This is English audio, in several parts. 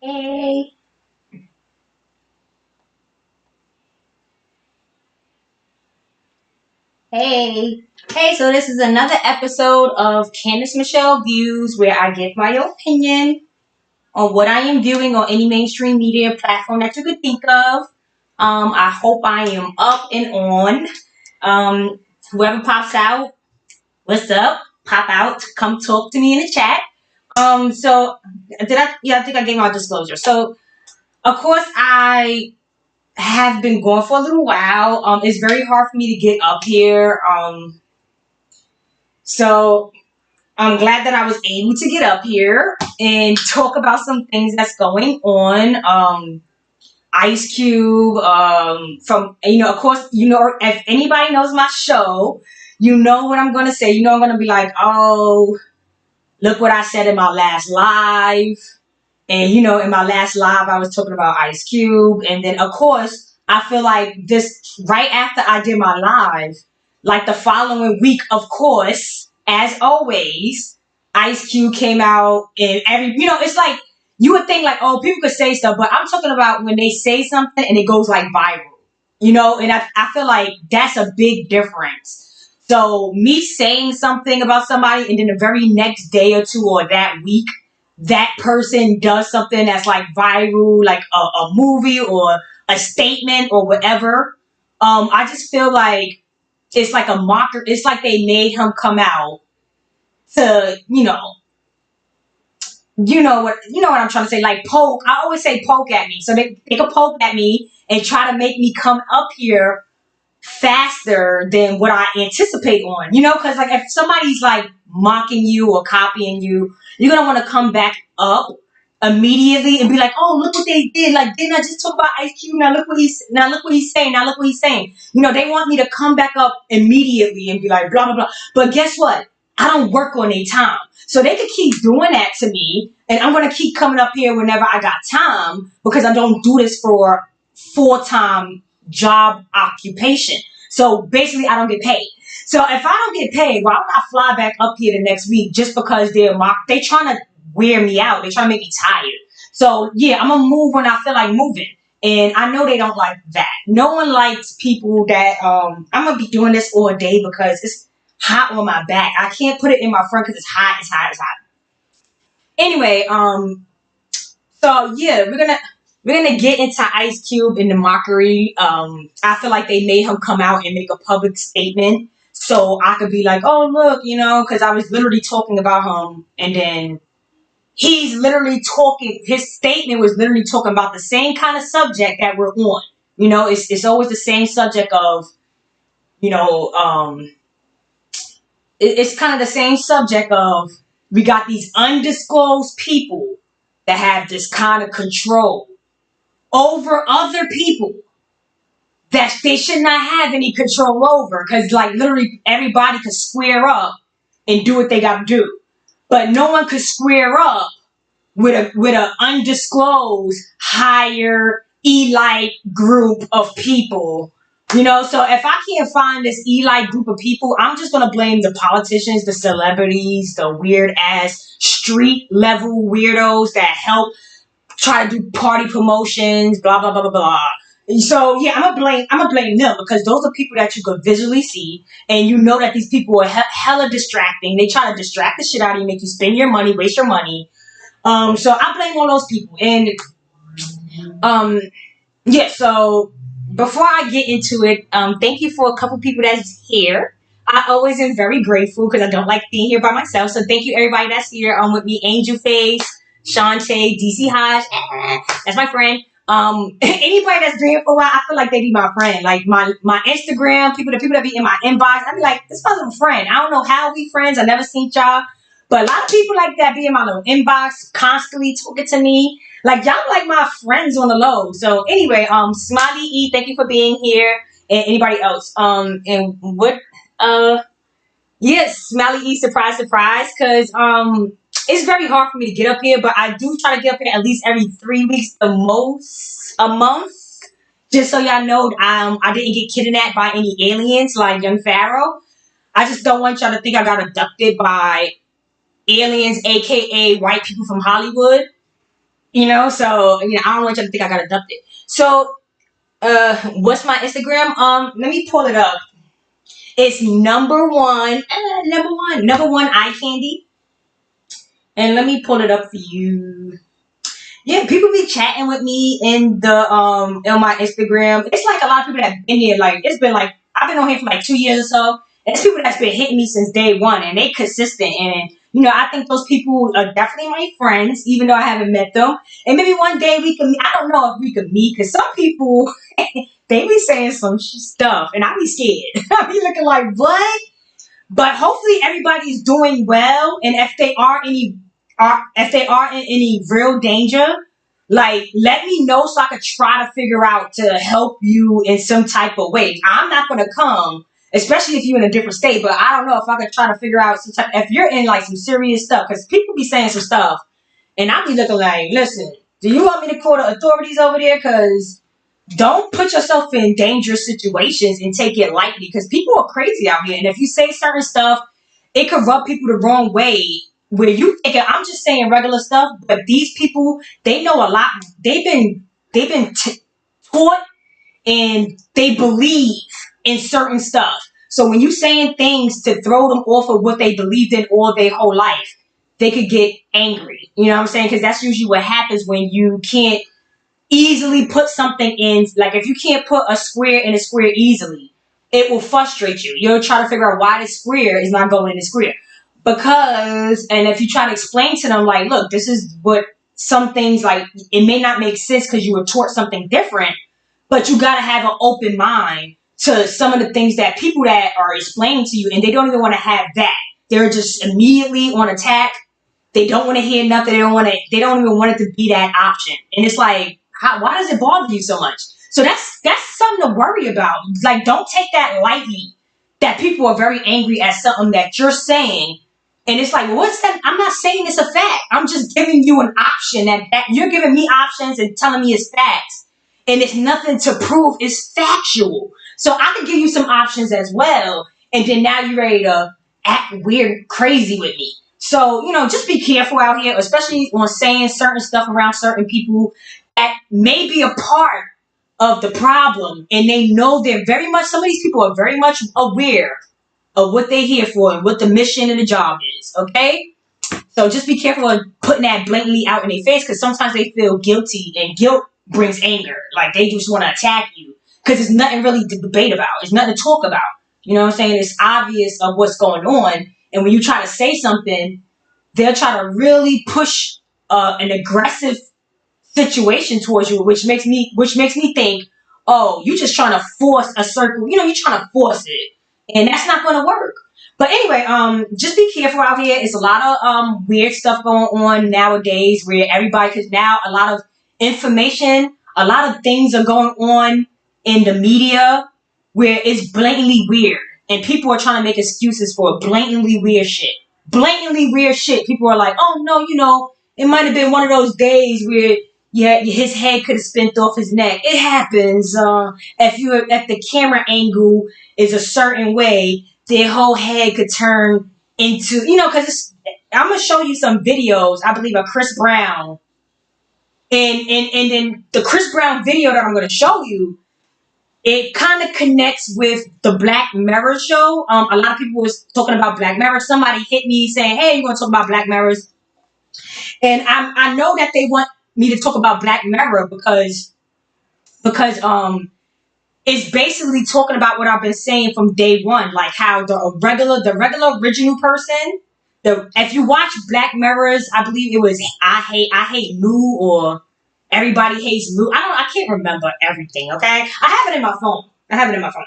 Hey, hey, so this is another episode of Candice Michelle Views where I give my opinion on what I am viewing on any mainstream media platform that you could think of. I hope I am up and on. Whoever pops out, what's up? Pop out, come talk to me in the chat. So did I? Yeah, I think I gave my disclosure. So of course I have been going for a little while. It's very hard for me to get up here. So I'm glad that I was able to get up here and talk about some things that's going on. Ice Cube, from of course, if anybody knows my show, you know what I'm gonna say. I'm gonna be like, oh, look what I said in my last live. And in my last live, I was talking about Ice Cube, and then of course, I feel like this right after I did my live, like the following week, of course, as always, Ice Cube came out, and it's like you would think like, oh, people could say stuff, but I'm talking about when they say something and it goes like viral, and I feel like that's a big difference. So me saying something about somebody, and then the very next day or two or that week that person does something that's like viral, like a movie or a statement or whatever, I just feel like it's like a mocker. It's like they made him come out to, what I'm trying to say, like poke. I always say poke at me. So they could poke at me and try to make me come up here faster than what I anticipate on, because like if somebody's like mocking you or copying you, you're gonna want to come back up immediately and be like, oh, look what they did. Like, didn't I just talk about Ice Cube? Now look what he's saying. Now look what he's saying. They want me to come back up immediately and be like, blah blah blah. But guess what? I don't work on a time. So they could keep doing that to me, and I'm gonna keep coming up here whenever I got time because I don't do this for full-time job occupation. So basically, I don't get paid. So if I don't get paid, why would I fly back up here the next week just because they trying to wear me out? They trying to make me tired. So yeah, I'm gonna move when I feel like moving. And I know they don't like that. No one likes people that I'm gonna be doing this all day because it's hot on my back. I can't put it in my front because it's hot, it's hot, it's hot. Anyway, so yeah, we're gonna get into Ice Cube and the mockery. I feel like they made him come out and make a public statement so I could be like, oh look, because I was literally talking about him, and then he's literally talking. His statement was literally talking about the same kind of subject that we're on. It's always the same subject of you know it's kind of the same subject of we got these undisclosed people that have this kind of control over other people that they should not have any control over, because like literally everybody could square up and do what they got to do, but no one could square up with a undisclosed higher elite group of people. So if I can't find this elite group of people, I'm just gonna blame the politicians, the celebrities, the weird ass street level weirdos that help try to do party promotions, blah blah blah blah blah. So yeah, I'm gonna blame them because those are people that you could visually see, and you know that these people are hella distracting. They try to distract the shit out of you, make you spend your money, waste your money. So I blame all those people, and um, yeah. So before I get into it, thank you for a couple people that's here. I always am very grateful because I don't like being here by myself. So thank you everybody that's here with me. Angel Face, Shantae, DC Hodge, that's my friend. Anybody that's been here for a while, I feel like they be my friend. Like my Instagram, the people that be in my inbox, I be like, this person's a friend. I don't know how we friends. I never seen y'all. But a lot of people like that be in my little inbox, constantly talking to me. Like y'all like my friends on the low. So anyway, Smiley E, thank you for being here. And anybody else. And what yes, Smiley E, surprise, surprise, because it's very hard for me to get up here, but I do try to get up here at least every 3 weeks, the most a month. Just so y'all know, I didn't get kidnapped by any aliens like Young Pharaoh. I just don't want y'all to think I got abducted by aliens, aka white people from Hollywood. So I don't want you to think I got adopted. So what's my Instagram? Let me pull it up. It's number one eye candy. And let me pull it up for you. Yeah, people be chatting with me in the on my Instagram. It's like a lot of people that have been here. Like it's been like I've been on here for like 2 years or so. And it's people that's been hitting me since day one, and they consistent. And I think those people are definitely my friends, even though I haven't met them. And maybe one day we can. I don't know if we can meet, because some people they be saying some stuff, and I be scared. I be looking like what? But hopefully everybody's doing well, and if they are in any real danger, like let me know so I could try to figure out to help you in some type of way. I'm not gonna come, especially if you're in a different state. But I don't know if I could try to figure out some type if you're in like some serious stuff, because people be saying some stuff, and I be looking like, listen, do you want me to call the authorities over there? Because don't put yourself in dangerous situations and take it lightly, because people are crazy out here. And if you say certain stuff, it could rub people the wrong way. Where you think I'm just saying regular stuff, but these people, they know a lot. They've been taught, and they believe in certain stuff. So when you saying things to throw them off of what they believed in all their whole life, they could get angry. You know what I'm saying? Because that's usually what happens when you can't easily put something in. Like if you can't put a square in a square easily, it will frustrate you. You'll try to figure out why the square is not going in the square. Because, and if you try to explain to them, like, look, this is what some things, like, it may not make sense because you were taught something different, but you got to have an open mind to some of the things that people that are explaining to you, and they don't even want to have that. They're just immediately on attack. They don't want to hear nothing. They don't even want it to be that option. And it's like, why does it bother you so much? So that's something to worry about. Like, don't take that lightly, that people are very angry at something that you're saying. And it's like, well, what's that? I'm not saying it's a fact. I'm just giving you an option that you're giving me options and telling me it's facts. And it's nothing to prove. It's factual. So I could give you some options as well. And then now you're ready to act weird, crazy with me. So, just be careful out here, especially on saying certain stuff around certain people that may be a part of the problem. And they know some of these people are very much aware of what they're here for and what the mission and the job is. Okay? So just be careful of putting that blatantly out in their face, because sometimes they feel guilty, and guilt brings anger. Like they just want to attack you because it's nothing really to debate about. It's nothing to talk about. You know what I'm saying? It's obvious of what's going on. And when you try to say something, they'll try to really push an aggressive situation towards you, which makes me think, oh, you just trying to force a circle. You're trying to force it, and that's not going to work. But anyway, just be careful out here. It's a lot of weird stuff going on nowadays, where everybody, because now a lot of information, a lot of things are going on in the media where it's blatantly weird, and people are trying to make excuses for blatantly weird shit. Blatantly weird shit. People are like, oh no, it might have been one of those days where his head could have spun off his neck. It happens. If the camera angle is a certain way, their whole head could turn into, because I'm gonna show you some videos, I believe, of Chris Brown, and then the Chris Brown video that I'm gonna show you, it kind of connects with the Black Mirror show. A lot of people was talking about Black Mirror. Somebody hit me saying, hey, you want to talk about Black Mirrors? And I know that they want me to talk about Black Mirror because it's basically talking about what I've been saying from day one, like how the regular original person, if you watch Black Mirrors, I believe it was I hate Lou, or Everybody Hates Lou. I can't remember everything. Okay, I have it in my phone.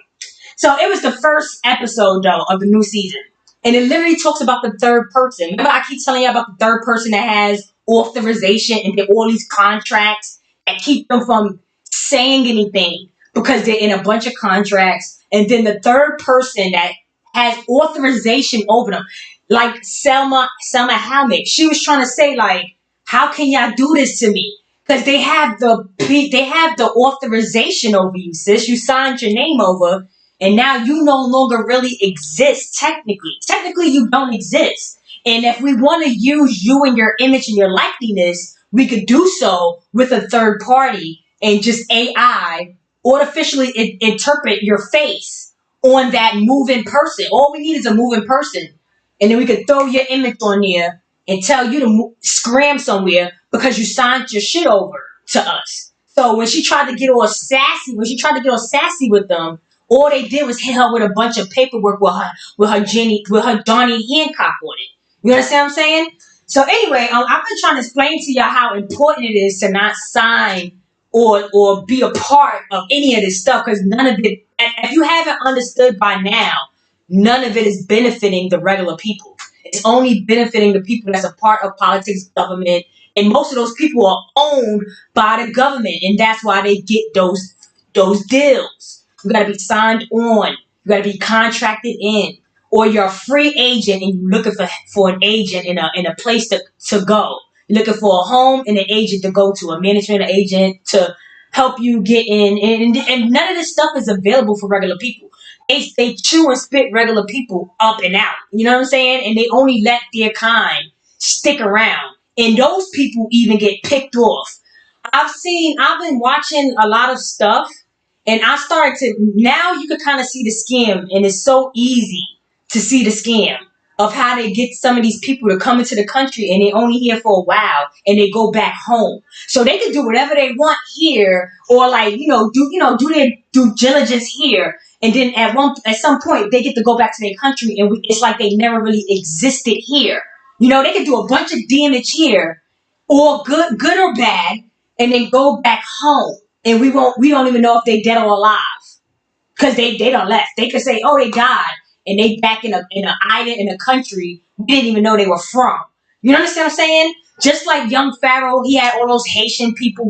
So it was the first episode though of the new season, and it literally talks about the third person. Remember, I keep telling you about the third person that has authorization and get all these contracts that keep them from saying anything because they're in a bunch of contracts. And then the third person that has authorization over them, like Selma Hayek, she was trying to say, like, how can y'all do this to me? Because they have the authorization over you, sis. You signed your name over, and now you no longer really exist technically. Technically, you don't exist. And if we want to use you and your image and your likeness, we could do so with a third party and just AI artificially interpret your face on that moving person. All we need is a moving person, and then we could throw your image on there and tell you to scram somewhere because you signed your shit over to us. So when she tried to get all sassy with them, all they did was hit her with a bunch of paperwork with her Johnny Hancock on it. You understand what I'm saying? So anyway, I've been trying to explain to y'all how important it is to not sign or be a part of any of this stuff, because none of it, if you haven't understood by now, none of it is benefiting the regular people. It's only benefiting the people that's a part of politics, government, and most of those people are owned by the government, and that's why they get those deals. You got to be signed on. You got to be contracted in, or you're a free agent and you're looking for an agent in a place to go. You're looking for a home and an agent to go to, a management agent to help you get in, and none of this stuff is available for regular people. They chew and spit regular people up and out. You know what I'm saying? And they only let their kind stick around. And those people even get picked off. I've been watching a lot of stuff, and I started to, now you can kind of see the scam, and it's so easy to see the scam of how they get some of these people to come into the country and they only here for a while and they go back home. So they can do whatever they want here, or like, do their due diligence here. And then at some point they get to go back to their country, and it's like they never really existed here. They can do a bunch of damage here, or good or bad, and then go back home. And we don't even know if they dead or alive, because they done left. They could say, oh, they died, and they back in an island in a country we didn't even know they were from. You understand what I'm saying? Just like young Pharaoh, he had all those Haitian people.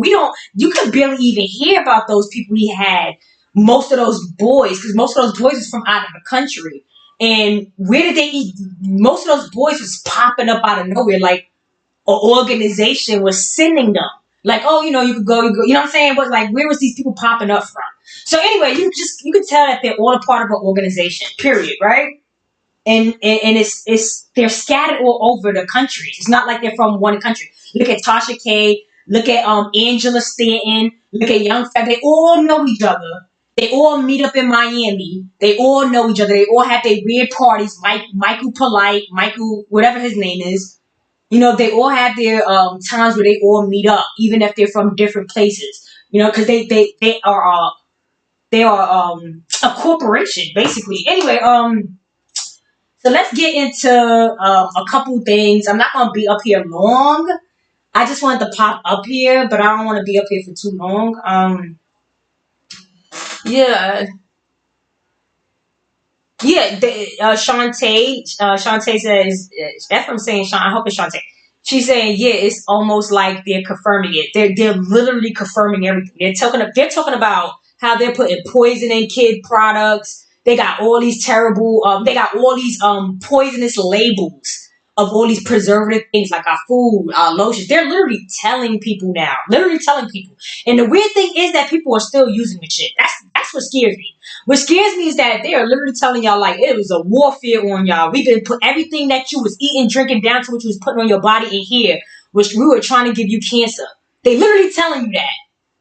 You could barely even hear about those people he had. Most of those boys, because most of those boys was from out of the country. And where did they eat? Most of those boys was popping up out of nowhere, like an organization was sending them. Like, oh, you could go, you know what I'm saying? But like, where was these people popping up from? So anyway, you could tell that they're all a part of an organization, period, right? And they're scattered all over the country. It's not like they're from one country. Look at Tasha K, look at Angela Stanton, look at Young Fat. They all know each other. They all meet up in Miami. They all know each other. They all have their weird parties. Michael Polite, Michael, whatever his name is. They all have their times where they all meet up, even if they're from different places. Because they are a corporation, basically. Anyway, so let's get into a couple things. I'm not gonna be up here long. I just wanted to pop up here, but I don't want to be up here for too long. Yeah. Yeah, Shantae says, if I'm saying Sean, I hope it's Shantae. She's saying, yeah, it's almost like they're confirming it. They're literally confirming everything. They're talking about how they're putting poison in kid products. They got all these poisonous labels of all these preservative things, like our food, our lotions. They're literally telling people now. Literally telling people. And the weird thing is that people are still using the shit. That's what scares me. What scares me is that they are literally telling y'all, like, it was a warfare on y'all. We've been put everything that you was eating, drinking, down to what you was putting on your body in here, which we were trying to give you cancer. They literally telling you that.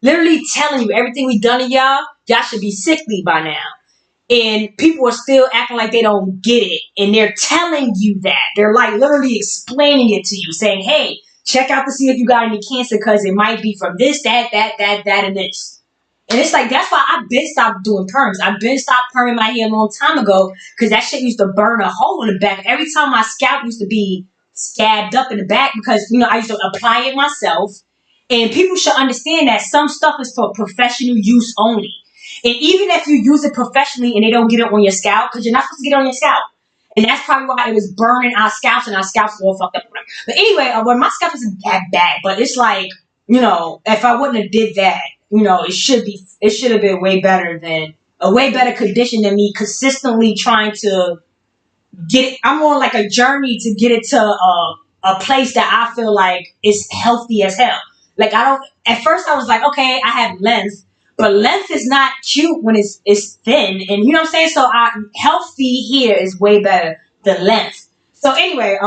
Literally telling you everything we done to y'all should be sickly by now. And people are still acting like they don't get it. And they're telling you that. They're like literally explaining it to you, saying, hey, check out to see if you got any cancer, because it might be from this, that, and this. And it's like, that's why I've been stopped doing perms. I've been stopped perming my hair a long time ago, because that shit used to burn a hole in the back. Every time my scalp used to be scabbed up in the back, because, I used to apply it myself. And people should understand that some stuff is for professional use only. And even if you use it professionally and they don't get it on your scalp, because you're not supposed to get it on your scalp. And that's probably why it was burning our scalps, and our scalps were all fucked up. But anyway, well, my scalp isn't that bad, but it's like, if I wouldn't have did that, it should have been way better condition than me consistently trying to get it. I'm on like a journey to get it to a place that I feel like is healthy as hell. Like, at first I was like, okay, I have length, but length is not cute when it's thin. And you know what I'm saying? So healthy here is way better than length. So anyway,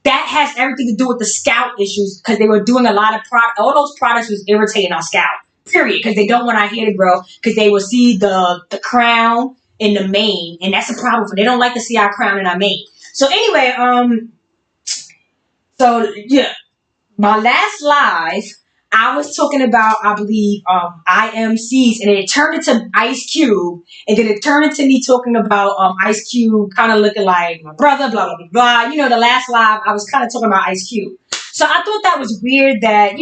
that has everything to do with the scalp issues because they were doing a lot of all those products was irritating our scalp. Period. Because they don't want our hair to grow because they will see the crown in the mane, and that's a problem for. They don't like to see our crown in our mane. So anyway, so yeah, my last live, I was talking about, I believe, IMCs, and it turned into Ice Cube, and then it turned into me talking about Ice Cube kind of looking like my brother, blah, blah, blah, blah. You know, the last live, I was kind of talking about Ice Cube. So I thought that was weird that,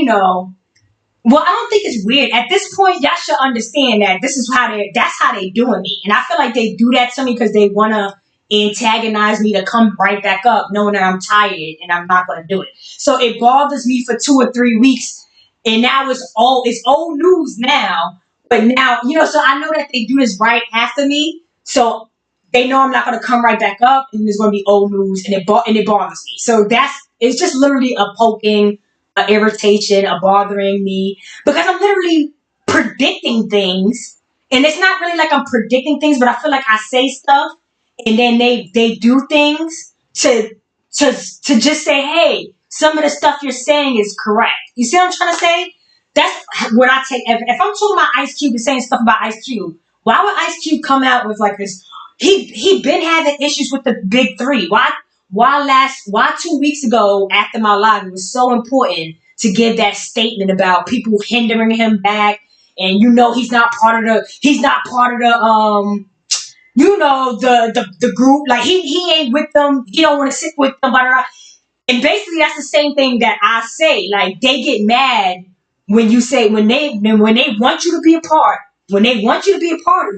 well, I don't think it's weird. At this point, y'all should understand that that's how they doing me. And I feel like they do that to me because they want to antagonize me to come right back up knowing that I'm tired and I'm not going to do it. So it bothers me for 2 or 3 weeks. And now it's old news now. But now, so I know that they do this right after me. So they know I'm not going to come right back up and there's going to be old news and it bothers me. So it's just literally a poking, a irritation, a bothering me because I'm literally predicting things. And it's not really like I'm predicting things, but I feel like I say stuff and then they do things to just say, hey, some of the stuff you're saying is correct. You see what I'm trying to say? That's what I take. If I'm talking about Ice Cube and saying stuff about Ice Cube, why would Ice Cube come out with like this? He been having issues with the big three. Why 2 weeks ago after my live it was so important to give that statement about people hindering him back, and he's not part of the the group, like he ain't with them, he don't want to sit with them, blah, blah, blah. And basically that's the same thing that I say. Like they get mad when you say when they want you to be a part, of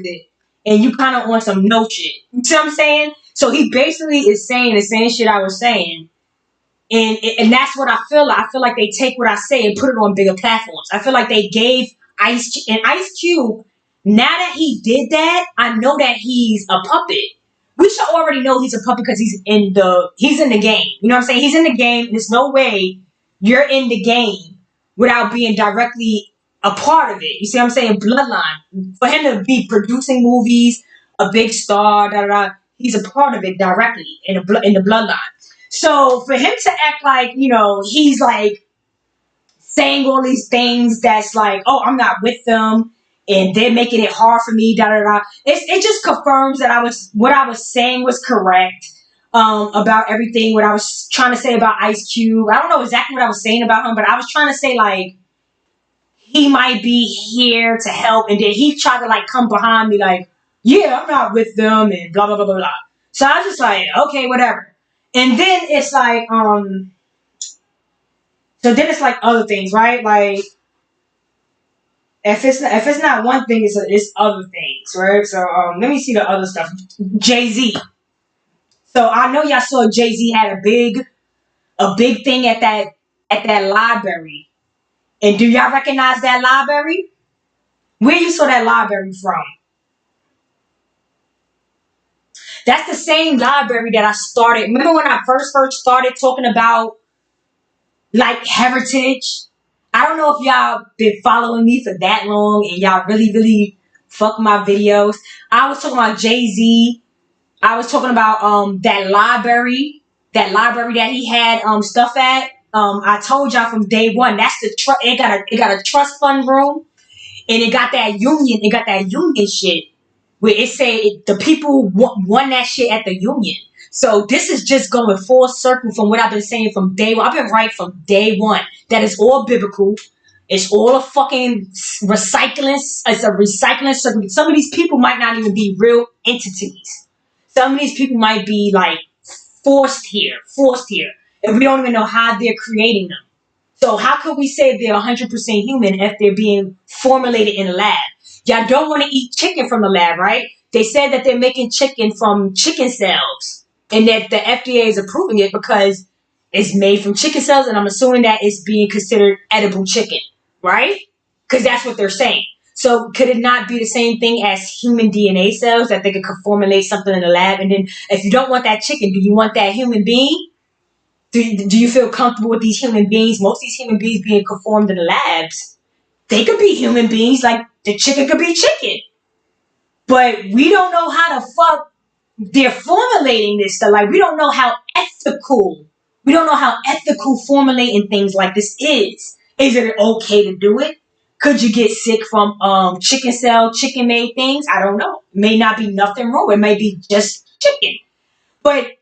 it, and you kind of on some no shit. You see what I'm saying? So he basically is saying the same shit I was saying. And that's what I feel like. I feel like they take what I say and put it on bigger platforms. I feel like they gave Ice Cube, now that he did that, I know that he's a puppet. We should already know he's a puppet because he's in the game. You know what I'm saying? He's in the game. There's no way you're in the game without being directly a part of it. You see what I'm saying? Bloodline. For him to be producing movies, a big star, da da da, he's a part of it directly in the bloodline. So for him to act like, he's like saying all these things that's like, oh, I'm not with them and they're making it hard for me, da da da. It just confirms that what I was saying was correct about everything, what I was trying to say about Ice Cube. I don't know exactly what I was saying about him, but I was trying to say like he might be here to help, and then he tried to like come behind me like, yeah, I'm not with them and blah blah blah blah blah. So I was just like, okay, whatever. And then it's like, so then it's like other things, right? Like, if it's not one thing, it's other things, right? So let me see the other stuff. Jay-Z. So I know y'all saw Jay-Z had a big thing at that library. And do y'all recognize that library? Where you saw that library from? That's the same library that I started. Remember when I first started talking about like heritage? I don't know if y'all been following me for that long and y'all really, really fuck my videos. I was talking about Jay-Z. I was talking about that library that he had stuff at. I told y'all from day one, that's the it got a trust fund room, and it got that union shit where it said the people won that shit at the union. So this is just going full circle from what I've been saying from day one. I've been right from day one. That is all biblical. It's all a fucking recycling. It's a recycling circle. Some of these people might not even be real entities. Some of these people might be like forced here. And we don't even know how they're creating them. So how could we say they're 100% human if they're being formulated in a lab? Y'all don't want to eat chicken from the lab, right? They said that they're making chicken from chicken cells and that the FDA is approving it because it's made from chicken cells, and I'm assuming that it's being considered edible chicken, right? Because that's what they're saying. So could it not be the same thing as human DNA cells that they could formulate something in the lab? And then if you don't want that chicken, do you want that human being? Do you feel comfortable with these human beings? Most of these human beings being conformed in the labs, they could be human beings, like the chicken could be chicken. But we don't know how the fuck they're formulating this stuff. Like, we don't know how ethical We don't know how ethical formulating things like this is. Is it okay to do it? Could you get sick from chicken made things? I don't know. It may not be nothing wrong. It may be just chicken. But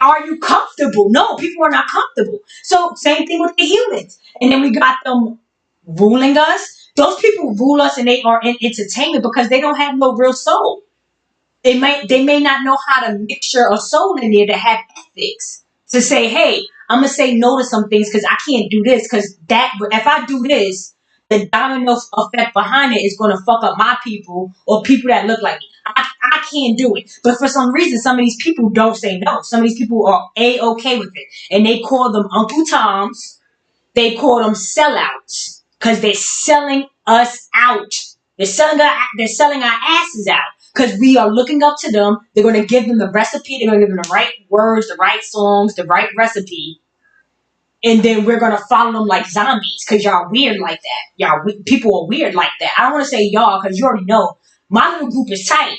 are you comfortable? No, people are not comfortable. So same thing with the humans. And then we got them ruling us. Those people rule us and they are in entertainment because they don't have no real soul. They may not know how to mixture a soul in there to have ethics. To say, hey, I'm gonna say no to some things because I can't do this because that if I do this, the domino effect behind it is gonna fuck up my people or people that look like me. I can't do it. But for some reason, some of these people don't say no. Some of these people are okay with it, and they call them Uncle Toms. They call them sellouts because they're selling us out. They're selling our asses out because we are looking up to them. They're going to give them the recipe. They're going to give them the right words, the right songs, the right recipe. And then we're going to follow them like zombies because y'all weird like that. People are weird like that. I don't want to say y'all because you already know. My little group is tight.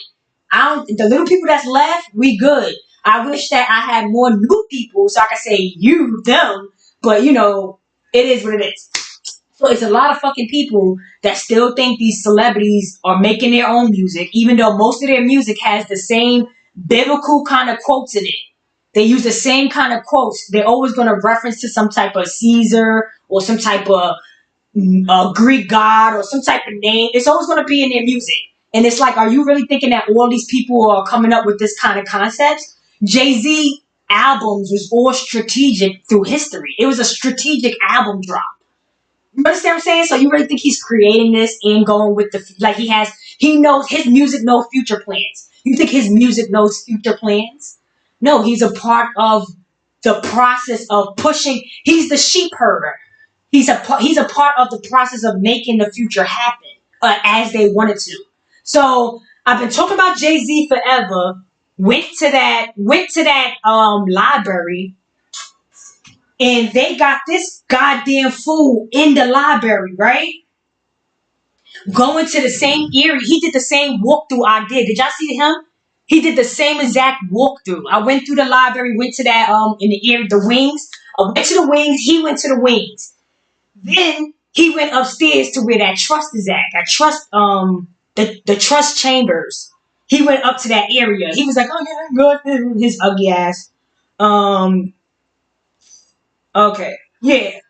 The little people that's left, we good. I wish that I had more new people so I could say you, them. But, it is what it is. So it's a lot of fucking people that still think these celebrities are making their own music, even though most of their music has the same biblical kind of quotes in it. They use the same kind of quotes. They're always going to reference to some type of Caesar or some type of Greek god or some type of name. It's always going to be in their music. And it's like, are you really thinking that all these people are coming up with this kind of concepts? Jay-Z albums was all strategic through history. It was a strategic album drop. You understand what I'm saying? So you really think he's creating this and going with he knows his music knows future plans. You think his music knows future plans? No, he's a part of the process of pushing. He's the sheep herder. He's a part of the process of making the future happen as they wanted to. So I've been talking about Jay-Z forever. Went to that library. And they got this goddamn fool in the library, right? Going to the same area. He did the same walkthrough I did. Did y'all see him? He did the same exact walkthrough. I went through the library, went to that in the area, the wings. I went to the wings. He went to the wings. Then he went upstairs to where that trust is at. That trust, the trust chambers. He went up to that area. He was like, "Oh yeah, good." His ugly ass. Okay. Yeah.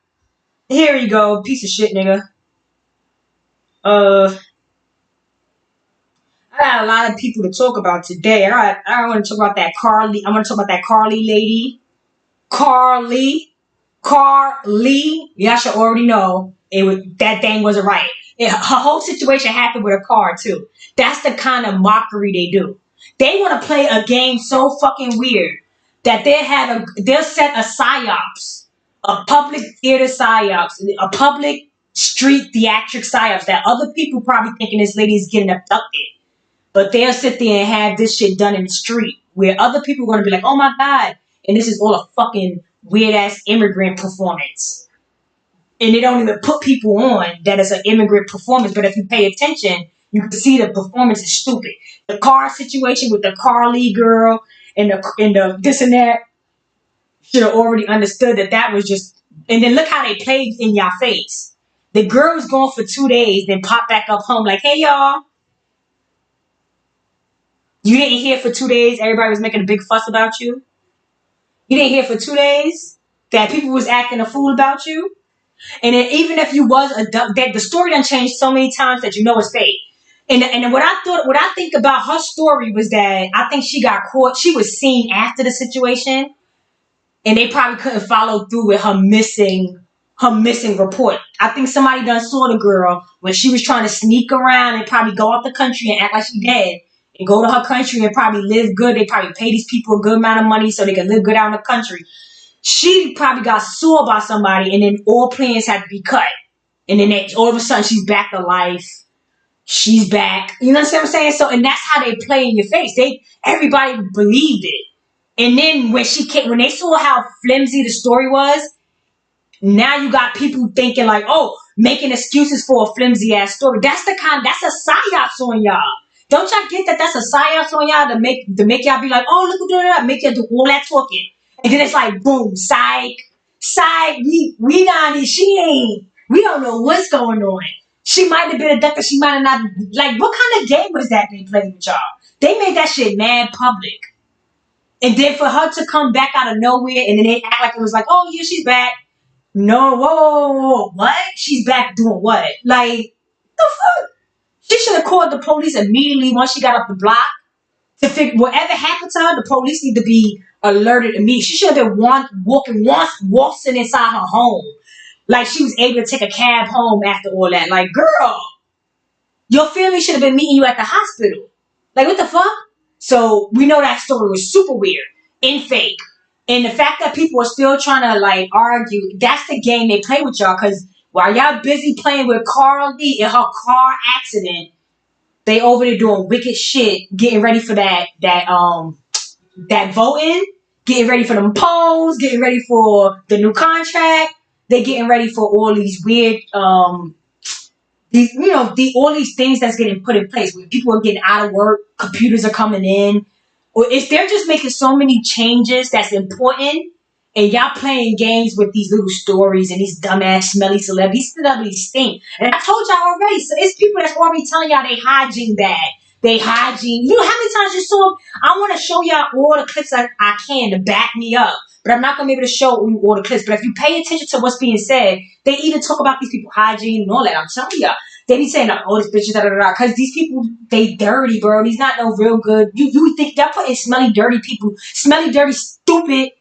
Here you go, piece of shit, nigga. I got a lot of people to talk about today. I want to talk about that Carly. I want to talk about that Carly lady. Carly. Y'all should already know that thing wasn't right. Her whole situation happened with a car too. That's the kind of mockery they do. They want to play a game so fucking weird that they'll set a psyops, a public theater psyops, a public street theatric psyops that other people probably thinking this lady's getting abducted. But they'll sit there and have this shit done in the street where other people are going to be like, oh my God. And this is all a fucking weird ass immigrant performance. And they don't even put people on that it's an immigrant performance. But if you pay attention, you can see the performance is stupid. The car situation with the Carly girl and the this and that should have already understood that was just. And then look how they played in your face. The girl was gone for 2 days, then popped back up home like, hey y'all. You didn't hear for 2 days everybody was making a big fuss about you? You didn't hear for 2 days that people was acting a fool about you? And then even if you was that the story done changed so many times that you know it's fake. And what I think about her story was that I think she got caught. She was seen after the situation, and they probably couldn't follow through with her missing report. I think somebody done saw the girl when she was trying to sneak around and probably go out the country and act like she dead and go to her country and probably live good. They probably pay these people a good amount of money so they can live good out in the country. She probably got saw by somebody, and then all plans had to be cut. And then all of a sudden, she's back to life. She's back. You know what I'm saying? So, and that's how they play in your face. Everybody believed it. And then when they saw how flimsy the story was, now you got people thinking like, oh, making excuses for a flimsy ass story. That's a psyops on y'all. Don't y'all get that? That's a psyops on y'all to make y'all be like, oh, look at that, make y'all do all that talking. And then it's like, boom, psych, we not, we don't know what's going on. She might have been abducted, she might have not. Like, what kind of game was that they played with y'all? They made that shit mad public. And then for her to come back out of nowhere and then they act like it was like, oh yeah, she's back. No, whoa, what? She's back doing what? Like, the fuck? She should have called the police immediately once she got up the block to figure whatever happened to her. The police need to be alerted immediately. She should have been waltzing inside her home, like she was able to take a cab home after all that. Like, girl, your family should have been meeting you at the hospital. Like, what the fuck? So we know that story was super weird and fake. And the fact that people are still trying to like argue, that's the game they play with y'all. Cause while y'all busy playing with Carly in her car accident, they over there doing wicked shit, getting ready for that voting, getting ready for them polls, getting ready for the new contract. They getting ready for all these weird these all these things that's getting put in place where people are getting out of work, computers are coming in, or if they're just making so many changes that's important, and y'all playing games with these little stories and these dumbass smelly celebrities. These celebrities stink. And I told y'all already, so it's people that's already telling y'all they hygiene bad. They hygiene. You know how many times you saw them? I want to show y'all all the clips I can to back me up. But I'm not going to be able to show you all the clips. But if you pay attention to what's being said, they even talk about these people hygiene and all that. I'm telling y'all. They be saying, oh, this bitch is da-da-da-da. Because these people, they dirty, bro. These not no real good. You think they're putting smelly, dirty people, smelly, dirty, stupid,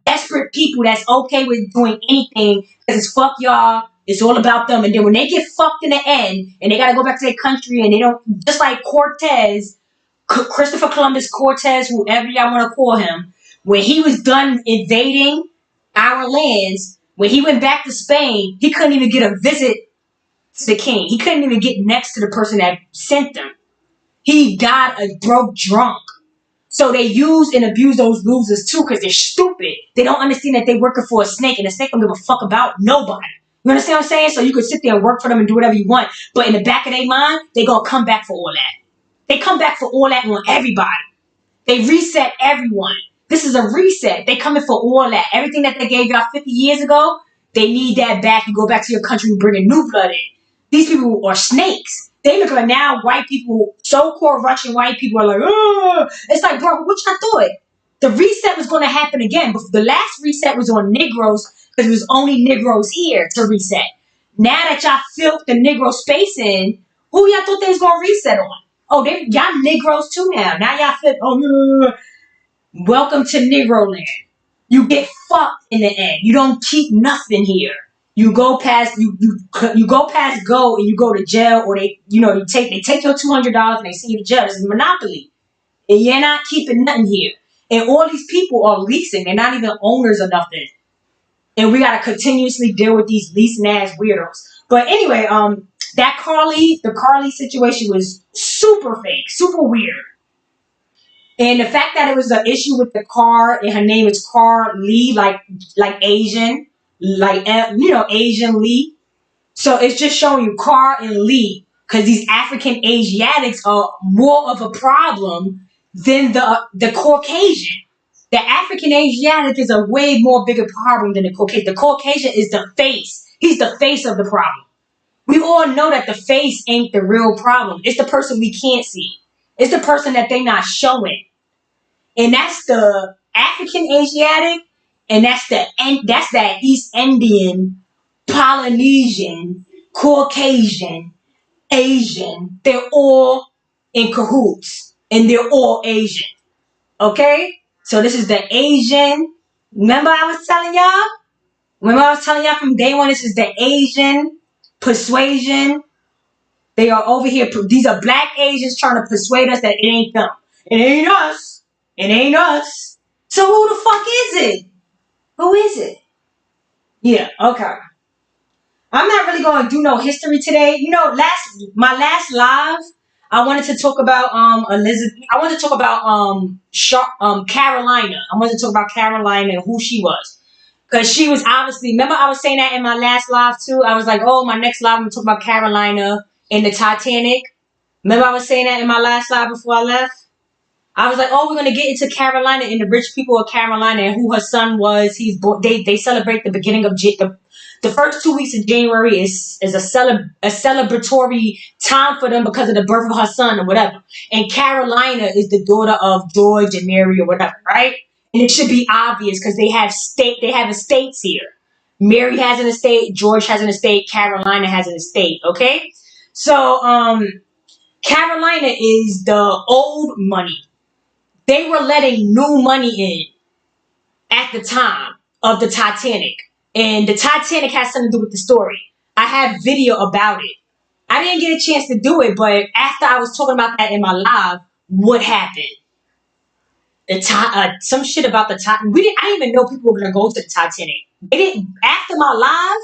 desperate people that's okay with doing anything because it's fuck y'all. It's all about them. And then when they get fucked in the end and they got to go back to their country and they don't, just like Cortez, Christopher Columbus Cortez, whoever y'all want to call him, when he was done invading our lands, when he went back to Spain, he couldn't even get a visit to the king. He couldn't even get next to the person that sent them. He died a broke drunk. So they use and abuse those losers too because they're stupid. They don't understand that they're working for a snake and the snake don't give a fuck about nobody. You understand what I'm saying? So you could sit there and work for them and do whatever you want. But in the back of their mind, they going to come back for all that. They come back for all that on everybody. They reset everyone. This is a reset. They coming for all that. Everything that they gave y'all 50 years ago, they need that back. You go back to your country and bring a new blood in. These people are snakes. They look like now white people, so-called Russian white people are like, oh. It's like, bro, what y'all thought? The reset was going to happen again. But the last reset was on Negroes because it was only Negroes here to reset. Now that y'all filled the Negro space in, who y'all thought they was going to reset on? Oh, y'all Negroes too now. Now y'all feel, oh, welcome to Negro land. You get fucked in the end. You don't keep nothing here. You go past you go past go and you go to jail, or they take your $200 and they send you to jail. This is monopoly, and you're not keeping nothing here. And all these people are leasing; they're not even owners of nothing. And we gotta continuously deal with these leasing ass weirdos. But anyway, the Carly situation was super fake, super weird. And the fact that it was an issue with the car and her name is Carly, like Asian, like Asian Lee. So it's just showing you Car and Lee because these African Asiatics are more of a problem than the Caucasian. The African Asiatic is a way more bigger problem than the Caucasian. The Caucasian is the face. He's the face of the problem. We all know that the face ain't the real problem. It's the person we can't see. It's the person that they not showing. And that's the African Asiatic, and that's that East Indian, Polynesian, Caucasian, Asian. They're all in cahoots, and they're all Asian. Okay? So this is the Asian. Remember I was telling y'all? From day one, this is the Asian persuasion. They are over here. These are black Asians trying to persuade us that it ain't them. It ain't us. It ain't us. So who the fuck is it? Who is it? Yeah, okay. I'm not really going to do no history today. My last live, I wanted to talk about Elizabeth. I wanted to talk about Carolina. I wanted to talk about Carolina and who she was. Because she was obviously, remember I was saying that in my last live too? I was like, oh, my next live I'm going to talk about Carolina and the Titanic. Remember I was saying that in my last live before I left? I was like, oh, we're gonna get into Carolina and the rich people of Carolina and who her son was. He's born. They celebrate the beginning of the first 2 weeks of January is a celebratory time for them because of the birth of her son or whatever. And Carolina is the daughter of George and Mary or whatever, right? And it should be obvious because they have estates here. Mary has an estate, George has an estate, Carolina has an estate. Okay, so Carolina is the old money. They were letting new money in at the time of the Titanic. And the Titanic has something to do with the story. I have video about it. I didn't get a chance to do it, but after I was talking about that in my live, what happened? Some shit about the Titanic. I didn't even know people were gonna go to the Titanic. They didn't. After my live,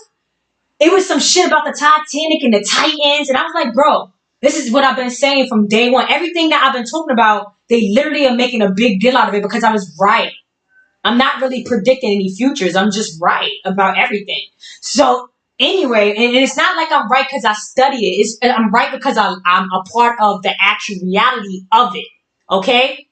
it was some shit about the Titanic and the Titans, and I was like, bro, this is what I've been saying from day one. Everything that I've been talking about, they literally are making a big deal out of it because I was right. I'm not really predicting any futures. I'm just right about everything. So anyway, and it's not like I'm right because I study it. I'm right because I'm a part of the actual reality of it. Okay?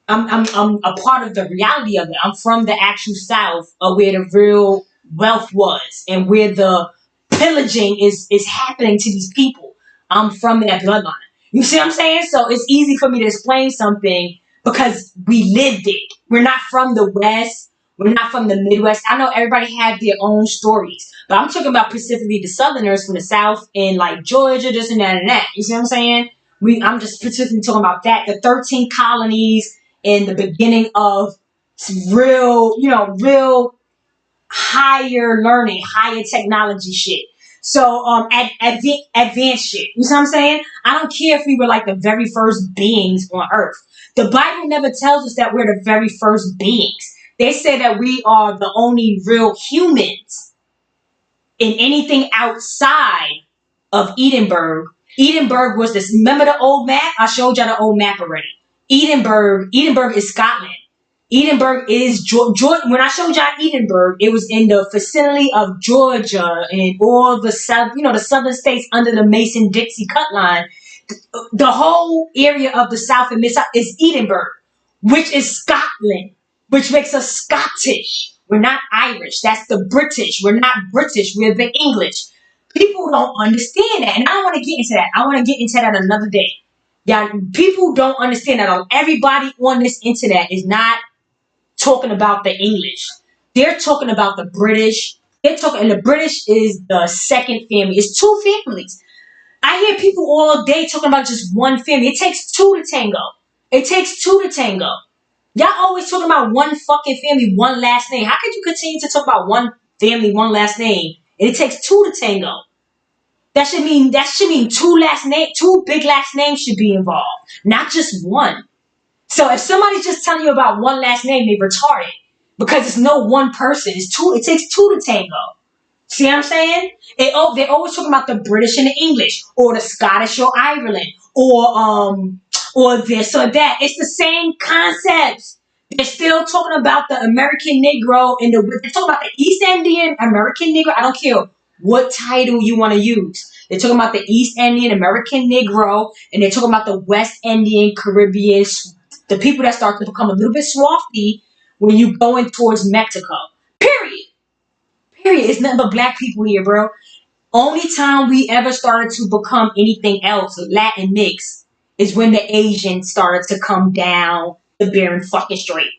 I'm a part of the reality of it. I'm from the actual South, where the real wealth was and where the pillaging is happening to these people. I'm from that bloodline. You see what I'm saying? So it's easy for me to explain something because we lived it. We're not from the West. We're not from the Midwest. I know everybody had their own stories, but I'm talking about specifically the Southerners from the South and like Georgia, this and that and that. You see what I'm saying? I'm just specifically talking about that. The 13 colonies in the beginning of real higher learning, higher technology shit. So advanced shit. You see what I'm saying? I don't care if we were like the very first beings on Earth. The Bible never tells us that we're the very first beings. They say that we are the only real humans in anything outside of Edinburgh. Edinburgh was this. Remember the old map? I showed y'all the old map already. Edinburgh is Scotland. Edinburgh is Georgia. When I showed y'all Edinburgh, it was in the vicinity of Georgia and all the the southern states under the Mason-Dixie cut line. The whole area of the South and Mid-South is Edinburgh, which is Scotland, which makes us Scottish. We're not Irish. That's the British. We're not British. We're the English. People don't understand that, and I don't want to get into that. I want to get into that another day. Yeah, people don't understand that. Everybody on this internet is not talking about the English. They're talking about the British. And the British is the second family. It's two families. I hear people all day talking about just one family. It takes two to tango. It takes two to tango. Y'all always talking about one fucking family, one last name. How could you continue to talk about one family, one last name, and it takes two to tango? That should mean two big last names should be involved, not just one. So if somebody's just telling you about one last name, they retarded because it's no one person. It's two. It takes two to tango. See what I'm saying? They're always talking about the British and the English, or the Scottish or Ireland, or this or that. It's the same concepts. They're still talking about the American Negro and they're talking about the East Indian American Negro. I don't care what title you want to use. They're talking about the East Indian American Negro, and they're talking about the West Indian Caribbean, the people that start to become a little bit swafty when you going towards Mexico. Period. It's nothing but black people here, bro. Only time we ever started to become anything else, Latin mix, is when the Asians started to come down the Bering fucking Strait.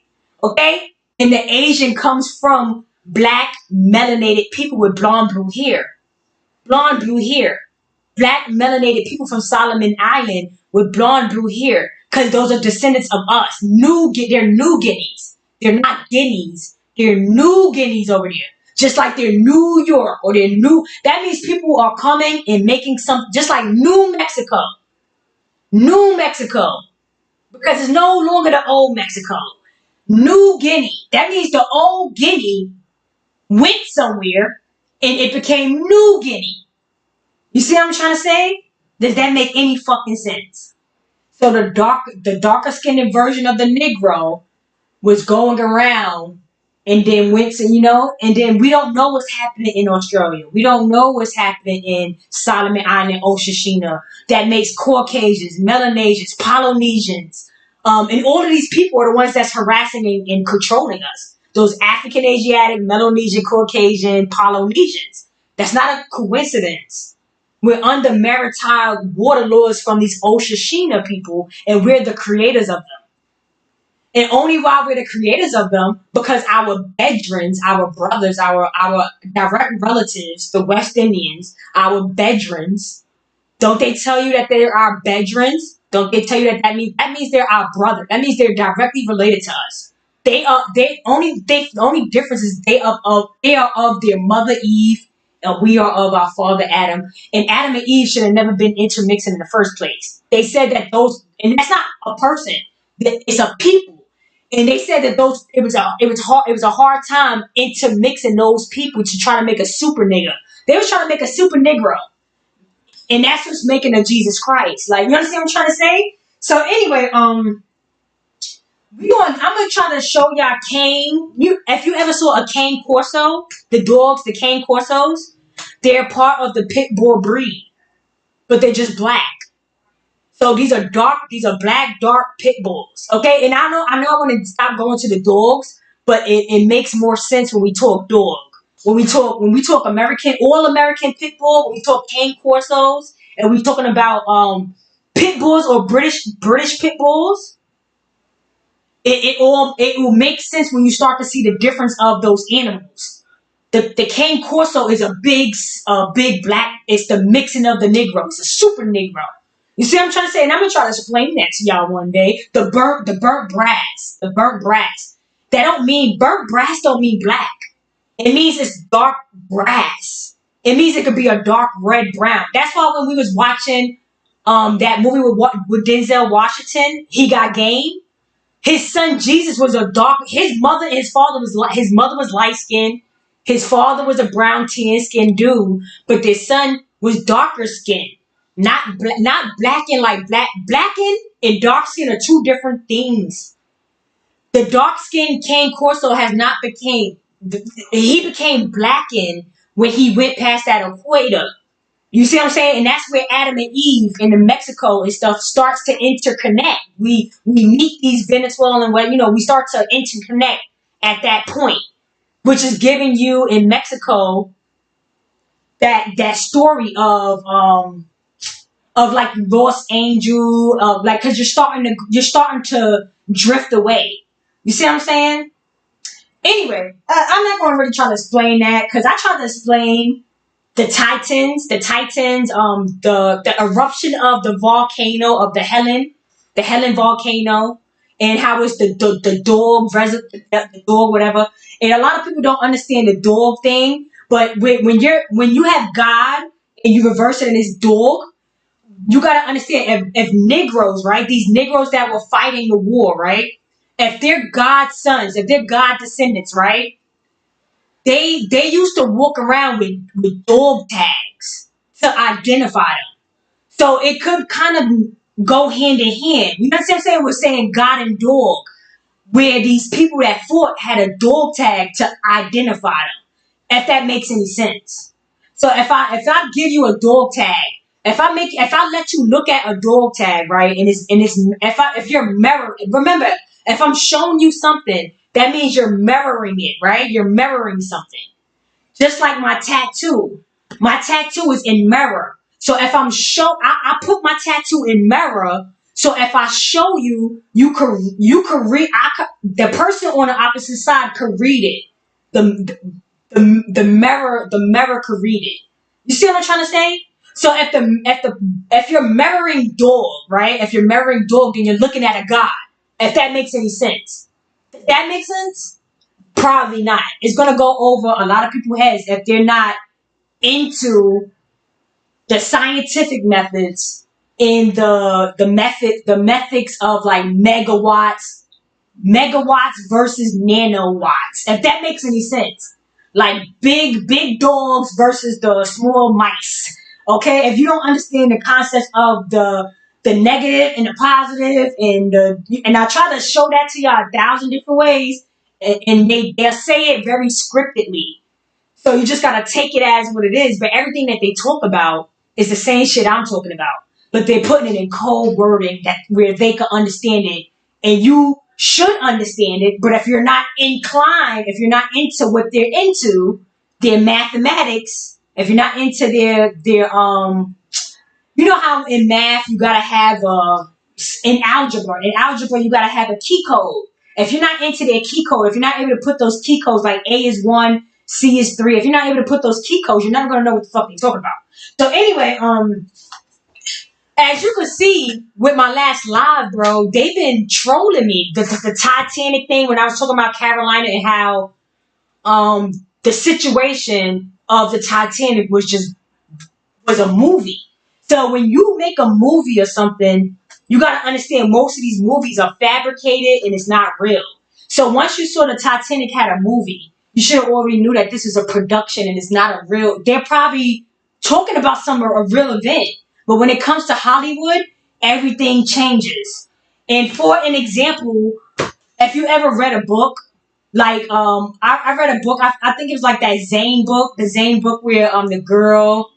Okay? And the Asian comes from black melanated people with blonde blue hair. Blonde blue hair. Black melanated people from Solomon Island with blonde blue hair. Because those are descendants of us. They're New Guineas. They're not Guineas. They're New Guineas over there. Just like they're New York or they're new. That means people are coming and making just like New Mexico. New Mexico. Because it's no longer the old Mexico. New Guinea. That means the old Guinea went somewhere and it became New Guinea. You see what I'm trying to say? Does that make any fucking sense? So the darker skinned version of the Negro was going around and then went to, and then we don't know what's happening in Australia. We don't know what's happening in Solomon Island, Oshishina, that makes Caucasians, Melanesians, Polynesians, And all of these people are the ones that's harassing and controlling us. Those African, Asiatic, Melanesian, Caucasian, Polynesians. That's not a coincidence. We're under maritime water laws from these Oshishina people, and we're the creators of them. And only why we're the creators of them, because our bedrons, our brothers, our direct relatives, the West Indians, our bedrons, don't they tell you that they're our bedrons? Don't they tell you that means they're our brother? That means they're directly related to us. The only difference is they are of their mother Eve, and we are of our father Adam. And Adam and Eve should have never been intermixing in the first place. They said that and that's not a person. It's a people. And they said that it was a hard time intermixing those people to try to make a super nigger. They was trying to make a super negro. And that's what's making a Jesus Christ. Like, you understand what I'm trying to say? So anyway, I'm gonna try to show y'all cane. If you ever saw a cane corso, the dogs, the cane corsos, they're part of the pit bull breed, but they're just black. So these are black, dark pit bulls. Okay, and I know I want to stop going to the dogs, but it makes more sense when we talk dog. When we talk all American pit bull, when we talk cane corsos, and we're talking about pit bulls or British pit bulls, it will make sense when you start to see the difference of those animals. The cane corso is a big black. It's the mixing of the Negro. It's a super Negro. You see what I'm trying to say? And I'm gonna try to explain that to y'all one day. The burnt brass. The burnt brass. Burnt brass don't mean black. It means it's dark brass. It means it could be a dark red brown. That's why when we was watching that movie with Denzel Washington, He Got Game. His son Jesus was a dark. His mother was light skinned. His father was a brown tan skinned dude, but their son was darker skinned. Not blackened like black. Blackened and dark skin are two different things. The dark skinned cane corso he became blackened when he went past that equator. You see what I'm saying? And that's where Adam and Eve in the Mexico and stuff starts to interconnect. We meet these Venezuelan, we start to interconnect at that point, which is giving you in Mexico that story of like Lost Angel, of like, because you're starting to drift away. You see what I'm saying? Anyway, I'm not going to really try to explain that, because I tried to explain the Titans, the eruption of the volcano of the Helen volcano, and how it's the dog, whatever. And a lot of people don't understand the dog thing, but when you have God and you reverse it in this dog, you got to understand if Negroes, right? These Negroes that were fighting the war, right? If they're God's sons, if they're God descendants, right? They used to walk around with dog tags to identify them. So it could kind of go hand in hand. You know what I'm saying? We're saying God and dog, where these people that fought had a dog tag to identify them. If that makes any sense. So if I give you a dog tag, if I let you look at a dog tag, right, and if you're mirroring, remember, if I'm showing you something, that means you're mirroring it, right? You're mirroring something. Just like my tattoo. My tattoo is in mirror. So if I put my tattoo in mirror. So if I show you, you could read. The person on the opposite side could read it. The mirror could read it. You see what I'm trying to say? So if you're mirroring dog, right? If you're mirroring dog, then you're looking at a God. If that makes any sense. Does that make sense? Probably not. It's going to go over a lot of people's heads if they're not into the scientific methods in the methods of like megawatts versus nanowatts. If that makes any sense. Like big dogs versus the small mice. Okay? If you don't understand the concept of the negative and the positive, and I try to show that to y'all 1,000 different ways, and they'll say it very scriptedly. So you just gotta take it as what it is. But everything that they talk about is the same shit I'm talking about. But they're putting it in cold wording where they can understand it and you should understand it. But if you're not inclined, if you're not into what they're into, their mathematics, if you're not into their you know how in math you gotta have in algebra you gotta have a key code. If you're not into their key code, if you're not able to put those key codes like A is 1, C is 3, if you're not able to put those key codes, you're never gonna know what the fuck they're talking about. So anyway, as you can see with my last live, bro, they've been trolling me. The Titanic thing, when I was talking about Carolina and how the situation of the Titanic was a movie. So when you make a movie or something, you gotta understand most of these movies are fabricated and it's not real. So once you saw the Titanic had a movie, you should have already knew that this is a production and it's not a real. They're probably talking about a real event, but when it comes to Hollywood, everything changes. And for an example, if you ever read a book, like I read a book. I think it was like that Zane book, the Zane book where the girl,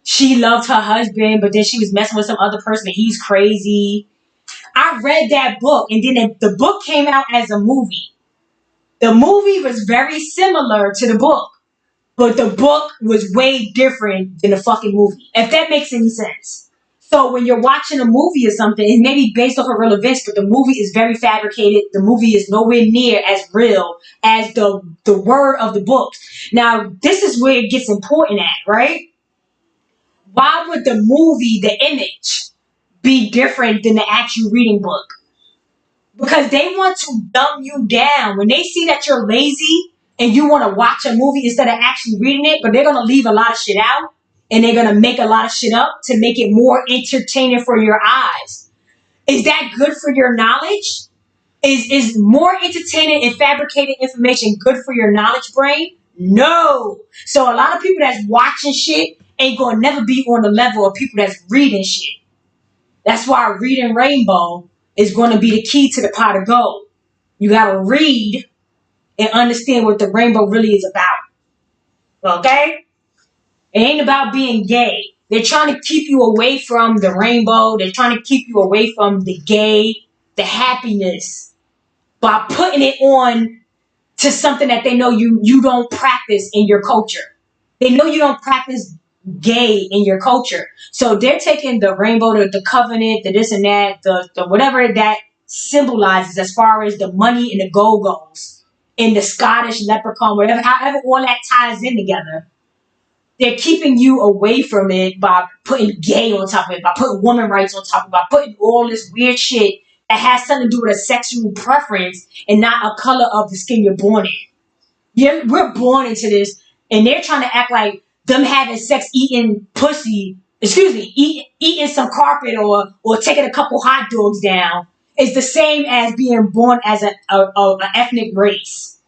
she loved her husband, but then she was messing with some other person and he's crazy. I read that book and then the book came out as a movie. The movie was very similar to the book, but the book was way different than the fucking movie, if that makes any sense. So when you're watching a movie or something, it may be based off of real events, but the movie is very fabricated. The movie is nowhere near as real as the word of the book. Now, this is where it gets important at, right? Why would the movie, the image, be different than the actual reading book? Because they want to dumb you down. When they see that you're lazy and you want to watch a movie instead of actually reading it, but they're going to leave a lot of shit out and they're going to make a lot of shit up to make it more entertaining for your eyes. Is that good for your knowledge? Is more entertaining and fabricated information good for your knowledge brain? No. So a lot of people that's watching shit ain't gonna never be on the level of people that's reading shit. That's why reading Rainbow is gonna be the key to the pot of gold. You gotta read and understand what the rainbow really is about. Okay? It ain't about being gay. They're trying to keep you away from the rainbow. They're trying to keep you away from the gay, the happiness, by putting it on to something that they know you don't practice in your culture. They know you don't practice gay in your culture. So they're taking the rainbow, the covenant, the this and that, the whatever that symbolizes as far as the money and the gold goes, and the Scottish leprechaun, whatever, however all that ties in together. They're keeping you away from it by putting gay on top of it, by putting woman rights on top of it, by putting all this weird shit that has something to do with a sexual preference and not a color of the skin you're born in. Yeah, we're born into this, and they're trying to act like them having sex, eating pussy, eating some carpet or taking a couple hot dogs down is the same as being born as an ethnic race.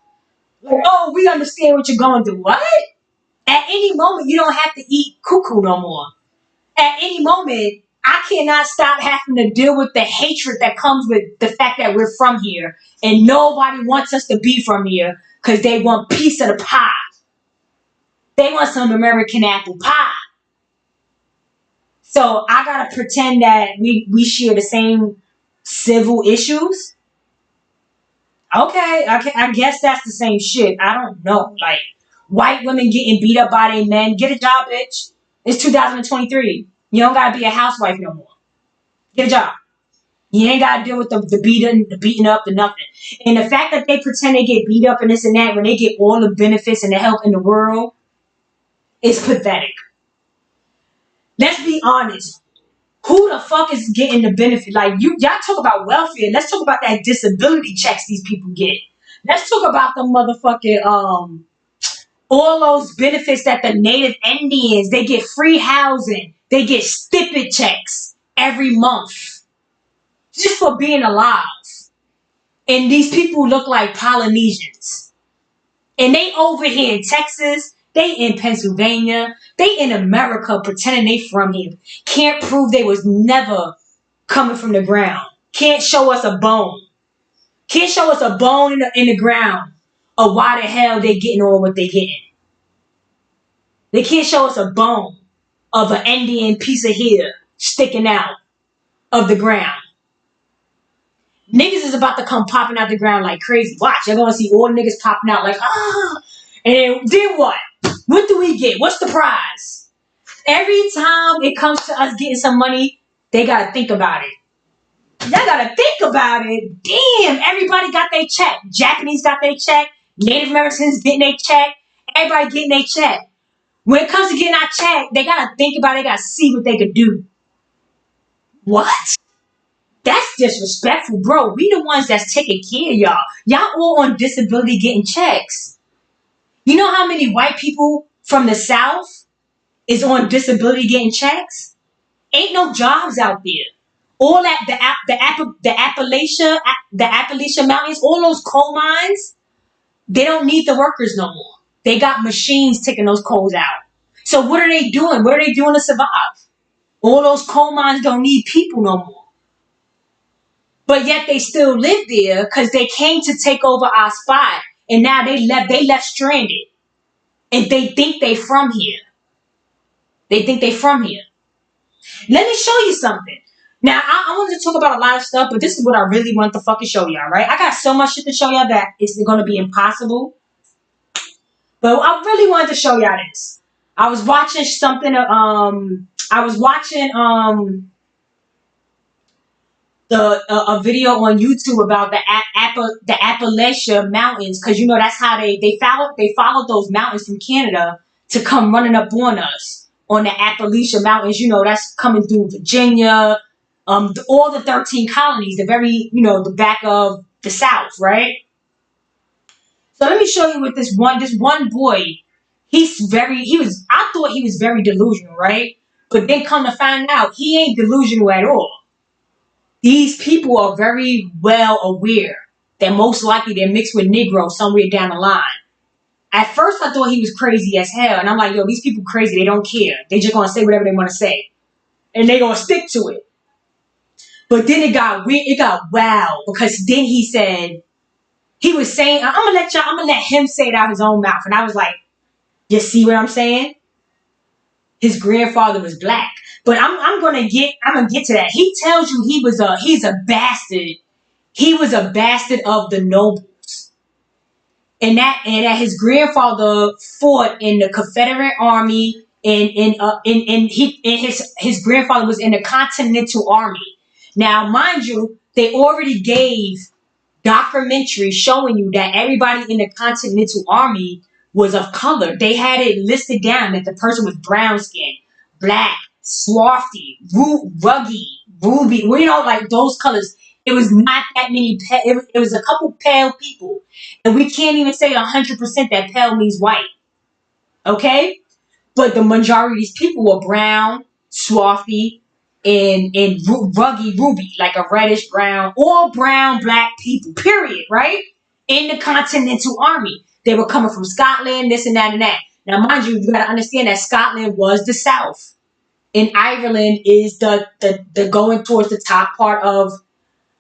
Like, oh, we understand what you're going through. What? At any moment, you don't have to eat cuckoo no more. At any moment, I cannot stop having to deal with the hatred that comes with the fact that we're from here. And nobody wants us to be from here because they want a piece of the pie. They want some American apple pie. So I got to pretend that we share the same civil issues. Okay, I guess that's the same shit. I don't know. Like, white women getting beat up by their men. Get a job, bitch. It's 2023. You don't gotta be a housewife no more. Get a job. You ain't gotta deal with the beating up, the nothing. And the fact that they pretend they get beat up and this and that when they get all the benefits and the help in the world is pathetic. Let's be honest. Who the fuck is getting the benefit? Like, y'all talk about welfare. Let's talk about that disability checks these people get. Let's talk about the motherfucking all those benefits that the native Indians, they get free housing, they get stipend checks every month just for being alive. And these people look like Polynesians. And they over here in Texas, they in Pennsylvania, they in America pretending they from here. Can't prove they was never coming from the ground. Can't show us a bone. Can't show us a bone in the ground of why the hell they getting all what they getting. They can't show us a bone of an Indian piece of hair sticking out of the ground. Niggas is about to come popping out the ground like crazy. Watch, you're gonna see all niggas popping out like, ah. And then what? What do we get? What's the prize? Every time it comes to us getting some money, they gotta think about it. Y'all gotta think about it. Damn, everybody got their check. Japanese got their check. Native Americans getting their check. Everybody getting their check. When it comes to getting our check, they gotta think about it. They gotta see what they could do. What? That's disrespectful, bro. We the ones that's taking care of y'all. Y'all all on disability getting checks. You know how many white people from the South is on disability getting checks? Ain't no jobs out there. All that the Appalachian Mountains, all those coal mines, they don't need the workers no more. They got machines taking those coals out. So what are they doing? What are they doing to survive? All those coal mines don't need people no more. But yet they still live there because they came to take over our spot. And now they left stranded. And they think they from here. They think they from here. Let me show you something. Now, I wanted to talk about a lot of stuff, but this is what I really want to fucking show y'all, right? I got so much shit to show y'all that it's going to be impossible. But I really wanted to show y'all this. I was watching something, I was watching a video on YouTube about the Appalachian Mountains, because you know that's how they followed those mountains from Canada to come running up on us on the Appalachian Mountains. You know that's coming through Virginia, all the 13 colonies, the very the back of the South, right? So let me show you with this one boy. I thought he was very delusional, right? But then come to find out, he ain't delusional at all. These people are very well aware that most likely they're mixed with Negroes somewhere down the line. At first, I thought he was crazy as hell. And I'm like, yo, these people crazy. They don't care. They just going to say whatever they want to say. And they going to stick to it. But then it got weird. It got wild. Because then he was saying, I'm going to let him say it out of his own mouth. And I was like, you see what I'm saying? His grandfather was black. But I'm gonna get to that. He tells you he's a bastard. He was a bastard of the nobles. And that his grandfather fought in the Confederate Army and his grandfather was in the Continental Army. Now, mind you, they already gave documentaries showing you that everybody in the Continental Army was of color. They had it listed down that the person was brown skin, black, swarthy, ruggy, ruby, like those colors. It was not that many. It was a couple pale people. And we can't even say 100% that pale means white. Okay? But the majority of these people were brown, swarthy, and ruggy, ruby, like a reddish brown, all brown, black people, period, right? In the Continental Army. They were coming from Scotland, this and that and that. Now, mind you, you got to understand that Scotland was the South. And Ireland is the going towards the top part of...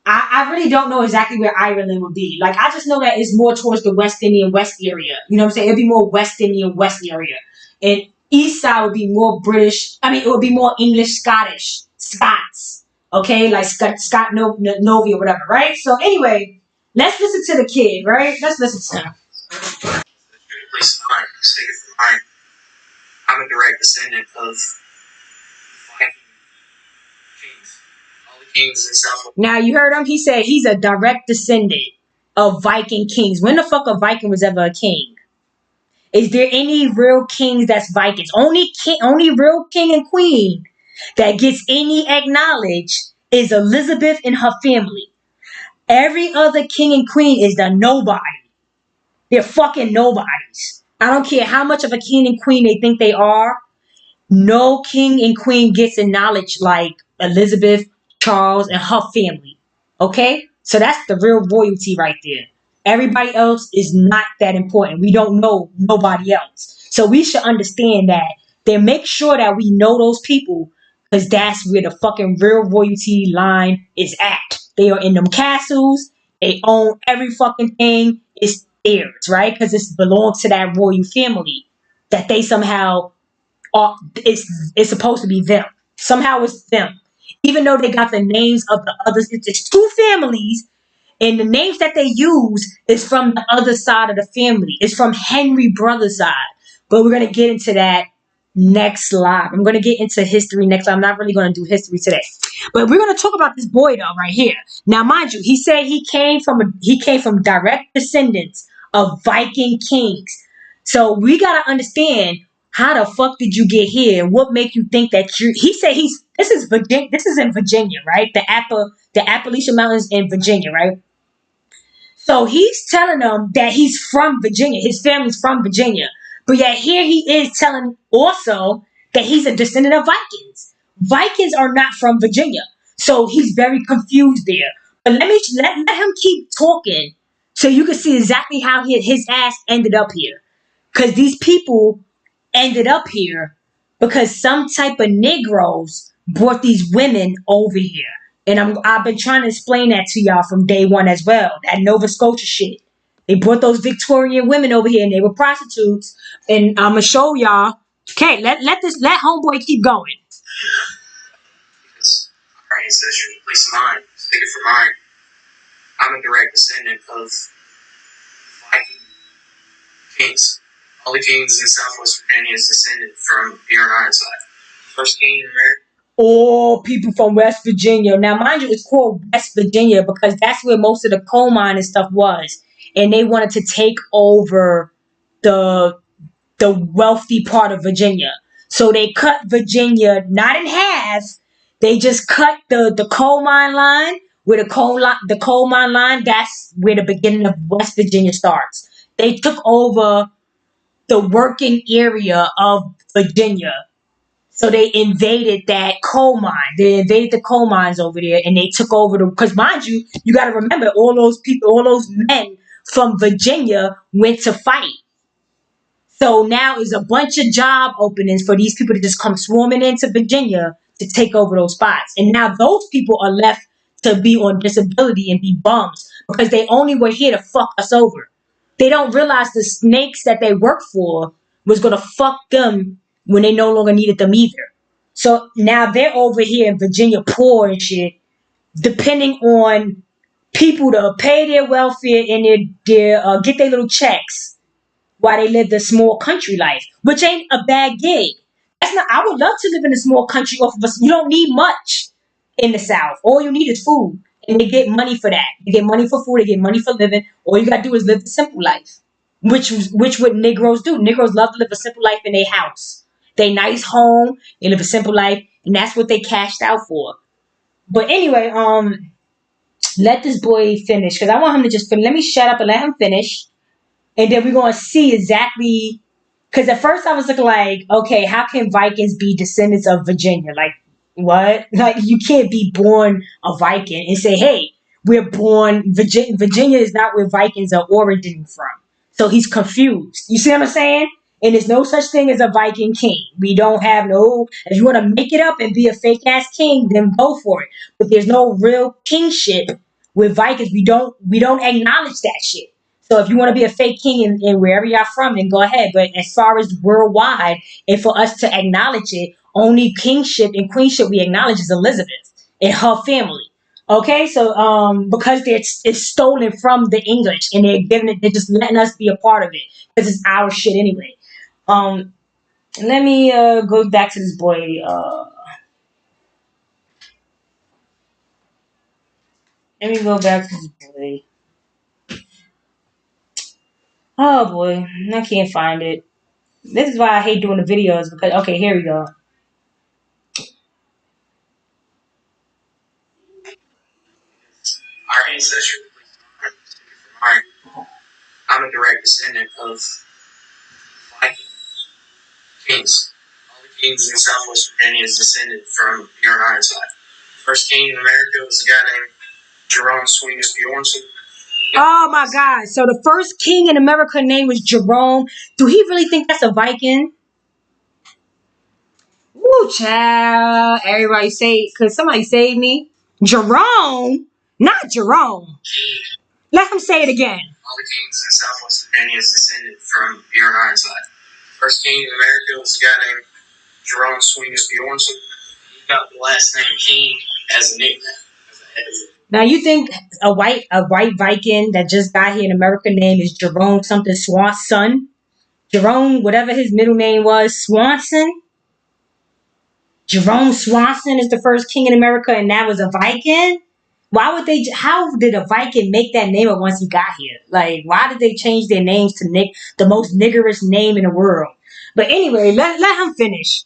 I really don't know exactly where Ireland would be. Like, I just know that it's more towards the West Indian West area. You know what I'm saying? It'd be more West Indian West area. And East side would be more British. I mean, it would be more English, Scottish. Scots. Okay? Like Scott Novi or whatever, right? So, anyway, let's listen to the kid, right? Let's listen to him. I'm a direct descendant of Viking kings. All the kings in South. Now you heard him. He said he's a direct descendant of Viking kings. When the fuck a Viking was ever a king? Is there any real kings that's Vikings? Only real king and queen that gets any acknowledged is Elizabeth and her family. Every other king and queen is the nobody. They're fucking nobodies. I don't care how much of a king and queen they think they are. No king and queen gets acknowledged like Elizabeth, Charles, and her family. Okay? So that's the real royalty right there. Everybody else is not that important. We don't know nobody else. So we should understand that. Then make sure that we know those people, because that's where the fucking real royalty line is at. They are in them castles. They own every fucking thing. It's theirs, right? Because it belongs to that royal family that they somehow are. It's supposed to be them. Somehow it's them. Even though they got the names of the others, it's two families. And the names that they use is from the other side of the family. It's from Henry brother's side. But we're gonna get into that next live. I'm gonna get into history next live. I'm not really gonna do history today. But we're gonna talk about this boy though, right here. Now, mind you, he said he came from direct descendants of Viking kings. So we gotta understand how the fuck did you get here? What make you think that you? He said this is Virginia. This is in Virginia, right? The Appalachian Mountains in Virginia, right? So he's telling them that he's from Virginia. His family's from Virginia. But yet here he is telling also that he's a descendant of Vikings. Vikings are not from Virginia. So he's very confused there. But let him keep talking so you can see exactly how his ass ended up here. Because these people ended up here because some type of Negroes brought these women over here. And I've been trying to explain that to y'all from day one as well. That Nova Scotia shit. They brought those Victorian women over here and they were prostitutes. And I'm gonna show y'all. Okay, let homeboy keep going. Because our ancestors, at least mine, speaking for mine, I'm a direct descendant of Viking kings. All the kings in Southwest Virginia is descended from Bjorn Ironside. First king in America. All people from West Virginia. Now, mind you, it's called West Virginia because that's where most of the coal mine and stuff was. And they wanted to take over the wealthy part of Virginia. So they cut Virginia not in half. They just cut the coal mine line. Where the coal mine line, that's where the beginning of West Virginia starts. They took over the working area of Virginia. So they invaded that coal mine. They invaded the coal mines over there and they took over because mind you, you got to remember all those people, all those men from Virginia went to fight. So now is a bunch of job openings for these people to just come swarming into Virginia to take over those spots. And now those people are left to be on disability and be bums because they only were here to fuck us over. They don't realize the snakes that they work for was going to fuck them when they no longer needed them either. So now they're over here in Virginia poor and shit, depending on people to pay their welfare and their get their little checks while they live the small country life, which ain't a bad gig. That's not. I would love to live in a small country off of us. You don't need much in the South. All you need is food, and they get money for that. They get money for food. They get money for living. All you gotta do is live a simple life, which what Negroes do. Negroes love to live a simple life in their house, they nice home. They live a simple life, and that's what they cashed out for. But anyway, let this boy finish because I want him to just finish. Let me shut up and let him finish. And then we're going to see exactly, because at first I was looking like, okay, how can Vikings be descendants of Virginia? Like, what? Like, you can't be born a Viking and say, hey, we're born, Virginia is not where Vikings are originating from. So he's confused. You see what I'm saying? And there's no such thing as a Viking king. We don't have no, if you want to make it up and be a fake ass king, then go for it. But there's no real kingship with Vikings. We don't acknowledge that shit. So if you want to be a fake king in wherever you're from, then go ahead. But as far as worldwide, and for us to acknowledge it, only kingship and queenship we acknowledge is Elizabeth and her family. Okay, so because it's stolen from the English and they're just letting us be a part of it because it's our shit anyway. Let me go back to this boy. Let me go back to this boy. Oh boy, I can't find it. This is why I hate doing the videos because okay, here we go. Our ancestors, I'm a direct descendant of Viking kings. All the kings in Southwest Virginia is descended from Bjorn Ironside. First king in America was a guy named Jerome Swingus Bjornsson. Oh my God! So the first king in America name was Jerome. Do he really think that's a Viking? Woo, child! Everybody say, cause somebody saved me. Jerome, not Jerome. Let him say it again. All the kings in Southwest Virginia is descended from Bjorn Ironside. First king in America was a guy named Jerome Swingus Bjornsson. He got the last name King as a nickname. Now you think a white Viking that just got here in America name is Jerome something Swanson? Jerome, whatever his middle name was, Swanson. Jerome Swanson is the first king in America, and that was a Viking. Why would they? How did a Viking make that name up once he got here? Like, why did they change their names to Nick, the most niggerish name in the world? But anyway, let him finish.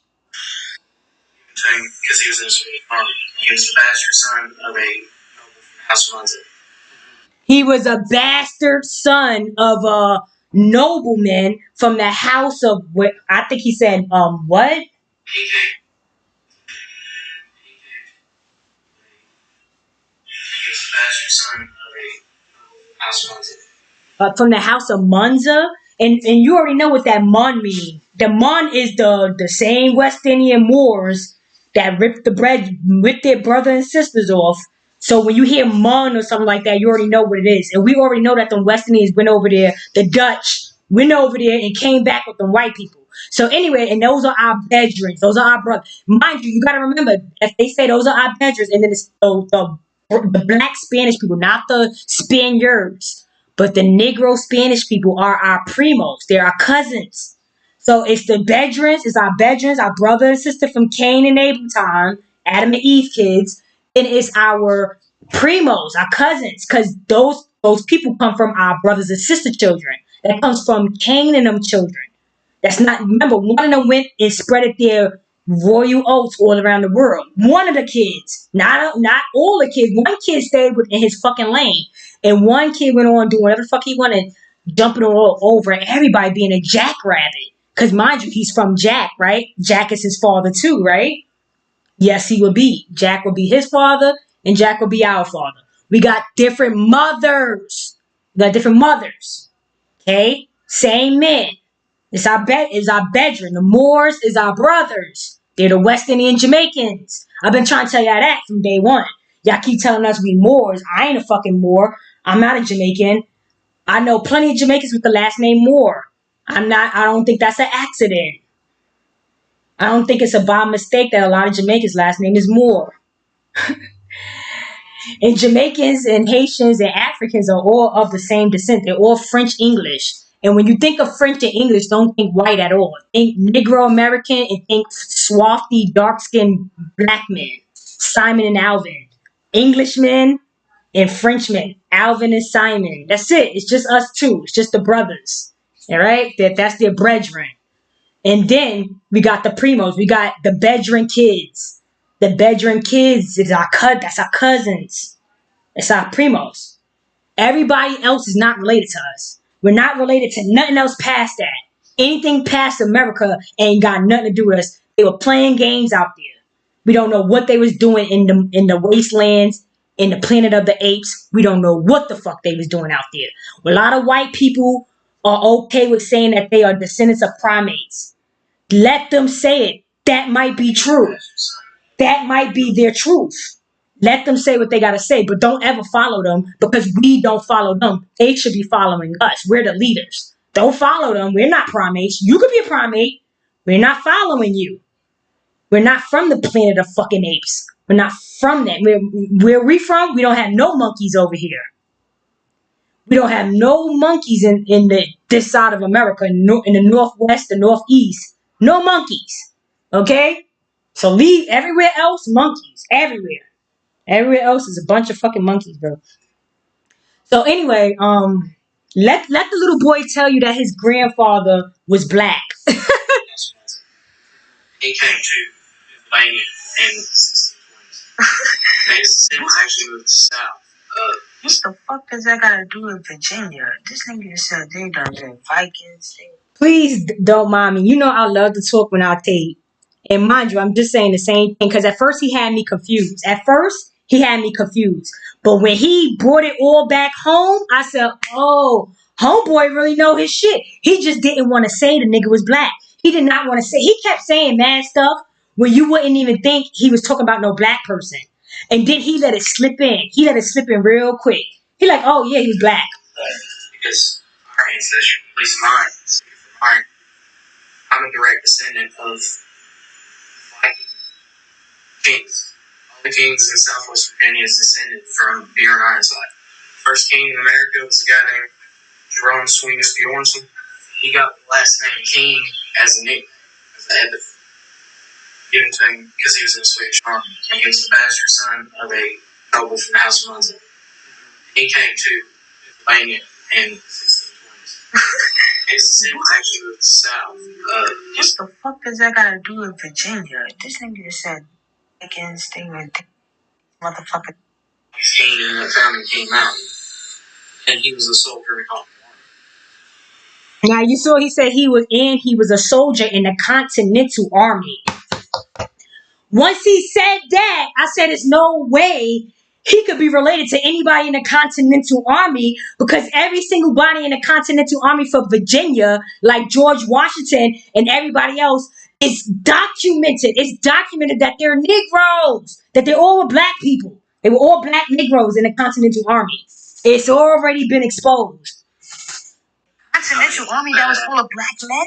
Because he was in a Swedish army. He was the bastard son of a noble from House Monza. He was a bastard son of a nobleman from the house of what I think he said. What? He was the bastard son of a noble from House Monza. From the house of Monza, and you already know what that Mon means. The Mon is the same West Indian Moors that ripped their brother and sisters off. So when you hear Mon or something like that, you already know what it is. And we already know that the West Indians went over there, the Dutch went over there and came back with the white people. So anyway, and those are our bedrooms. Those are our brothers. Mind you, you got to remember, if they say those are our bedrooms, and then it's the black Spanish people, not the Spaniards. But the Negro Spanish people are our primos. They're our cousins. So it's the Bedrins, it's our Bedrins, our brother and sister from Cain and Abel time, Adam and Eve kids. And it's our primos, our cousins, because those people come from our brothers and sister children. That comes from Cain and them children. That's not, remember, one of them went and spread their royal oats all around the world. One of the kids, not all the kids. One kid stayed in his fucking lane, and one kid went on doing whatever the fuck he wanted, jumping all over everybody, being a jackrabbit. Because mind you, he's from Jack, right? Jack is his father too, right? Yes, he would be. Jack would be his father, and Jack would be our father. We got different mothers. Okay? Same men. It's our bedroom. The Moors is our brothers. They're the West Indian Jamaicans. I've been trying to tell y'all that from day one. Y'all keep telling us we Moors. I ain't a fucking Moor. I'm not a Jamaican. I know plenty of Jamaicans with the last name Moore. I don't think that's an accident. I don't think it's a by mistake that a lot of Jamaicans' last name is Moore. And Jamaicans and Haitians and Africans are all of the same descent. They're all French English. And when you think of French and English, don't think white at all. Think Negro American and think swarthy, dark-skinned black men. Simon and Alvin. Englishmen and Frenchmen. Alvin and Simon. That's it. It's just us two. It's just the brothers. All right? That's their brethren. And then we got the primos. We got the bedroom kids. The bedroom kids is that's our cousins. It's our primos. Everybody else is not related to us. We're not related to nothing else past that. Anything past America ain't got nothing to do with us. They were playing games out there. We don't know what they was doing in the wastelands, in the planet of the apes. We don't know what the fuck they was doing out there. A lot of white people are okay with saying that they are descendants of primates. Let them say it. That might be true. That might be their truth. Let them say what they got to say, but don't ever follow them because we don't follow them. They should be following us. We're the leaders. Don't follow them. We're not primates. You could be a primate. We're not following you. We're not from the planet of fucking apes. We're not from that. Where we from? We don't have no monkeys over here. We don't have no monkeys in this side of America, in the Northwest, the Northeast. No monkeys. Okay? So leave everywhere else, monkeys. Everywhere. Everywhere else is a bunch of fucking monkeys, bro. So anyway, let the little boy tell you that his grandfather was black. He came to Pennsylvania in the 1620s. His descendants actually moved south. What the fuck does that got to do with Virginia? This nigga said they done been Vikings. Please don't mind me. You know I love to talk when I tape. And mind you, I'm just saying the same thing because at first he had me confused. But when he brought it all back home, I said, oh, homeboy really know his shit. He just didn't want to say the nigga was black. He did not want to say. He kept saying mad stuff where you wouldn't even think he was talking about no black person. And then he let it slip in. He let it slip in real quick. He like, oh, yeah, he was black. Because our ancestry, at least mine, from mine, I'm a direct descendant of Viking kings. All the kings in Southwest Virginia is descended from Bjorn Ironside. First king in America was a guy named Jerome Sweeney Bjornson. He got the last name King as a nickname, as an epithet given to him because he was in the Swedish army. He was the bastard son of a noble from the House of Munster. He came to Pennsylvania in the 1620s. His descent was actually to the south. What the fuck does that gotta do with Virginia? This nigga said I can't stay with motherfucker. King in the founding King Mountain. And he was a soldier in the Continental Army. Now you saw he said he was a soldier in the Continental Army. Once he said that, I said there's no way he could be related to anybody in the Continental Army, because every single body in the Continental Army for Virginia, like George Washington and everybody else, is documented. It's documented that they're Negroes, that they all were black people. They were all black Negroes in the Continental Army. It's already been exposed. Continental Army that was full of black men?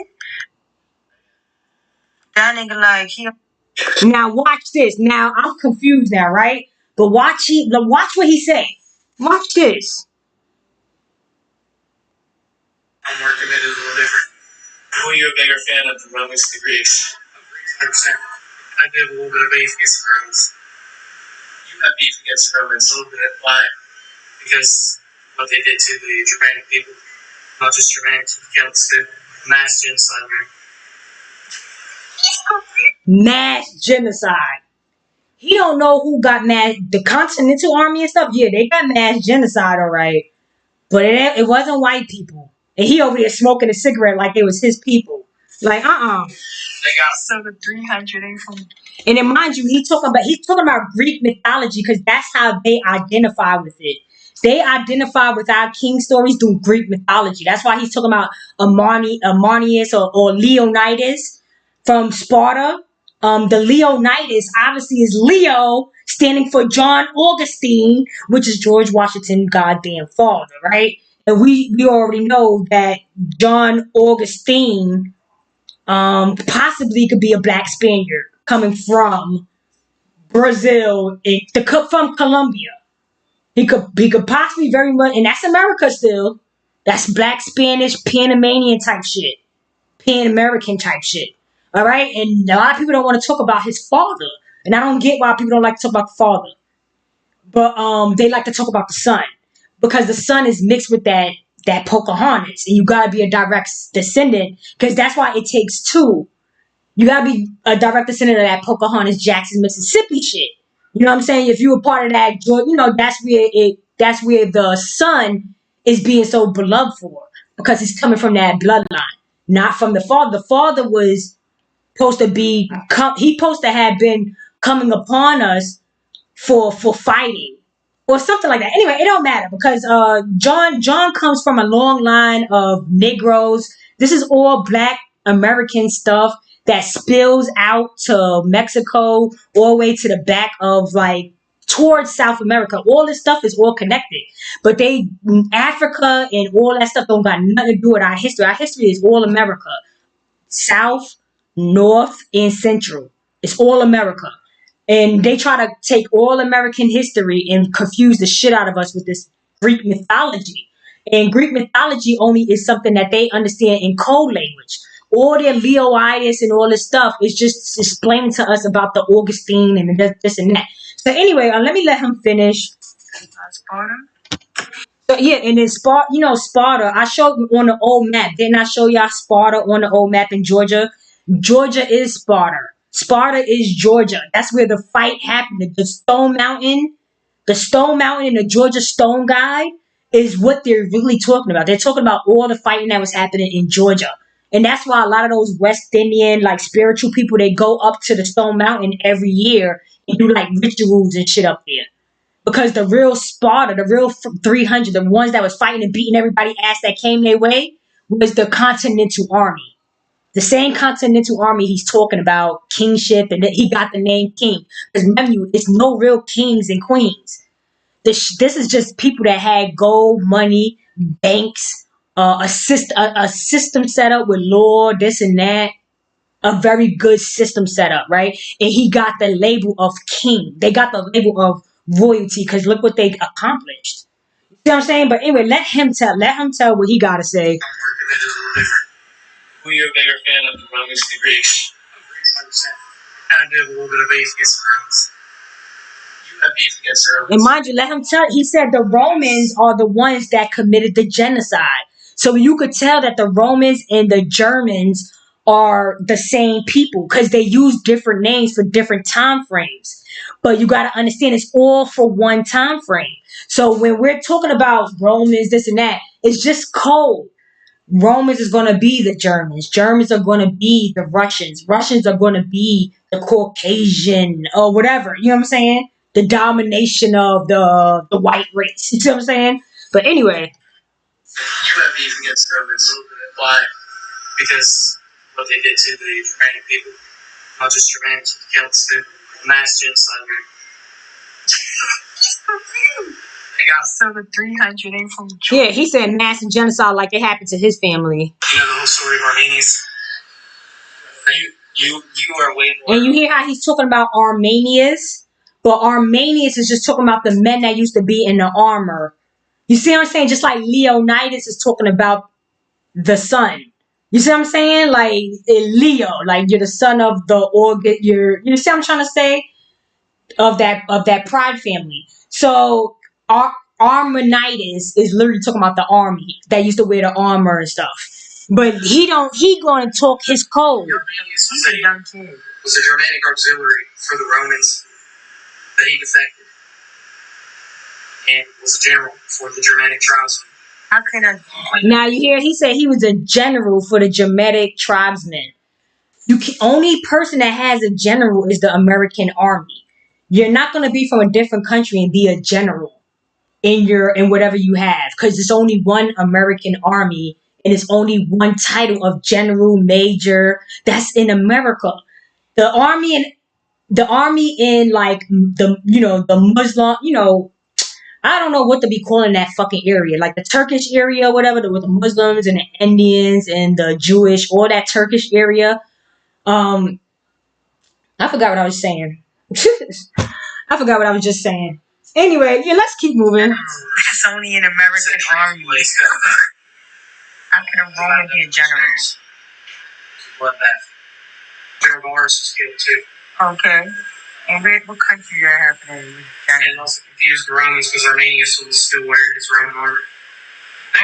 That nigga like he. Now watch this. Now I'm confused now, right? But watch what he said. Watch this. I'm more committed, a little different. Were you a bigger fan of the Romans, the Greeks? 100%. I did a little bit of beef against the Romans. You have beef against the Romans a little bit. Why? Because what they did to the Germanic people, not just Germanic, to the Celts, too. Mass genocide, man. Mass genocide. He don't know who got mass. The Continental Army and stuff, yeah, they got mass genocide, all right. But it wasn't white people. And he over there smoking a cigarette like it was his people. Like, They got So the 300 ain't from. And then mind you, he's talking about Greek mythology, because that's how they identify with it. They identify with our king stories through Greek mythology. That's why he's talking about Amarnius or Leonidas from Sparta. The Leonidas obviously is Leo, standing for John Augustine, which is George Washington goddamn father, right? And we already know that John Augustine possibly could be a black Spaniard coming from Brazil, from Colombia. He could possibly very much, and that's America still. That's black Spanish, Panamanian type shit, Pan American type shit. All right, and a lot of people don't want to talk about his father, and I don't get why people don't like to talk about the father, but they like to talk about the son, because the son is mixed with that Pocahontas, and you gotta be a direct descendant, because that's why it takes two. You gotta be a direct descendant of that Pocahontas, Jackson, Mississippi shit. You know what I'm saying? If you were part of that, you know, that's where the son is being so beloved for, because he's coming from that bloodline, not from the father. The father was supposed to have been coming upon us for fighting or something like that. Anyway, it don't matter, because John comes from a long line of Negroes. This is all black American stuff that spills out to Mexico, all the way to the back of, like, towards South America. All this stuff is all connected. But Africa and all that stuff don't got nothing to do with our history. Our history is all America. South, North, and Central. It's all America. And they try to take all American history and confuse the shit out of us with this Greek mythology. And Greek mythology only is something that they understand in code language. All their Leonidas and all this stuff is just explaining to us about the Augustine and this and that. So anyway, let me let him finish. Sparta? So yeah, and then Sparta, I showed you on the old map. Didn't I show y'all Sparta on the old map in Georgia? Georgia is Sparta. Sparta is Georgia. That's where the fight happened. The Stone Mountain and the Georgia Stone Guide is what they're really talking about. They're talking about all the fighting that was happening in Georgia. And that's why a lot of those West Indian, like, spiritual people, they go up to the Stone Mountain every year and do, like, rituals and shit up there. Because the real Sparta, the real 300, the ones that was fighting and beating everybody ass that came their way, was the Continental Army. The same Continental Army he's talking about, kingship, and he got the name king. Because remember, it's no real kings and queens. This is just people that had gold, money, banks, a system set up with law, this and that. a very good system set up, right? And he got the label of king. They got the label of royalty because look what they accomplished. You see what I'm saying? But anyway, let him tell what he got to say. Who are you a bigger fan of, the Romans or the Greeks? Greeks, 100%. Kind of do have a little bit of beef against the Romans. You have beef against the Romans. And mind you, let him tell. He said the Romans are the ones that committed the genocide. So you could tell that the Romans and the Germans are the same people because they use different names for different time frames. But you got to understand it's all for one time frame. So when we're talking about Romans, this and that, it's just code. Romans is going to be the Germans. Germans are going to be the Russians. Russians are going to be the Caucasian or whatever. You know what I'm saying? The domination of the white race. You see what I'm saying? But anyway. You have beef against the Romans. Why? Because what they did to the Germanic people. Not just Germanics, the Celts, the mass genocide. They got So the 300 ain't from Yeah, he said mass genocide like it happened to his family. You know the whole story of Armenians? You are way more. And you hear how he's talking about Armenians? But Armenians is just talking about the men that used to be in the armor. You see what I'm saying? Just like Leonidas is talking about the sun. You see what I'm saying? Like Leo, like you're the son of the organ. You see what I'm trying to say? Of that pride family. So Armenides is literally talking about the army that used to wear the armor and stuff. But he going to talk his code. Armenius was a Germanic auxiliary for the Romans that he defected and was a general for the Germanic tribesmen. How can I? Now you hear he said he was a general for the Germanic tribesmen. Only person that has a general is the American army. You're not going to be from a different country and be a general in whatever you have because it's only one American army and it's only one title of general, major. That's in America. The army in like the Muslim, I don't know what to be calling that fucking area. Like the Turkish area or whatever, with the Muslims and the Indians and the Jewish, all that Turkish area. I forgot what I was saying. I forgot what I was just saying. Anyway, yeah, let's keep moving. It's only an American army. How can a Roman be a general? Bloodbath. General Mars was killed too. Okay. And what country that happening? And also confused the Romans because Armenius was still wearing his Roman armor.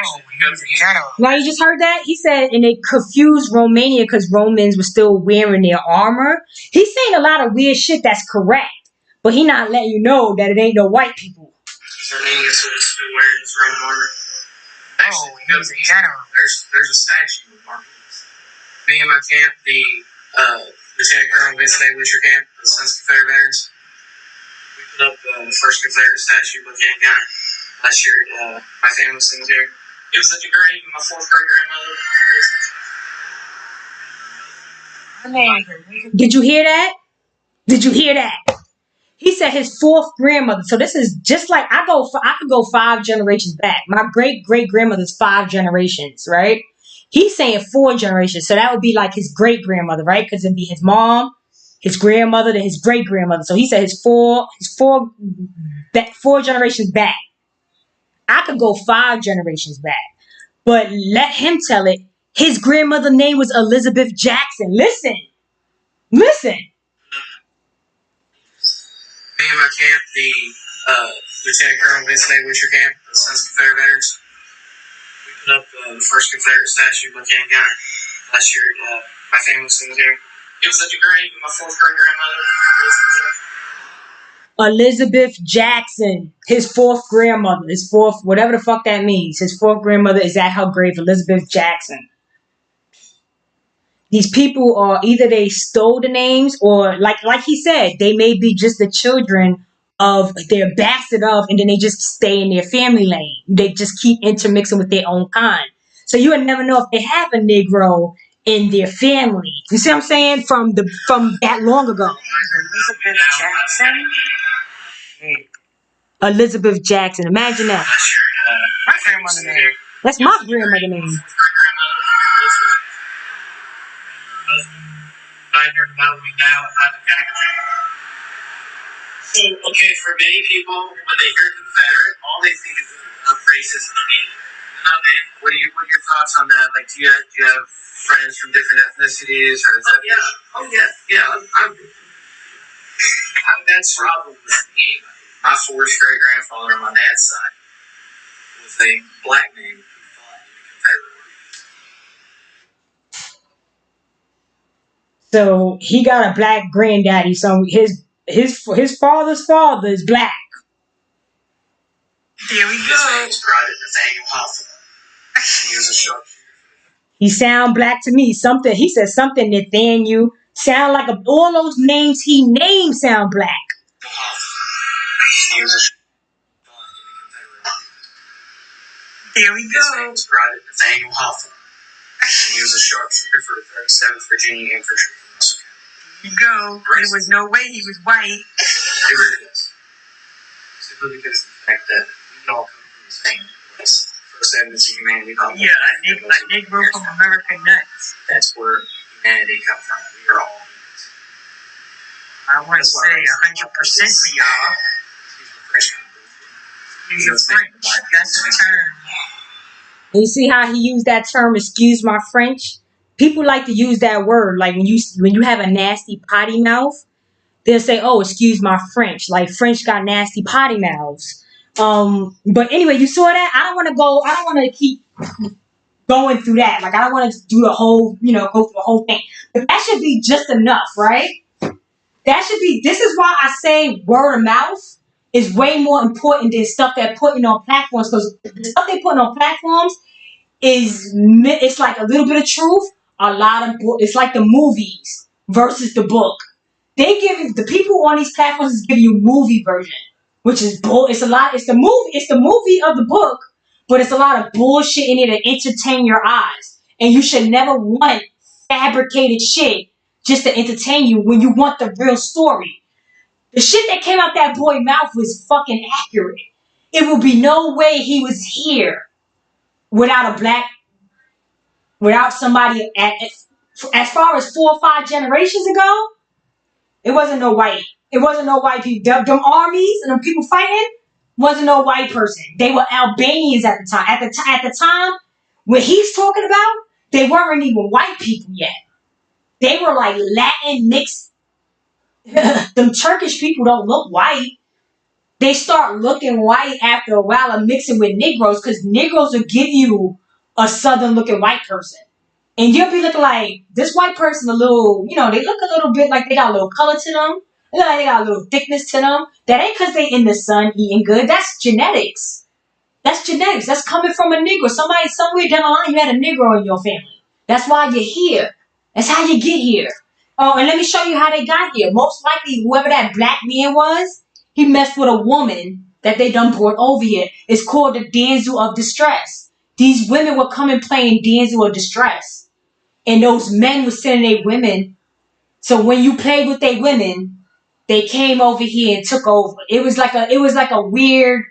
Oh, he was a general. Now you just heard that? He said, and they confused Romania because Romans were still wearing their armor. He's saying a lot of weird shit that's correct, but he not letting you know that it ain't no white people. Because Armenius was still wearing his Roman armor. Oh, he was a general. There's a statue of Armenius. Me and my camp, the Lieutenant Colonel Vincent A. Wisher Camp, the Sons of Confederate Veterans, we put up the first Confederate statue of Lieutenant Gunner last year at my family's cemetery. It was at the grave of my fourth great grandmother. Did you hear that? Did you hear that? He said his fourth grandmother. So this is just like I could go 5 generations back. My great grandmother's 5 generations, right? He's saying 4 generations. So that would be like his great grandmother, right? Because it'd be his mom, his grandmother, then his great grandmother. So he said his four generations back. I could go 5 generations back. But let him tell it. His grandmother's name was Elizabeth Jackson. Listen. Me and my camp, the Lieutenant Colonel Vincent A. Wisher Camp, the Sons of Confederate Veterans, we put up the first Confederate statue of Lieutenant Gunner last year at my family's cemetery. It was at the grave of my fourth great grandmother. Elizabeth Jackson, his 4th grandmother, his 4th, whatever the fuck that means. His 4th grandmother is at her grave, Elizabeth Jackson. These people are either they stole the names or like he said, they may be just the children of their bastard of, and then they just stay in their family lane. They just keep intermixing with their own kind. So you would never know if they have a Negro in their family. You see what I'm saying? From that long ago. Elizabeth Jackson? Elizabeth Jackson. Imagine that. My grandmother name. That's my grandmother name. you're meddling now, not the packaging. So, okay, for many people, when they hear Confederate, all they think is racist and hate. What are your thoughts on that? Like, do you have friends from different ethnicities? Or that's the problem with me. My fourth great grandfather on my dad's side was a black man who fought in the Confederate War. So he got a black granddaddy. So his father's father is black. There we His go. name's Nathaniel Hawthorne. He was a sharpshooter. He sound black to me. Something he said something Nathaniel sound like all those names he named sound black. He was a There we His go. name's Private Nathaniel Hawthorne. He was a sharpshooter for the 37th Virginia Infantry. There you go. There was no way he was white. It really is. Simply because of the fact that we all come from the same place. First evidence of humanity. Yeah, a Negro from American Nuts. That's where humanity comes from. We are all humans. I want to say 100% for y'all. Excuse my French. That's the term. You see how he used that term, excuse my French? People like to use that word. Like when you have a nasty potty mouth, they'll say, oh, excuse my French. Like French got nasty potty mouths. But anyway, you saw that? I don't want to keep going through that. Like I don't want to do the whole, go through the whole thing. But that should be just enough, right? This is why I say word of mouth is way more important than stuff they're putting on platforms, because the stuff they're putting on platforms it's like a little bit of truth, it's like the movies versus the book. They give the people on these platforms give you movie version, which is it's the movie of the book, but it's a lot of bullshit in it to entertain your eyes. And you should never want fabricated shit just to entertain you when you want the real story. The shit that came out that boy's mouth was fucking accurate. It would be no way he was here without somebody as far as 4 or 5 generations ago. It wasn't no white people. Them armies and them people fighting wasn't no white person. They were Albanians at the time. At the time when he's talking about, they weren't even white people yet. They were like Latin mixed. Them Turkish people don't look white. They start looking white after a while of mixing with Negroes, because Negroes will give you a southern looking white person. And you'll be looking like, this white person a little, they look a little bit like they got a little color to them. They look like they got a little thickness to them. That ain't because they in the sun eating good. That's genetics. That's coming from a Negro. Somebody somewhere down the line, you had a Negro in your family. That's why you're here. That's how you get here. Oh, and let me show you how they got here. Most likely, whoever that black man was, he messed with a woman that they done brought over here. It's called the damsel of distress. These women were coming playing damsel of distress. And those men were sending their women. So when you played with their women, they came over here and took over. It was like a weird.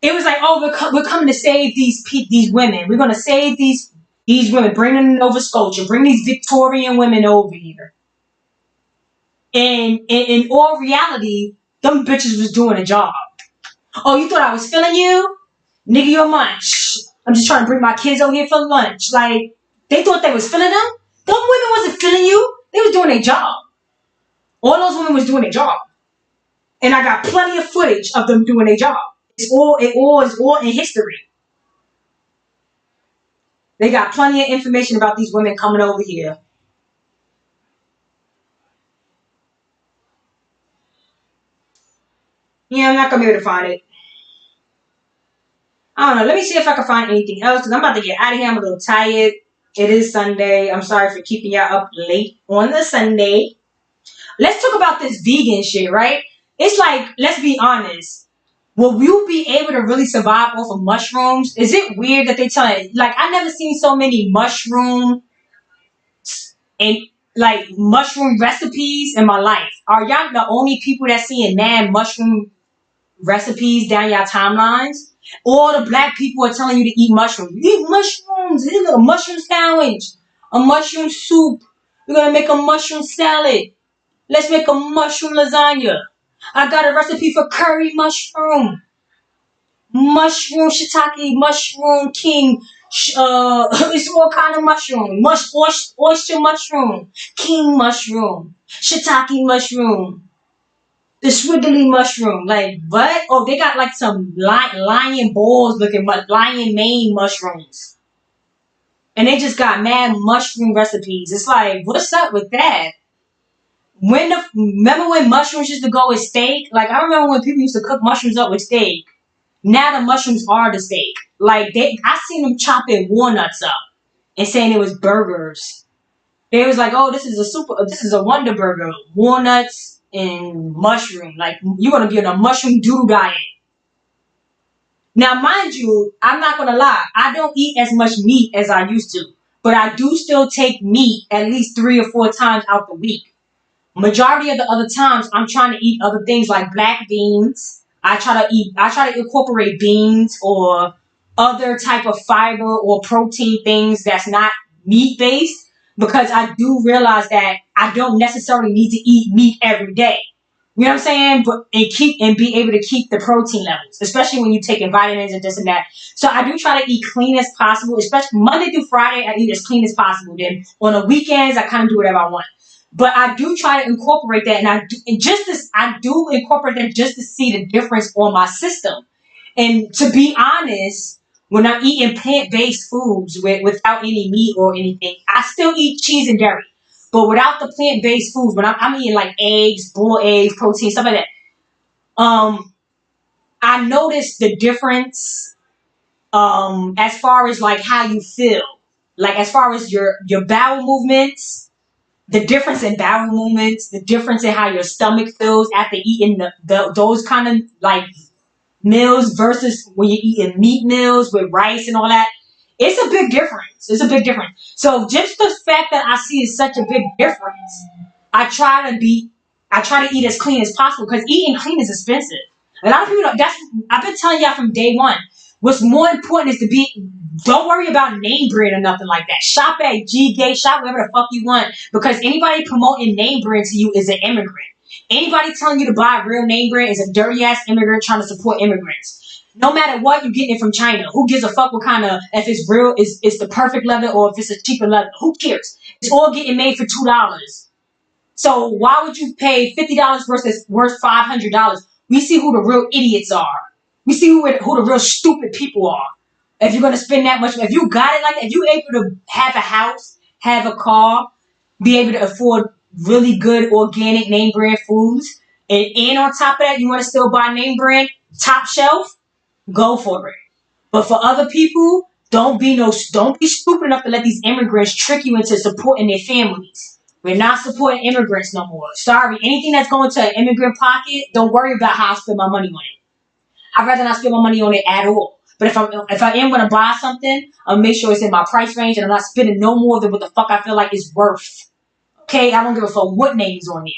It was like, oh, we're coming to save these women. We're gonna save these women. Bring them to Nova Scotia. Bring these Victorian women over here. And in all reality, them bitches was doing a job. Oh, you thought I was feeling you? Nigga, you're munch. I'm just trying to bring my kids over here for lunch. Like, they thought they was feeling them? Them women wasn't feeling you. They was doing their job. All those women was doing their job. And I got plenty of footage of them doing their job. It's all in history. They got plenty of information about these women coming over here. Yeah, I'm not going to be able to find it. I don't know. Let me see if I can find anything else, because I'm about to get out of here. I'm a little tired. It is Sunday. I'm sorry for keeping y'all up late on the Sunday. Let's talk about this vegan shit, right? It's like, let's be honest. Will you be able to really survive off of mushrooms? Is it weird that they tell you, like, I never seen so many mushroom recipes in my life. Are y'all the only people that seeing mad mushroom recipes down your timelines? All the black people are telling you to eat mushrooms. Eat mushrooms. Eat a little mushroom sandwich. A mushroom soup. We're gonna make a mushroom salad. Let's make a mushroom lasagna. I got a recipe for curry mushroom. Mushroom shiitake, mushroom king. It's all kind of mushroom. Oyster mushroom. King mushroom. Shiitake mushroom. The swiggly mushroom. Like, what? Oh, they got like some lion balls looking, lion mane mushrooms. And they just got mad mushroom recipes. It's like, what's up with that? Remember when mushrooms used to go with steak? Like, I remember when people used to cook mushrooms up with steak. Now the mushrooms are the steak. Like, I seen them chopping walnuts up and saying it was burgers. They was like, oh, this is a Wonder Burger. Walnuts and mushroom. Like, you're gonna be on a mushroom doodle diet. Now, mind you, I'm not gonna lie. I don't eat as much meat as I used to. But I do still take meat at least 3 or 4 times out the week. Majority of the other times, I'm trying to eat other things like black beans. I try to incorporate beans or other type of fiber or protein things that's not meat based, because I do realize that I don't necessarily need to eat meat every day. You know what I'm saying? But be able to keep the protein levels, especially when you're taking vitamins and this and that. So I do try to eat clean as possible, especially Monday through Friday. I eat as clean as possible. Then on the weekends, I kind of do whatever I want. But I do try to incorporate that, and I do incorporate that just to see the difference on my system. And to be honest, when I'm eating plant-based foods without any meat or anything, I still eat cheese and dairy. But without the plant-based foods, when I'm eating like eggs, boiled eggs, protein, stuff like that, I noticed the difference as far as like how you feel. Like as far as your bowel movements, the difference in bowel movements, the difference in how your stomach feels after eating those kind of like meals versus when you're eating meat meals with rice and all that. It's a big difference. It's a big difference. So just the fact that I see is such a big difference, I try to eat as clean as possible, because eating clean is expensive. A lot of people I've been telling y'all from day one. What's more important is don't worry about name brand or nothing like that. Shop at G-Gate, shop wherever the fuck you want, because anybody promoting name brand to you is an immigrant. Anybody telling you to buy a real name brand is a dirty ass immigrant trying to support immigrants. No matter what, you're getting it from China. Who gives a fuck what kind of, if it's real, it's the perfect leather or if it's a cheaper leather? Who cares? It's all getting made for $2. So why would you pay $50 versus worth $500? We see who the real idiots are. We see who the real stupid people are. If you're gonna spend that much, if you got it like that, if you're able to have a house, have a car, be able to afford really good organic name brand foods, and on top of that, you want to still buy name brand top shelf, go for it. But for other people, don't be stupid enough to let these immigrants trick you into supporting their families. We're not supporting immigrants no more. Sorry, anything that's going to an immigrant pocket, don't worry about how I spend my money on it. I'd rather not spend my money on it at all. But if I am going to buy something, I'll make sure it's in my price range and I'm not spending no more than what the fuck I feel like it's worth. Okay? I don't give a fuck what name's on there.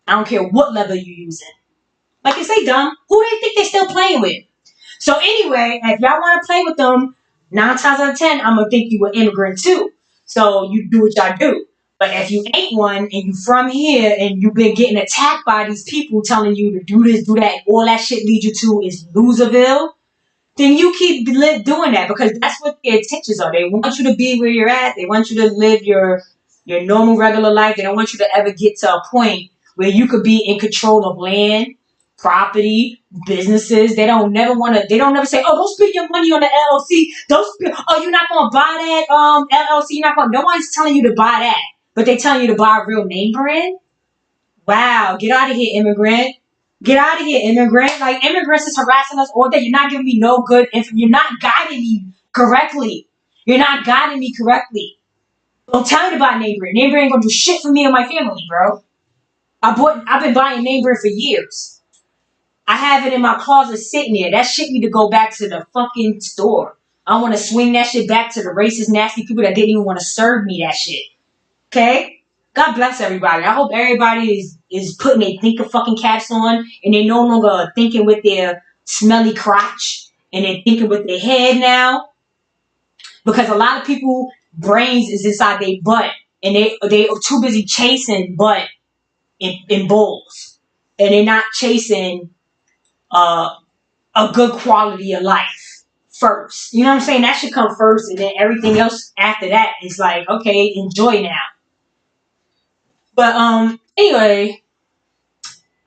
I don't care what leather you're using. Like, is they dumb? Who they think they still playing with? So anyway, if y'all want to play with them, 9 times out of 10, I'm going to think you an immigrant too. So you do what y'all do. But if you ain't one and you from here and you've been getting attacked by these people telling you to do this, do that, all that shit leads you to is Loserville, then you keep doing that, because that's what their intentions are. They want you to be where you're at. They want you to live your normal, regular life. They don't want you to ever get to a point where you could be in control of land, property, businesses. They don't never say, oh, don't spend your money on the LLC. You're not going to buy that LLC. No one's telling you to buy that. But they telling you to buy a real name brand? Wow, get out of here, immigrant. Get out of here, immigrant. Like, immigrants is harassing us all day. You're not giving me no good info. You're not guiding me correctly. Don't tell me to buy name brand. Name brand ain't gonna do shit for me and my family, bro. I've been buying name brand for years. I have it in my closet sitting there. That shit need to go back to the fucking store. I want to swing that shit back to the racist, nasty people that didn't even want to serve me that shit. Okay? God bless everybody. I hope everybody is putting their thinker fucking caps on and they're no longer thinking with their smelly crotch and they're thinking with their head now. Because a lot of people, brains is inside their butt and they are too busy chasing butt in bulls, and they're not chasing a good quality of life first. You know what I'm saying? That should come first, and then everything else after that is like, okay, enjoy now. But anyway,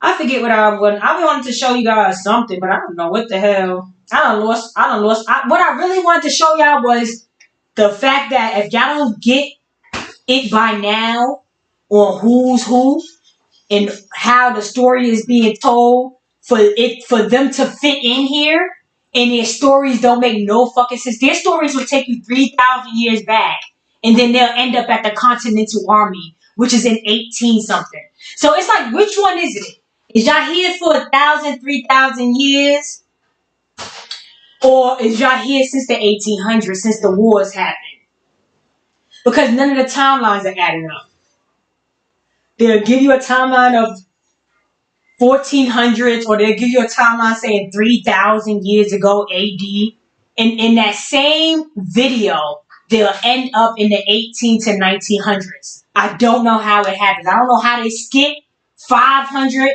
I forget what I wanted to show you guys something, but I don't know what the hell. I don't lost. What I really wanted to show y'all was the fact that if y'all don't get it by now on who's who and how the story is being told for them to fit in here, and their stories don't make no fucking sense. Their stories will take you 3,000 years back, and then they'll end up at the Continental Army, which is in 18 something. So it's like, which one is it? Is y'all here for 1,000, 3,000 years? Or is y'all here since the 1800s, since the wars happened? Because none of the timelines are adding up. They'll give you a timeline of 1400s, or they'll give you a timeline saying 3,000 years ago AD. And in that same video, they'll end up in the 18 to 1900s. I don't know how it happens. I don't know how they skip 500,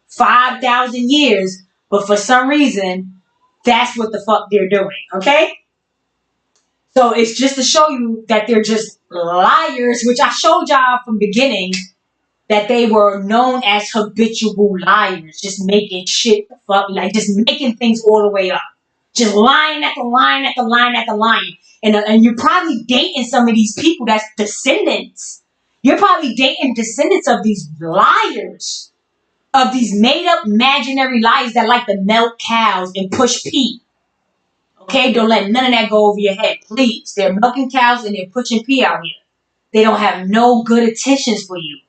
5,000 years, but for some reason, that's what the fuck they're doing, okay? So it's just to show you that they're just liars, which I showed y'all from the beginning, that they were known as habitual liars, just making shit the fuck, like just making things all the way up. Just lying at the line, at the line, at the line. And you're probably dating some of these people that's descendants. You're probably dating descendants of these liars, of these made-up imaginary liars that like to milk cows and push pee. Okay, don't let none of that go over your head, please. They're milking cows and they're pushing pee out here. They don't have no good intentions for you.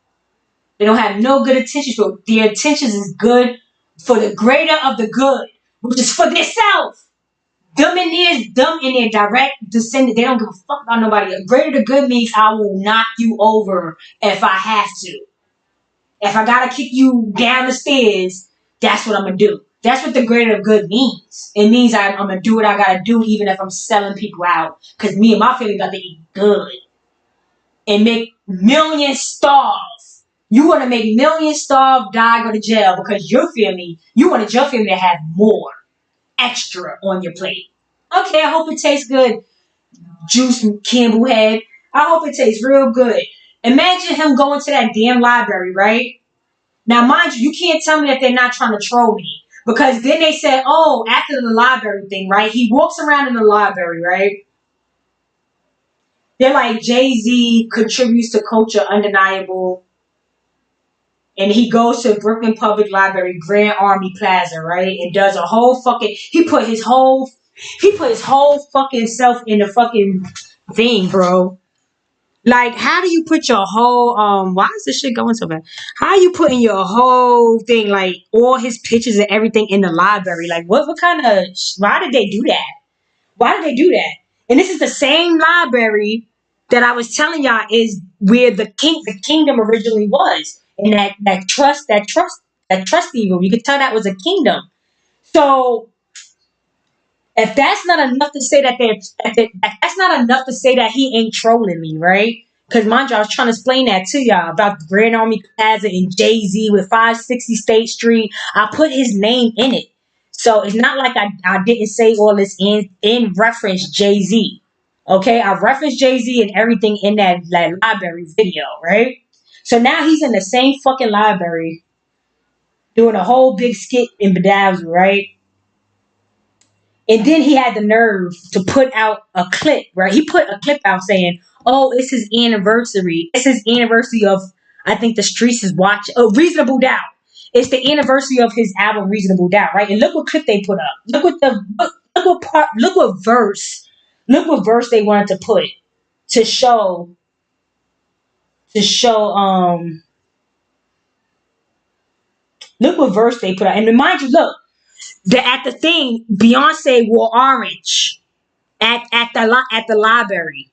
They don't have no good intentions for you. Their intentions is good for the greater of the good, which is for themselves. Them in their direct descendant, they don't give a fuck about nobody else. Greater the good means I will knock you over if I have to. If I gotta kick you down the stairs, that's what I'm gonna do. That's what the greater of good means. It means I'm gonna do what I gotta do, even if I'm selling people out. Because me and my family got to eat good and make millions starve. You want to make millions starve, die, go to jail because your family, you wanted your family to have more extra on your plate. Okay, I hope it tastes good, Juice Campbell head. I hope it tastes real good. Imagine him going to that damn library, right? Now, mind you, you can't tell me that they're not trying to troll me. Because then they said, oh, after the library thing, right? He walks around in the library, right? They're like, Jay-Z contributes to culture undeniable. And he goes to Brooklyn Public Library, Grand Army Plaza, right? And does a whole fucking, he put his whole fucking self in the fucking thing, bro. Like, how do you put your whole, why is this shit going so bad? How are you putting your whole thing, like, all his pictures and everything in the library? Like, what kind of, why did they do that? Why did they do that? And this is the same library that I was telling y'all is where the kingdom originally was. And that trustee room, you could tell that was a kingdom. So, if that's not enough to say that's not enough to say that he ain't trolling me, right? Because mind you, I was trying to explain that to y'all about the Grand Army Plaza and Jay-Z with 560 State Street. I put his name in it. So it's not like I didn't say all this in reference Jay-Z. Okay, I referenced Jay-Z and everything in that library video, right? So now he's in the same fucking library doing a whole big skit in Bedazzle, right? And then he had the nerve to put out a clip, right? He put a clip out saying, oh, it's his anniversary. It's his anniversary of, I think the streets is watching, Reasonable Doubt. It's the anniversary of his album, Reasonable Doubt, right? And look what clip they put up. Look what verse they wanted to put to show, look what verse they put out. And remind you, look, at the thing, Beyonce wore orange at the library.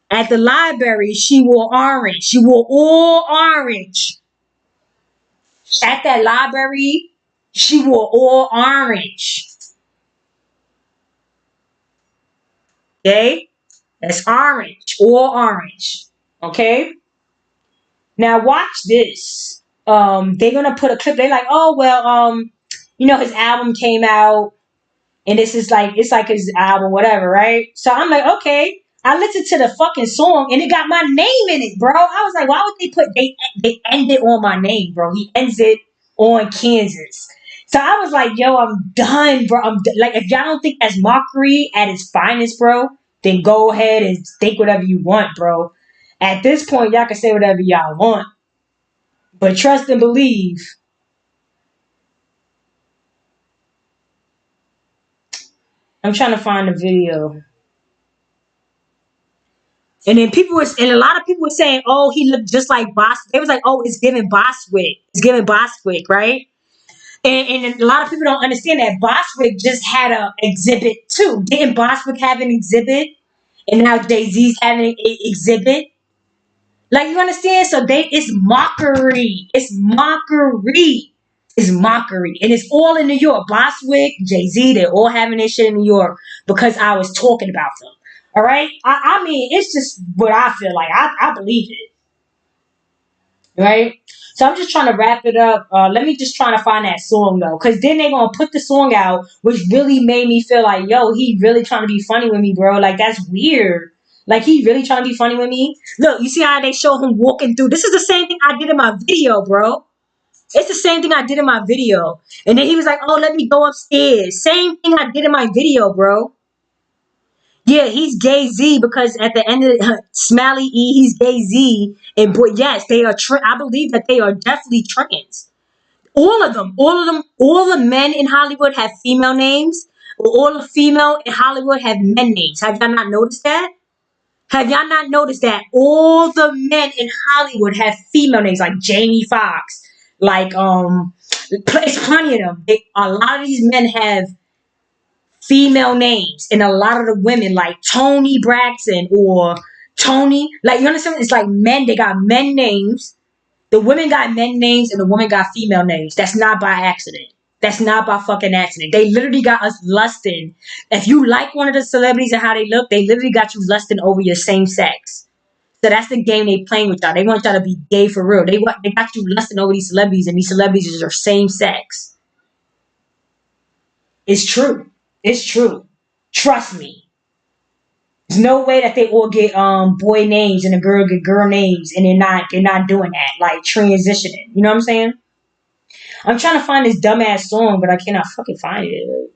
At the library, she wore orange. She wore all orange. At that library, she wore all orange. Okay? That's orange. All orange. Okay? Now watch this. They're gonna put a clip. They're like, oh well, his album came out, and this is like it's like his album, whatever, right? So I'm like, okay. I listened to the fucking song, and it got my name in it, bro. I was like, why would they end it on my name, bro? He ends it on Kansas. So I was like, yo, I'm done, bro. Like, if y'all don't think that's mockery at its finest, bro, then go ahead and think whatever you want, bro. At this point, y'all can say whatever y'all want. But trust and believe. I'm trying to find the video. And then a lot of people were saying, oh, he looked just like Bos. They was like, oh, it's giving Boswick. It's giving Boswick, right? And a lot of people don't understand that Boswick just had a exhibit too. Didn't Boswick have an exhibit? And now Jay-Z's having an exhibit. Like, you understand? So it's mockery. It's mockery. It's mockery. And it's all in New York. Boswick, Jay-Z, they're all having this shit in New York because I was talking about them. All right? I mean, it's just what I feel like. I believe it. Right? So I'm just trying to wrap it up. Let me just try to find that song, though. Because then they're going to put the song out, which really made me feel like, yo, he really trying to be funny with me, bro. Like, that's weird. Like, he really trying to be funny with me. Look, you see how they show him walking through? This is the same thing I did in my video, bro. It's the same thing I did in my video. And then he was like, oh, let me go upstairs. Same thing I did in my video, bro. Yeah, he's Gay Z because at the end of Smiley E, he's Gay Z. And but yes, they are. I believe that they are definitely trans. All of them. All the men in Hollywood have female names. All the female in Hollywood have men names. Have y'all not noticed that? Have y'all not noticed that all the men in Hollywood have female names like Jamie Foxx, like it's plenty of them. A lot of these men have female names, and a lot of the women like Toni Braxton or Tony, like, you understand? It's like men. They got men names. The women got men names, and the women got female names. That's not by accident. That's not by fucking accident. They literally got us lusting. If you like one of the celebrities and how they look, they literally got you lusting over your same sex. So that's the game they playing with y'all. They want y'all to be gay for real. They got you lusting over these celebrities, and these celebrities are same sex. It's true. It's true. Trust me. There's no way that they all get boy names and a girl get girl names, and they're not doing that, like transitioning. You know what I'm saying? I'm trying to find this dumbass song, but I cannot fucking find it.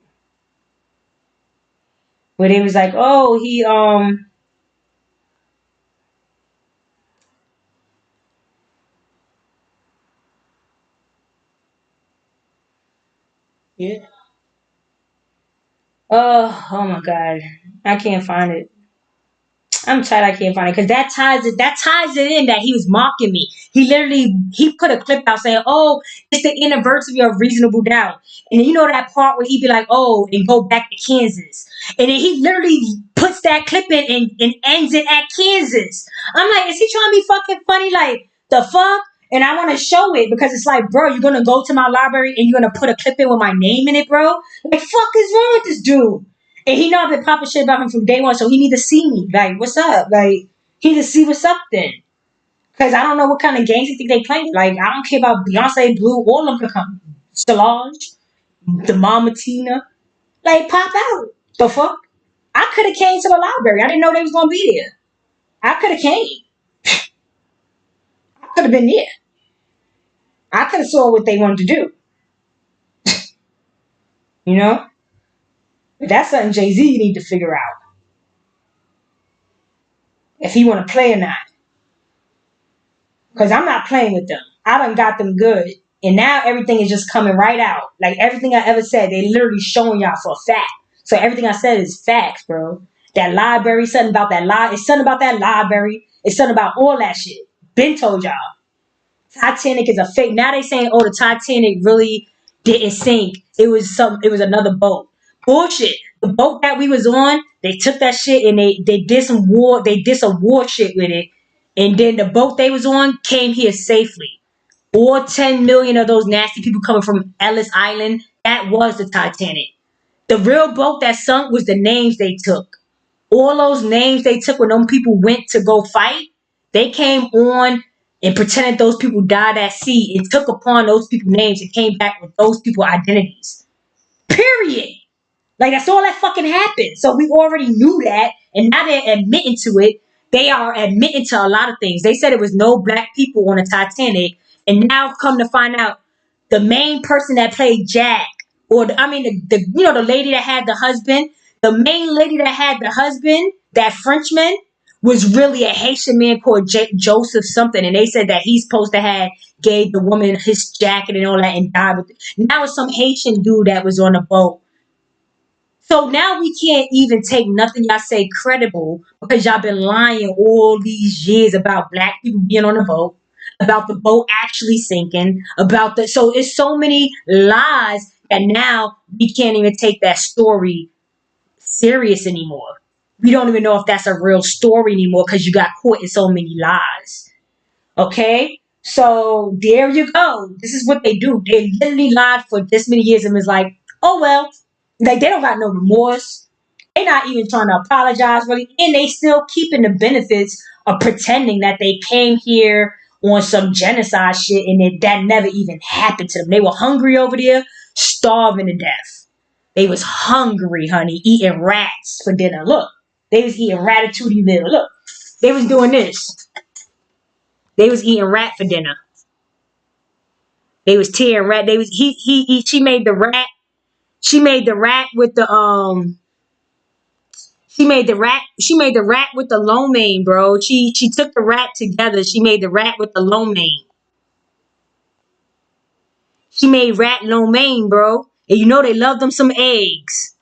Where they was like, oh, he yeah. Oh my god. I can't find it. I'm tired. I can't find it because that ties it in that he was mocking me. He put a clip out saying, "Oh, it's the anniversary of Reasonable Doubt," and you know that part where he'd be like, "Oh, and go back to Kansas," and then he literally puts that clip in and ends it at Kansas. I'm like, is he trying to be fucking funny? Like, the fuck? And I want to show it because it's like, bro, you're gonna go to my library and you're gonna put a clip in with my name in it, bro? Like, fuck is wrong with this dude? And he know I've been popping shit about him from day one, so he need to see me. Like, what's up? Like, he need to see what's up then. Because I don't know what kind of games he think they playing. Like, I don't care about Beyonce, Blue, all of them could come. Solange, the Mama Tina. Like, pop out. The fuck? I could have came to the library. I didn't know they was going to be there. I could have came. I could have been there. I could have saw what they wanted to do. You know? But that's something Jay-Z need to figure out. If he want to play or not. Because I'm not playing with them. I done got them good. And now everything is just coming right out. Like, everything I ever said, they literally showing y'all for a fact. So everything I said is facts, bro. That library, something about that it's something about that library. It's something about all that shit. Been told y'all. Titanic is a fake. Now they saying, oh, the Titanic really didn't sink. It was another boat. Bullshit. The boat that we was on, they took that shit and they did some war shit with it. And then the boat they was on came here safely. All 10 million of those nasty people coming from Ellis Island, that was the Titanic. The real boat that sunk was the names they took. All those names they took when them people went to go fight, They came on and pretended those people died at sea and took upon those people's names and came back with those people's identities. Period. Like, that's all that fucking happened. So we already knew that, and now they're admitting to it. They are admitting to a lot of things. They said it was no black people on the Titanic, and now come to find out, the main person that played Jack, or the lady that had the husband, the main lady that had the husband, that Frenchman, was really a Haitian man called Joseph something, and they said that he's supposed to have gave the woman his jacket and all that and died with it. Now it's some Haitian dude that was on the boat. So now we can't even take nothing y'all say credible because y'all been lying all these years about black people being on the boat, about the boat actually sinking, so it's so many lies that now we can't even take that story serious anymore. We don't even know if that's a real story anymore because you got caught in so many lies. Okay? So there you go. This is what they do. They literally lied for this many years and was like, oh well. Like, they don't got no remorse. They're not even trying to apologize really. And they still keeping the benefits of pretending that they came here on some genocide shit and that never even happened to them. They were hungry over there, starving to death. They was hungry, honey, eating rats for dinner. Look, they was eating ratatouille meal. Look, they was doing this. They was eating rat for dinner. They was tearing rat. They was she made the rat. She made the rat with the She made the rat with the lo mein, bro. She took the rat together. She made the rat with the lo mein. She made rat lo mein, bro. And you know they love them some eggs.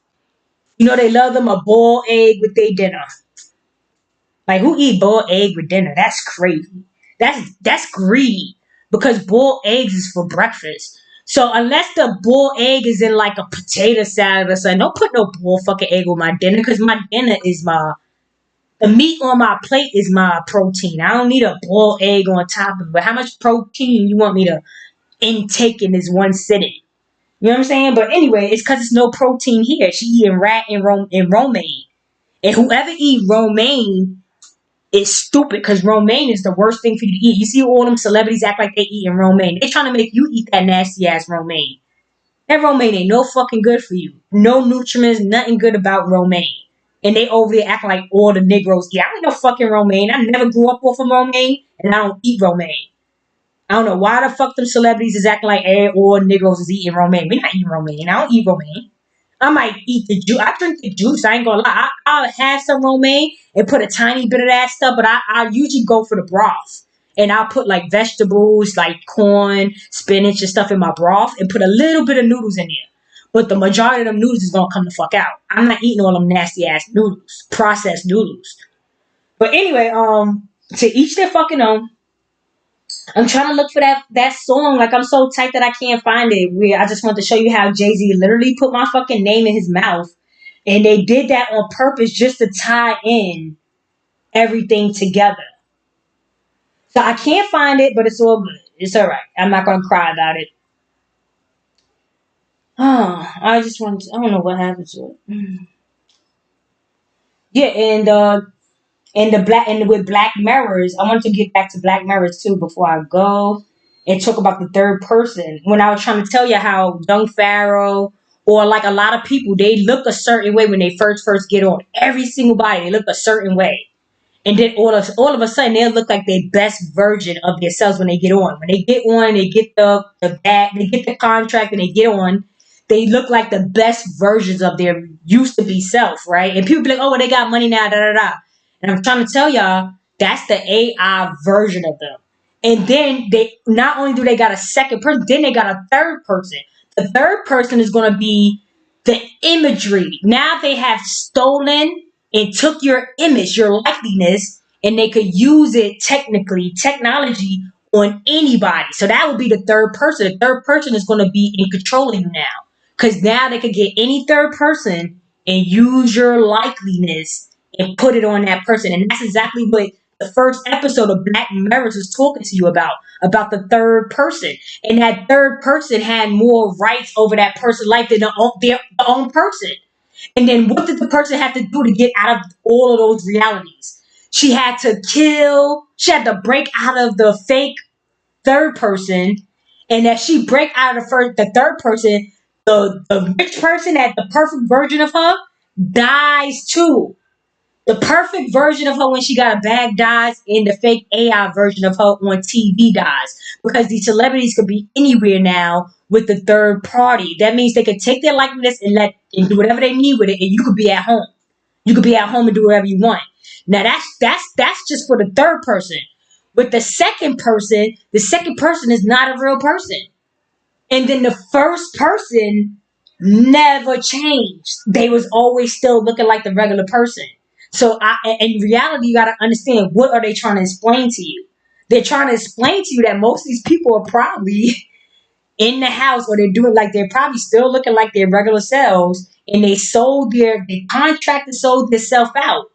You know they love them a boiled egg with their dinner. Like, who eat boiled egg with dinner? That's crazy. That's greedy. Because boiled eggs is for breakfast. So unless the boiled egg is in like a potato salad or something, don't put no boiled fucking egg on my dinner because my dinner is the meat on my plate is my protein. I don't need a boiled egg on top of it. But how much protein you want me to intake in this one sitting? You know what I'm saying? But anyway, it's because it's no protein here. She eating rat and romaine. And whoever eat romaine is stupid because romaine is the worst thing for you to eat. You see all them celebrities act like they eating romaine. They trying to make you eat that nasty ass romaine. That romaine ain't no fucking good for you. No nutriments, nothing good about romaine. And they over there acting like all the Negroes eat. I ain't no fucking romaine. I never grew up off of romaine and I don't eat romaine. I don't know why the fuck them celebrities is acting like all Negroes is eating romaine. We not eating romaine. I don't eat romaine. I might eat the juice. I drink the juice. I ain't gonna lie. I'll have some romaine and put a tiny bit of that stuff, but I usually go for the broth. And I'll put like vegetables, like corn, spinach, and stuff in my broth and put a little bit of noodles in there. But the majority of them noodles is gonna come the fuck out. I'm not eating all them nasty ass noodles, processed noodles. But anyway, to each their fucking own. I'm trying to look for that song. Like, I'm so tight that I can't find it. I just want to show you how Jay-Z literally put my fucking name in his mouth. And they did that on purpose just to tie in everything together. So I can't find it, but it's all good. It's all right. I'm not going to cry about it. Oh, I don't know what happened to it. Yeah, and with Black Mirrors, I want to get back to Black Mirrors too before I go and talk about the third person. When I was trying to tell you how Young Pharaoh or like a lot of people, they look a certain way when they first get on. Every single body, they look a certain way. And then all of a sudden, they'll look like their best version of themselves when they get on. When they get on, they get the bag, they get the contract, and they get on. They look like the best versions of their used to be self, right? And people be like, oh, well, they got money now, da da da. And I'm trying to tell y'all, that's the AI version of them. And then they not only do they got a second person, then they got a third person. The third person is going to be the imagery. Now they have stolen and took your image, your likeness, and they could use it technology on anybody. So that would be the third person. The third person is going to be in control of you now. Because now they could get any third person and use your likeness and put it on that person. And that's exactly what the first episode of Black Mirrors was talking to you about the third person. And that third person had more rights over that person's life than their own person. And then what did the person have to do to get out of all of those realities? She had to kill She had to break out of the fake third person, and that she break out of the third person, the rich person that the perfect version of her dies too. The perfect version of her when she got a bag dies, and the fake AI version of her on TV dies. Because these celebrities could be anywhere now with the third party. That means they could take their likeness and do whatever they need with it, and you could be at home. You could be at home and do whatever you want. Now that's just for the third person. With the second person is not a real person. And then the first person never changed. They was always still looking like the regular person. So in reality, you got to understand, what are they trying to explain to you? They're trying to explain to you that most of these people are probably in the house, or they're probably still looking like their regular selves, and they contracted sold themselves out.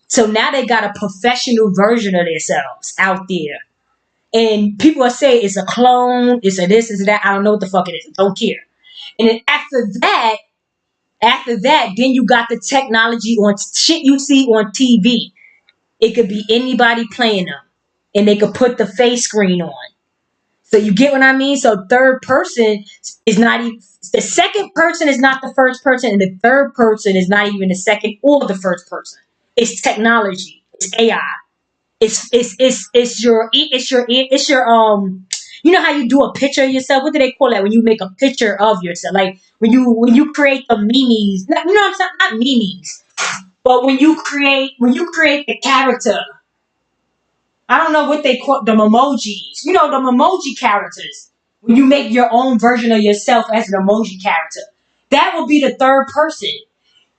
So now they got a professional version of themselves out there. And people will say it's a clone, it's a this, it's a that. I don't know what the fuck it is. I don't care. And then after that, then you got the technology on shit you see on TV. It could be anybody playing them, and they could put the face screen on. So you get what I mean? So third person is not even, the second person is not the first person, and the third person is not even the second or the first person. It's technology. It's AI. It's your you know how you do a picture of yourself? What do they call that when you make a picture of yourself? Like when you create the memes, you know what I'm saying? Not memes, but when you create the character. I don't know what they call them, emojis. You know, the emoji characters. When you make your own version of yourself as an emoji character, that will be the third person.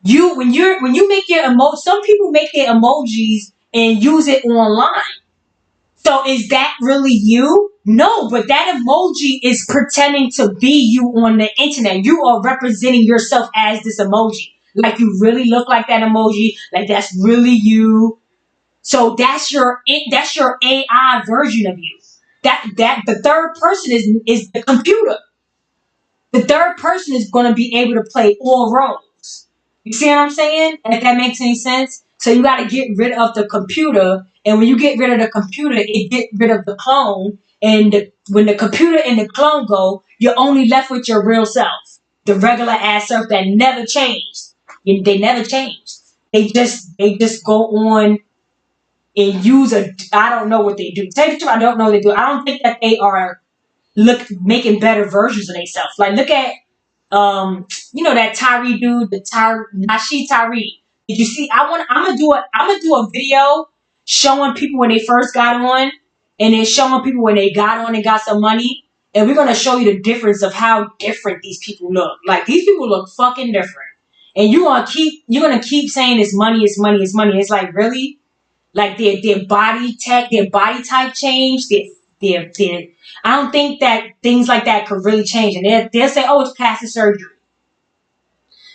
When you make your emoji, some people make their emojis and use it online. So is that really you? No, but that emoji is pretending to be you on the internet. You are representing yourself as this emoji. Like you really look like that emoji. Like that's really you. So that's your AI version of you. That the third person is the computer. The third person is going to be able to play all roles. You see what I'm saying? And if that makes any sense. So you got to get rid of the computer, and when you get rid of the computer, it get rid of the clone. And when the computer and the clone go, you're only left with your real self, the regular ass self that never changed. They never changed. They just go on and use I don't know what they do. Tell you the truth, I don't know what they do. I don't think that they are making better versions of themselves. Like look at that Tyree dude, Nasheed Tyree. Did you see? I'm gonna do a video showing people when they first got on, and then showing people when they got on and got some money, and we're gonna show you the difference of how different these people look. Like these people look fucking different, and you're gonna keep saying it's money, it's money, it's money. It's like really, like their body type changed. Their I don't think that things like that could really change, and they'll say, oh, it's plastic surgery.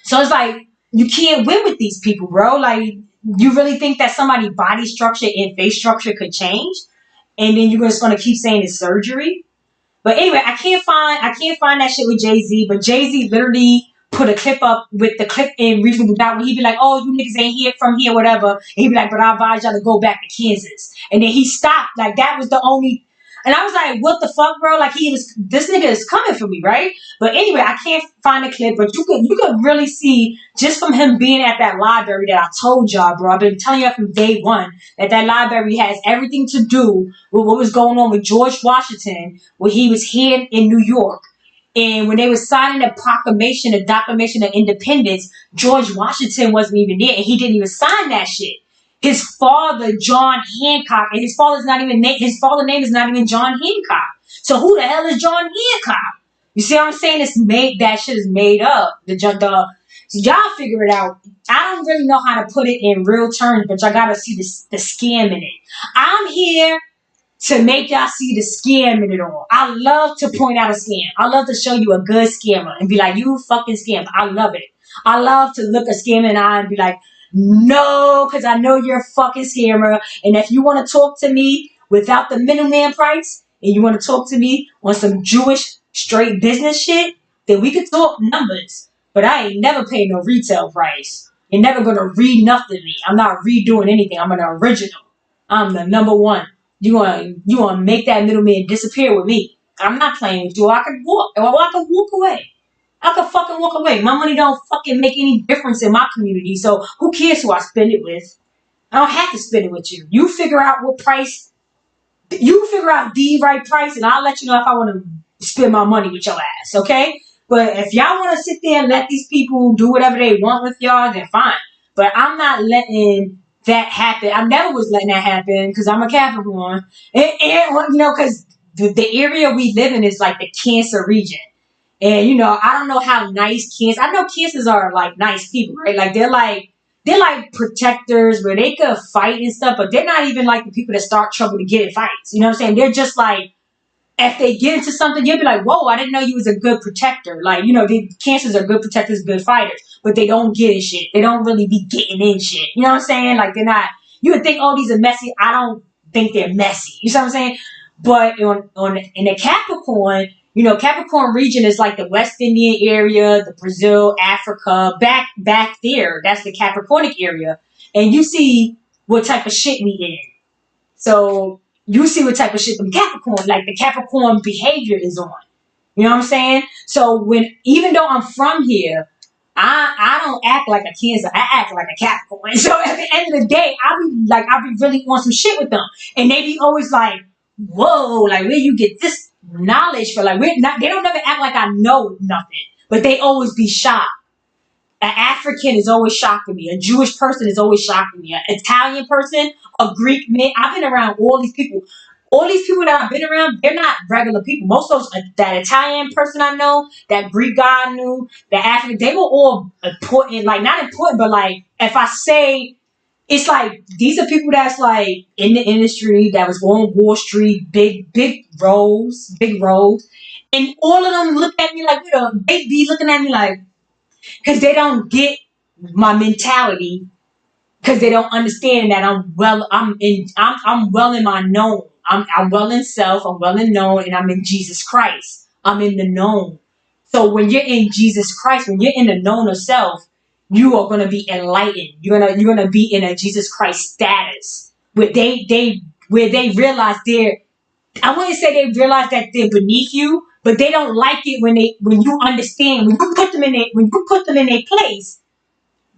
So it's like, you can't win with these people, bro. Like, you really think that somebody's body structure and face structure could change? And then you're just going to keep saying it's surgery? But anyway, I can't find that shit with Jay-Z. But Jay-Z literally put a clip up with the clip in Reasonable Doubt when he'd be like, oh, you niggas ain't here from here, whatever. And he'd be like, but I advise y'all to go back to Kansas. And then he stopped. Like, that was the only... And I was like, what the fuck, bro? Like, this nigga is coming for me, right? But anyway, I can't find the clip, but you could really see, just from him being at that library that I told y'all, bro. I've been telling you from day one that library has everything to do with what was going on with George Washington when he was here in New York. And when they were signing the proclamation, the Declaration of Independence, George Washington wasn't even there, and he didn't even sign that shit. His father, John Hancock, and his father's name is not even John Hancock. So who the hell is John Hancock? You see what I'm saying? That shit is made up. So y'all figure it out. I don't really know how to put it in real terms, but y'all gotta see the scam in it. I'm here to make y'all see the scam in it all. I love to point out a scam. I love to show you a good scammer and be like, you fucking scam. I love it. I love to look a scammer in the eye and be like, no, because I know you're a fucking scammer. And if you want to talk to me without the middleman price, and you want to talk to me on some Jewish straight business shit, then we could talk numbers. But I ain't never paid no retail price. You're never going to read nothing to me. I'm not redoing anything. I'm an original. I'm the number one. You want to make that middleman disappear with me. I'm not playing with you. I could walk. Or I could walk away. I could fucking walk away. My money don't fucking make any difference in my community. So who cares who I spend it with? I don't have to spend it with you. You figure out what price. You figure out the right price, and I'll let you know if I want to spend my money with your ass. Okay? But if y'all want to sit there and let these people do whatever they want with y'all, then fine. But I'm not letting that happen. I never was letting that happen because I'm a Capricorn. And because the area we live in is like the Cancer region. And I don't know how nice Cancer. I know Cancers are like nice people, right? Like they're like protectors where they could fight and stuff, but they're not even like the people that start trouble to get in fights. You know what I'm saying? They're just like, if they get into something, you'll be like, whoa, I didn't know you was a good protector. Like, the Cancers are good protectors, good fighters, but they don't get in shit. They don't really be getting in shit. You know what I'm saying? Like, they're not, you would think, oh, these are messy. I don't think they're messy. You know what I'm saying? But in the Capricorn, Capricorn region is like the West Indian area, the Brazil, Africa, back there. That's the Capricornic area. And you see what type of shit we in. So you see what type of shit the Capricorn, like the Capricorn behavior is on. You know what I'm saying? So even though I'm from here, I don't act like a Cancer. I act like a Capricorn. So at the end of the day, I be really on some shit with them. And they be always like, whoa, like where you get this knowledge for? Like they don't never act like I know nothing. But they always be shocked. An African is always shocking me. A Jewish person is always shocking me. An Italian person, a Greek man. I've been around all these people. All these people that I've been around, they're not regular people. Most of those, that Italian person I know, that Greek guy I knew, the African, they were all important. Like, not important, but like, if I say, it's like, these are people that's like in the industry, that was on Wall Street, big roles. And all of them look at me like, they be looking at me like, because they don't get my mentality, because they don't understand that I'm well in my known. I'm well in self, I'm well in known, and I'm in Jesus Christ. I'm in the known. So when you're in Jesus Christ, when you're in the known of self, you are gonna be enlightened. You're gonna be in a Jesus Christ status where they realize I wouldn't say they realize that they're beneath you, but they don't like it when you understand, when you put them in their place,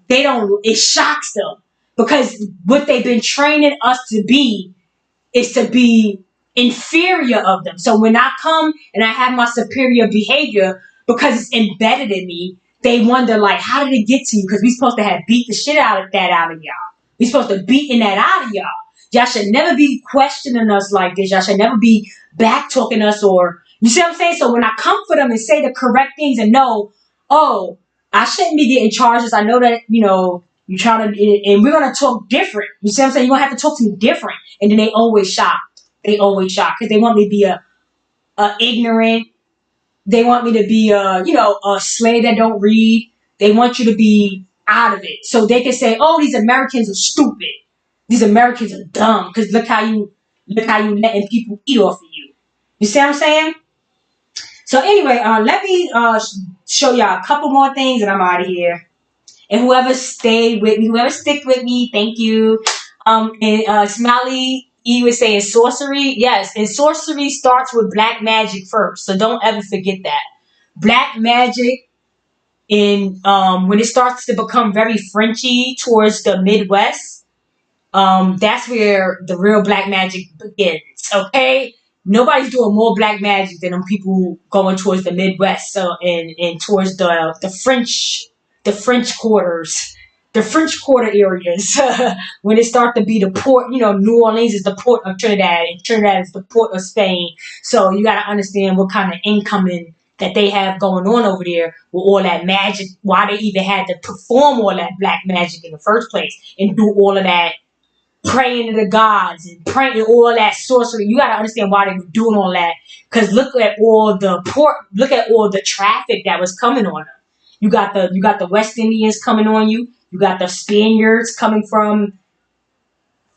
it shocks them. Because what they've been training us to be is to be inferior of them. So when I come and I have my superior behavior, because it's embedded in me, they wonder like, how did it get to you? Because we're supposed to have beat the shit out of y'all. We're supposed to beating that out of y'all. Y'all should never be questioning us like this. Y'all should never be back talking us, or you see what I'm saying? So when I come for them and say the correct things and know, oh, I shouldn't be getting charges. I know that, you trying to, and we're going to talk different. You see what I'm saying? You're going to have to talk to me different. And then they always shocked. Because they want me to be a ignorant. They want me to be a slave that don't read. They want you to be out of it. So they can say, oh, these Americans are stupid. These Americans are dumb. Because look how you letting people eat off of you. You see what I'm saying? So anyway, let me show y'all a couple more things and I'm out of here. And whoever stick with me, thank you. And Smiley E was saying sorcery. Yes, and sorcery starts with black magic first. So don't ever forget that. Black magic when it starts to become very Frenchy towards the Midwest, that's where the real black magic begins. Okay? Nobody's doing more black magic than them people going towards the Midwest, so and towards the French quarters, the French Quarter areas. When it starts to be the port, New Orleans is the port of Trinidad, and Trinidad is the port of Spain. So you got to understand what kind of incoming that they have going on over there with all that magic, why they even had to perform all that black magic in the first place and do all of that praying to the gods and praying all that sorcery. You got to understand why they were doing all that, because look at all the traffic that was coming on them. You got the West Indians coming on you. You got the Spaniards coming from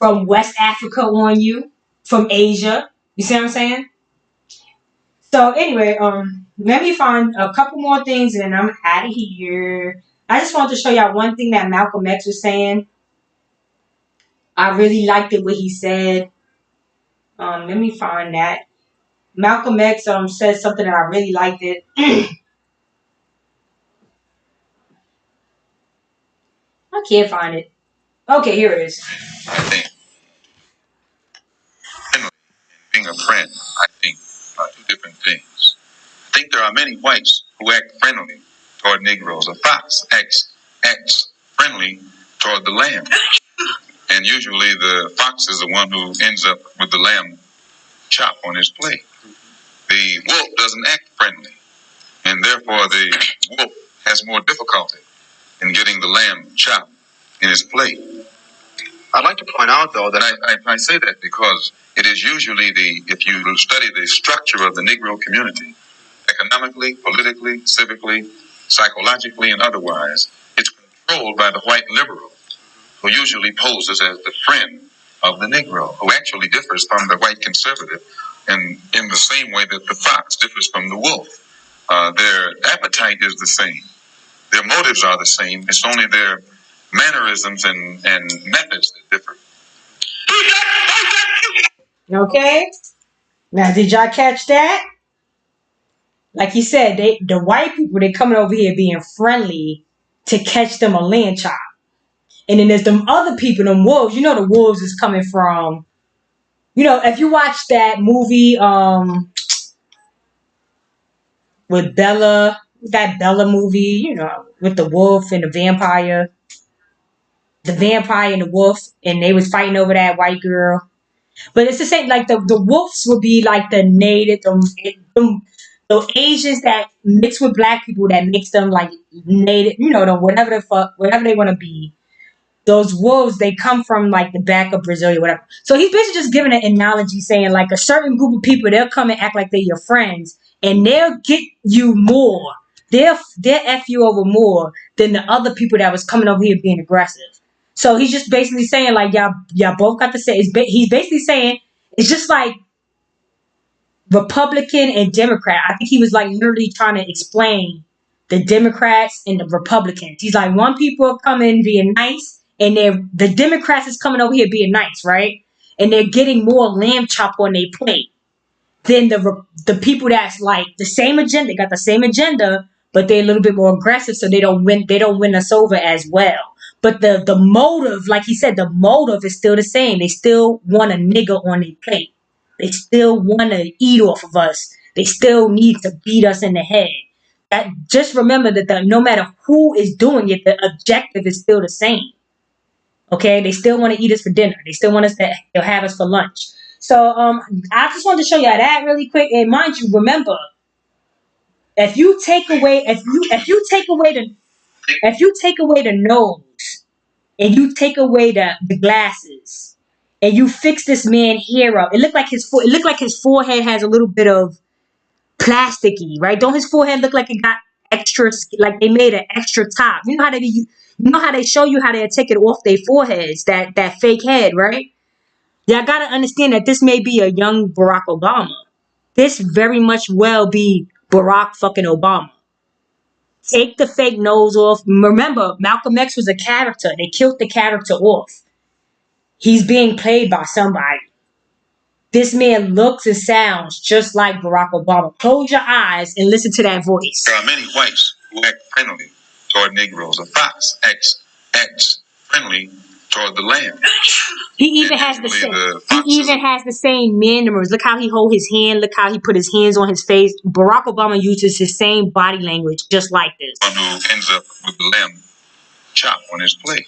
West Africa on you, from Asia. You see what I'm saying? So anyway, let me find a couple more things and then I'm out of here. I just wanted to show y'all one thing that Malcolm X was saying. I really liked it what he said. Let me find that. Malcolm X said something that I really liked it. I can't find it. Okay, here it is. I think friendly and being a friend, I think, are two different things. I think there are many whites who act friendly toward Negroes. A fox acts friendly toward the lamb. And usually the fox is the one who ends up with the lamb chop on his plate. The wolf doesn't act friendly, and therefore the wolf has more difficulty in getting the lamb chop in his plate. I'd like to point out, though, that I say that because it is usually if you study the structure of the Negro community, economically, politically, civically, psychologically, and otherwise, it's controlled by the white liberal, who usually poses as the friend of the Negro, who actually differs from the white conservative, and in the same way that the fox differs from the wolf. Their appetite is the same. Their motives are the same. It's only their mannerisms and methods that differ. Okay. Now, did y'all catch that? Like you said, the white people, they coming over here being friendly to catch them a land chop. And then there's them other people, them wolves. You know the wolves is coming from, if you watch that movie with Bella, that Bella movie, with the wolf and the vampire and the wolf, and they was fighting over that white girl. But it's the same, like the wolves would be like the native, the Asians that mix with black people that makes them like native, whatever they want to be. Those wolves, they come from like the back of Brazil or whatever. So he's basically just giving an analogy saying like a certain group of people, they'll come and act like they're your friends and they'll get you more. They'll F you over more than the other people that was coming over here being aggressive. So he's just basically saying like y'all both got to say, he's basically saying it's just like Republican and Democrat. I think he was like literally trying to explain the Democrats and the Republicans. He's like, one people are coming being nice, and the Democrats is coming over here being nice, right? And they're getting more lamb chop on their plate than the people that's like the same agenda. They got the same agenda, but they're a little bit more aggressive, so they don't win us over as well. But the motive, like he said, the motive is still the same. They still want a nigger on their plate. They still want to eat off of us. They still need to beat us in the head. Just remember that no matter who is doing it, the objective is still the same. Okay, they still want to eat us for dinner. They still want us to have us for lunch. So I just wanted to show you that really quick. And mind you, remember, if you take away the nose and you take away the glasses and you fix this man hair up, it looked like his forehead has a little bit of plasticky, right? Don't his forehead look like it got extra, like they made an extra top? You know how they show you how they take it off their foreheads, that fake head, right? Y'all gotta understand that this may be a young Barack Obama. This very much well be Barack fucking Obama. Take the fake nose off. Remember, Malcolm X was a character. They killed the character off. He's being played by somebody. This man looks and sounds just like Barack Obama. Close your eyes and listen to that voice. There are many whites who act friendly toward Negroes. A fox acts friendly toward the lamb. He even has the same mannerisms. Look how he hold his hand. Look how he put his hands on his face. Barack Obama uses his same body language, just like this. One who ends up with the lamb chop on his plate.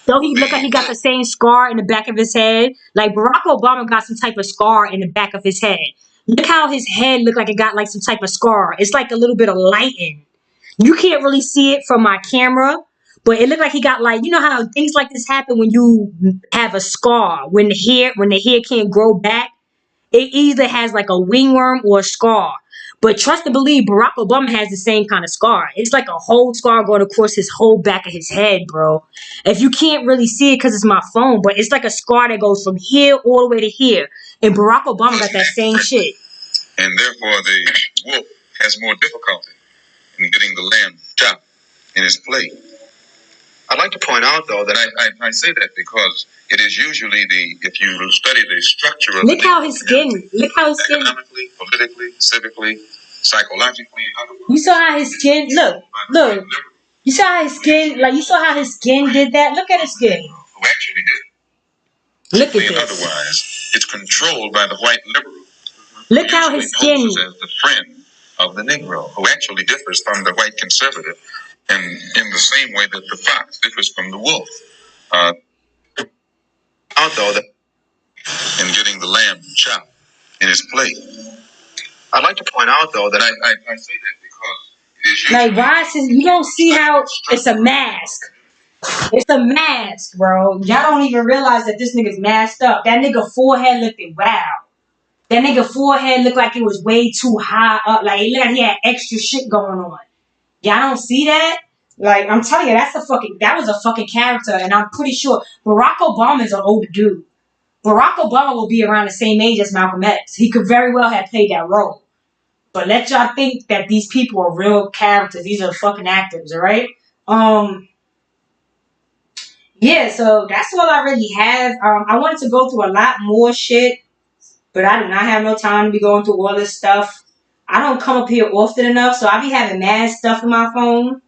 Don't he look like he got the same scar in the back of his head? Like Barack Obama got some type of scar in the back of his head. Look how his head looked like it got like some type of scar. It's like a little bit of lighting. You can't really see it from my camera, but it looked like he got like, you know how things like this happen when you have a scar, when the hair can't grow back. It either has like a wingworm or a scar. But trust and believe, Barack Obama has the same kind of scar. It's like a whole scar going across his whole back of his head, bro. If you can't really see it because it's my phone, but it's like a scar that goes from here all the way to here. And Barack Obama got that same shit. And therefore, the wolf has more difficulty in getting the lamb chopped in his plate. I'd like to point out, though, that I say that because it is usually if you study the structure of look how his skin, look how his skin, economically, politically, civically, psychologically, you saw how his skin, look, you saw how his skin, like you saw how his skin did that. Look at his skin. Who actually did. Look at this. Otherwise, it's controlled by the white liberal. Look how his skin. As the friend of the Negro, who actually differs from the white conservative, and in the same way that the fox differs from the wolf. Although in getting the lamb chopped in his plate. I'd like to point out, though, that I say that because it is like, why is you don't see how it's a mask. It's a mask, bro. Y'all don't even realize that this nigga's masked up. That nigga forehead looking wow. That nigga forehead looked like it was way too high up. Like, it looked like he had extra shit going on. Y'all don't see that? Like, I'm telling you, that was a fucking character. And I'm pretty sure Barack Obama is an older dude. Barack Obama will be around the same age as Malcolm X. He could very well have played that role. But let y'all think that these people are real characters. These are fucking actors, alright? Yeah, so that's all I really have. I wanted to go through a lot more shit, but I do not have no time to be going through all this stuff. I don't come up here often enough, so I be having mad stuff in my phone.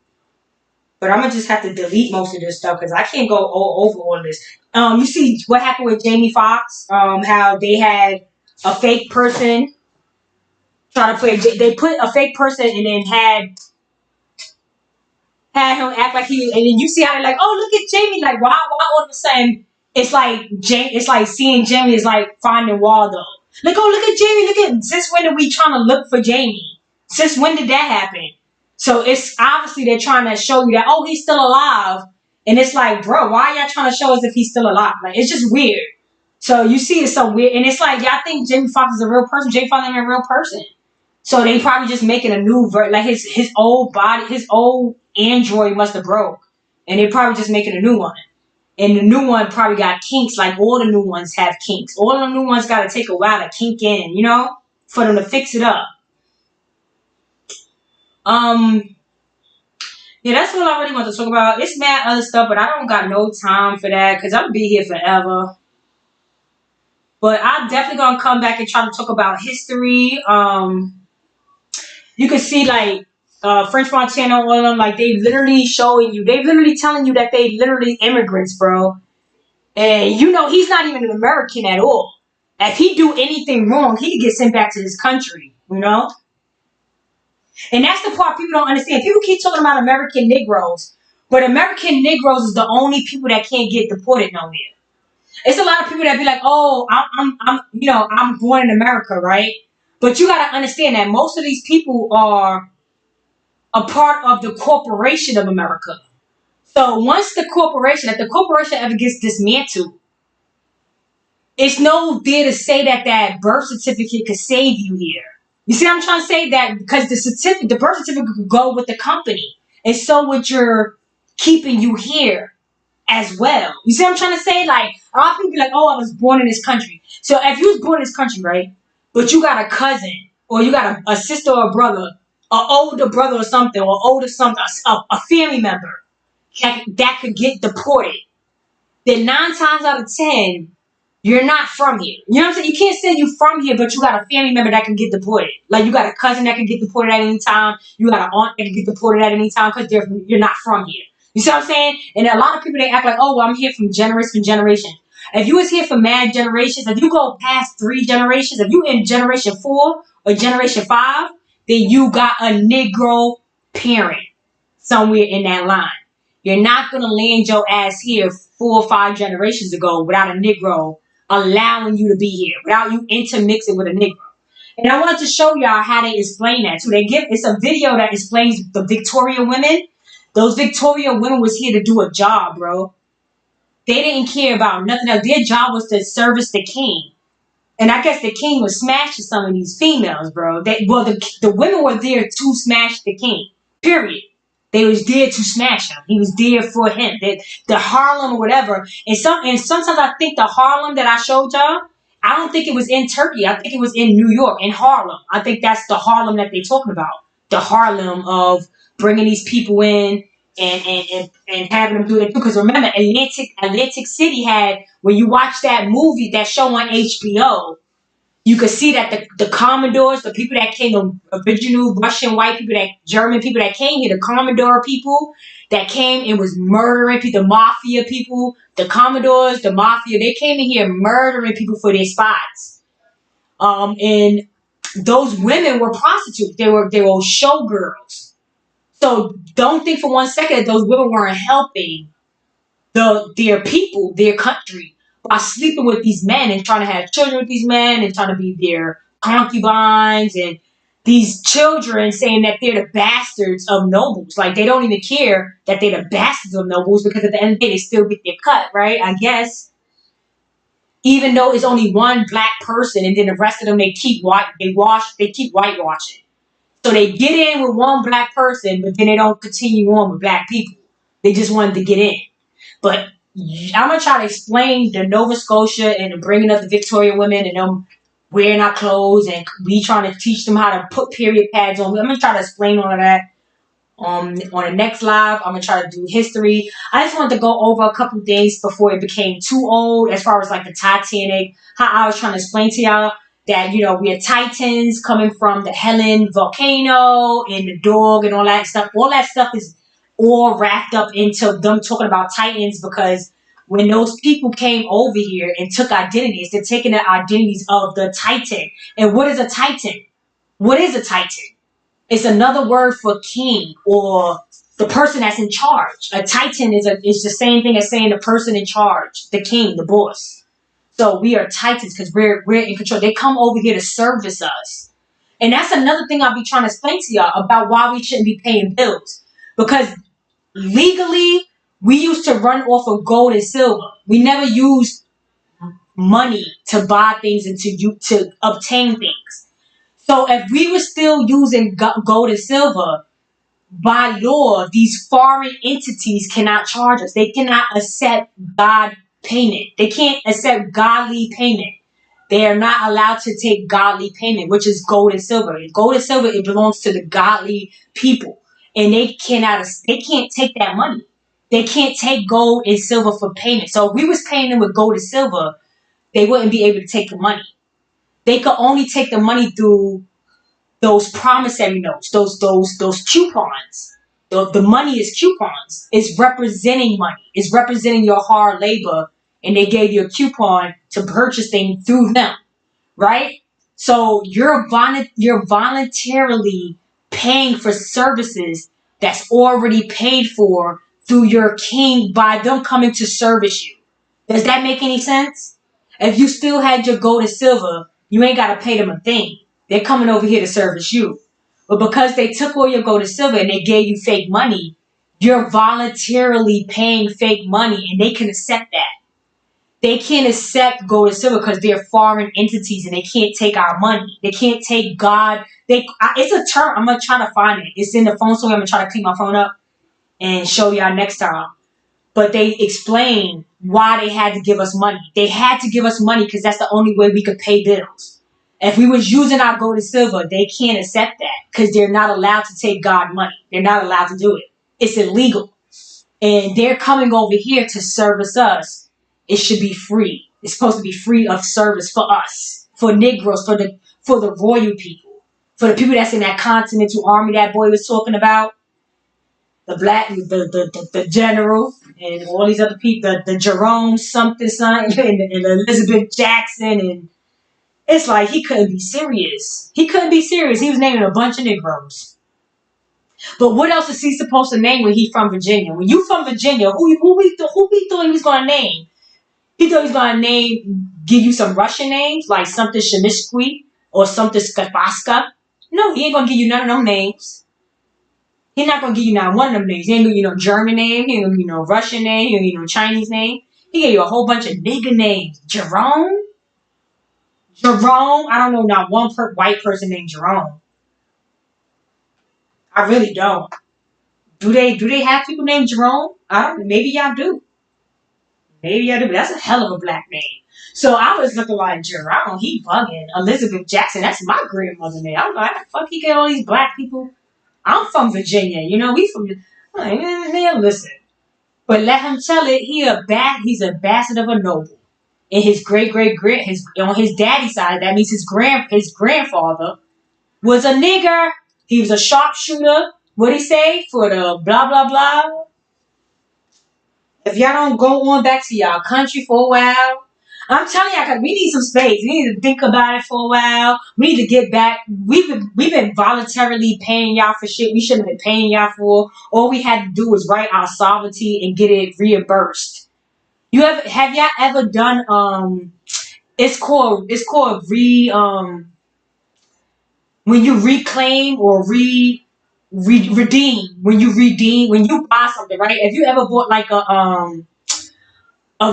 But I'm going to just have to delete most of this stuff because I can't go over all this. You see what happened with Jamie Foxx? How they had a fake person try to play. They put a fake person and then had him act like he. And then you see how they're like, oh, look at Jamie. Like, why all of a sudden it's like seeing Jamie is like finding Waldo. Like, oh, look at Jamie. Look at, since when are we trying to look for Jamie? Since when did that happen? So it's obviously they're trying to show you that, oh, he's still alive. And it's like, bro, why are y'all trying to show us if he's still alive? Like, it's just weird. So you see it's so weird. And it's like, y'all think Jamie Foxx is a real person. Jamie Foxx ain't a real person. So they probably just making a new version. Like his old body, his old android must have broke. And they're probably just making a new one. And the new one probably got kinks like all the new ones have kinks. All the new ones got to take a while to kink in, you know? For them to fix it up. Yeah, that's all I really want to talk about. It's mad other stuff, but I don't got no time for that because I'm be here forever. But I'm definitely gonna come back and try to talk about history. You can see like French Montana, all of them, like they literally showing you, they literally telling you that they literally immigrants, bro. And you know he's not even an American at all. If he do anything wrong, he could get sent back to his country, you know? And that's the part people don't understand. People keep talking about American Negroes, but American Negroes is the only people that can't get deported nowhere. It's a lot of people that be like, "Oh, I'm born in America, right?" But you gotta understand that most of these people are a part of the corporation of America. So once if the corporation ever gets dismantled, it's no there to say that birth certificate could save you here. You see what I'm trying to say? That because the birth certificate could go with the company. And so would your keeping you here as well. You see what I'm trying to say? Like, a lot of people be like, oh, I was born in this country. So if you was born in this country, right? But you got a cousin, or you got a sister or a brother, an older brother or something, or older something, a family member that could get deported, then 9 times out of 10, you're not from here. You know what I'm saying? You can't say you from here, but you got a family member that can get deported. Like, you got a cousin that can get deported at any time. You got an aunt that can get deported at any time because you're not from here. You see what I'm saying? And a lot of people, they act like, oh, well, I'm here from generation. If you was here for mad generations, if you go past 3 generations, if you in generation 4 or generation 5, then you got a Negro parent somewhere in that line. You're not going to land your ass here 4 or 5 generations ago without a Negro allowing you to be here, without you intermixing with a Negro. And I wanted to show y'all how they explain that too. It's a video that explains the Victoria women. Those Victoria women was here to do a job, bro. They didn't care about nothing else. Their job was to service the king. And I guess the king was smashing some of these females, bro. The women were there to smash the king. Period. They was there to smash him. He was there for him. The Harlem or whatever. And sometimes I think the Harlem that I showed y'all, I don't think it was in Turkey. I think it was in New York, in Harlem. I think that's the Harlem that they're talking about. The Harlem of bringing these people in and having them do that too. Because remember, Atlantic City had, when you watch that movie, that show on HBO, you could see that the Commodores, the people that came, the original Russian white people, that German people that came here, the Commodore people that came and was murdering people, the mafia people, the Commodores, the mafia, they came in here murdering people for their spots. And those women were prostitutes. They were showgirls. So don't think for one second that those women weren't helping their people, their country, by sleeping with these men and trying to have children with these men and trying to be their concubines, and these children saying that they're the bastards of nobles. Like, they don't even care that they're the bastards of nobles, because at the end of the day they still get their cut, right? I guess. Even though it's only one black person, and then the rest of them they keep whitewashing. So they get in with one black person, but then they don't continue on with black people. They just wanted to get in. But I'm going to try to explain the Nova Scotia and the bringing of the Victorian women and them wearing our clothes, and we trying to teach them how to put period pads on. I'm going to try to explain all of that on the next live. I'm going to try to do history. I just wanted to go over a couple things before it became too old, as far as like the Titanic, how I was trying to explain to y'all that, you know, we are Titans coming from the Helen volcano and the dog and all that stuff. All that stuff is all wrapped up into them talking about Titans, because when those people came over here and took identities, they're taking the identities of the Titan. And what is a Titan? What is a Titan? It's another word for king, or the person that's in charge. A Titan is the same thing as saying the person in charge, the king, the boss. So we are Titans because we're in control. They come over here to service us. And that's another thing I'll be trying to explain to y'all about why we shouldn't be paying bills. Because legally, we used to run off of gold and silver. We never used money to buy things and to obtain things. So if we were still using gold and silver, by law, these foreign entities cannot charge us. They cannot accept God payment. They can't accept godly payment. They are not allowed to take godly payment, which is gold and silver. Gold and silver, it belongs to the godly people. And they can't take that money. They can't take gold and silver for payment. So if we was paying them with gold and silver, they wouldn't be able to take the money. They could only take the money through those promissory notes, those coupons. The money is coupons. It's representing money. It's representing your hard labor, and they gave you a coupon to purchase things through them, right? So you're voluntarily paying for services that's already paid for through your king by them coming to service you. Does that make any sense? If you still had your gold and silver, you ain't got to pay them a thing. They're coming over here to service you. But because they took all your gold and silver and they gave you fake money, you're voluntarily paying fake money, and they can accept that. They can't accept gold and silver because they're foreign entities and they can't take our money. They can't take God. It's a term. I'm going to try to find it. It's in the phone, so I'm going to try to clean my phone up and show y'all next time. But they explain why they had to give us money. They had to give us money because that's the only way we could pay bills. If we was using our gold and silver, they can't accept that because they're not allowed to take God money. They're not allowed to do it. It's illegal. And they're coming over here to service us. It should be free. It's supposed to be free of service for us, for Negroes, for the royal people, for the people that's in that Continental Army that boy was talking about, the general, and all these other people, the Jerome something and Elizabeth Jackson, and it's like he couldn't be serious. He couldn't be serious. He was naming a bunch of Negroes. But what else is he supposed to name when he's from Virginia? When you from Virginia, who we thought he was gonna name? He thought he was gonna give you some Russian names like something Shemishki or something Skapaska. No, he ain't gonna give you none of them names. He's not gonna give you not one of them names. He ain't gonna give you no German name. He ain't gonna give you no Russian name. He ain't gonna give you no Chinese name. He gave you a whole bunch of nigga names. Jerome, I don't know not one white person named Jerome. I really don't. Do they have people named Jerome? I don't know. Maybe y'all do. But that's a hell of a black name. So I was looking like Jerome. He bugging. Elizabeth Jackson. That's my grandmother's name. I don't know how the fuck he get all these black people. I'm from Virginia. You know, we from. Like, listen. But let him tell it. He's a bastard of a noble. And his his on his daddy's side, that means his grandfather was a nigger. He was a sharpshooter. What'd he say? For the blah blah blah. If y'all don't go on back to y'all country for a while, I'm telling y'all, cause we need some space. We need to think about it for a while. We need to get back. We've been voluntarily paying y'all for shit we shouldn't have been paying y'all for. All we had to do was write our sovereignty and get it reimbursed. Have y'all ever done it's called when you reclaim or redeem, when you buy something, right? If you ever bought like a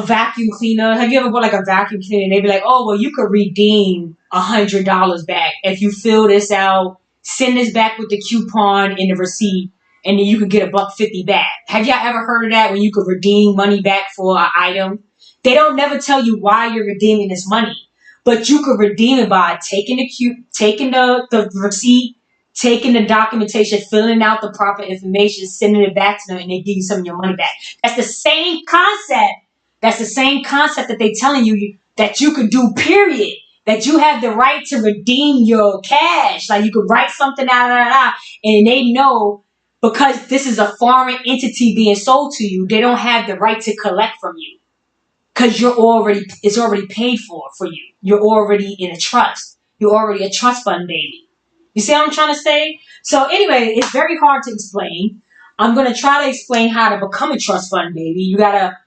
vacuum cleaner, have you ever bought like a vacuum cleaner and they be like, oh well, you could redeem $100 back if you fill this out, send this back with the coupon and the receipt, and then you could get $1.50 back. Have y'all ever heard of that, when you could redeem money back for an item? They don't never tell you why you're redeeming this money, but you could redeem it by taking the receipt, taking the documentation, filling out the proper information, sending it back to them, and they give you some of your money back. That's the same concept. That's the same concept that they telling you that you could do, period. That you have the right to redeem your cash. Like you could write something out, and they know, because this is a foreign entity being sold to you, they don't have the right to collect from you. Because it's already paid for you. You're already in a trust. You're already a trust fund baby. You see what I'm trying to say? So anyway, it's very hard to explain. I'm gonna try to explain how to become a trust fund baby. You gotta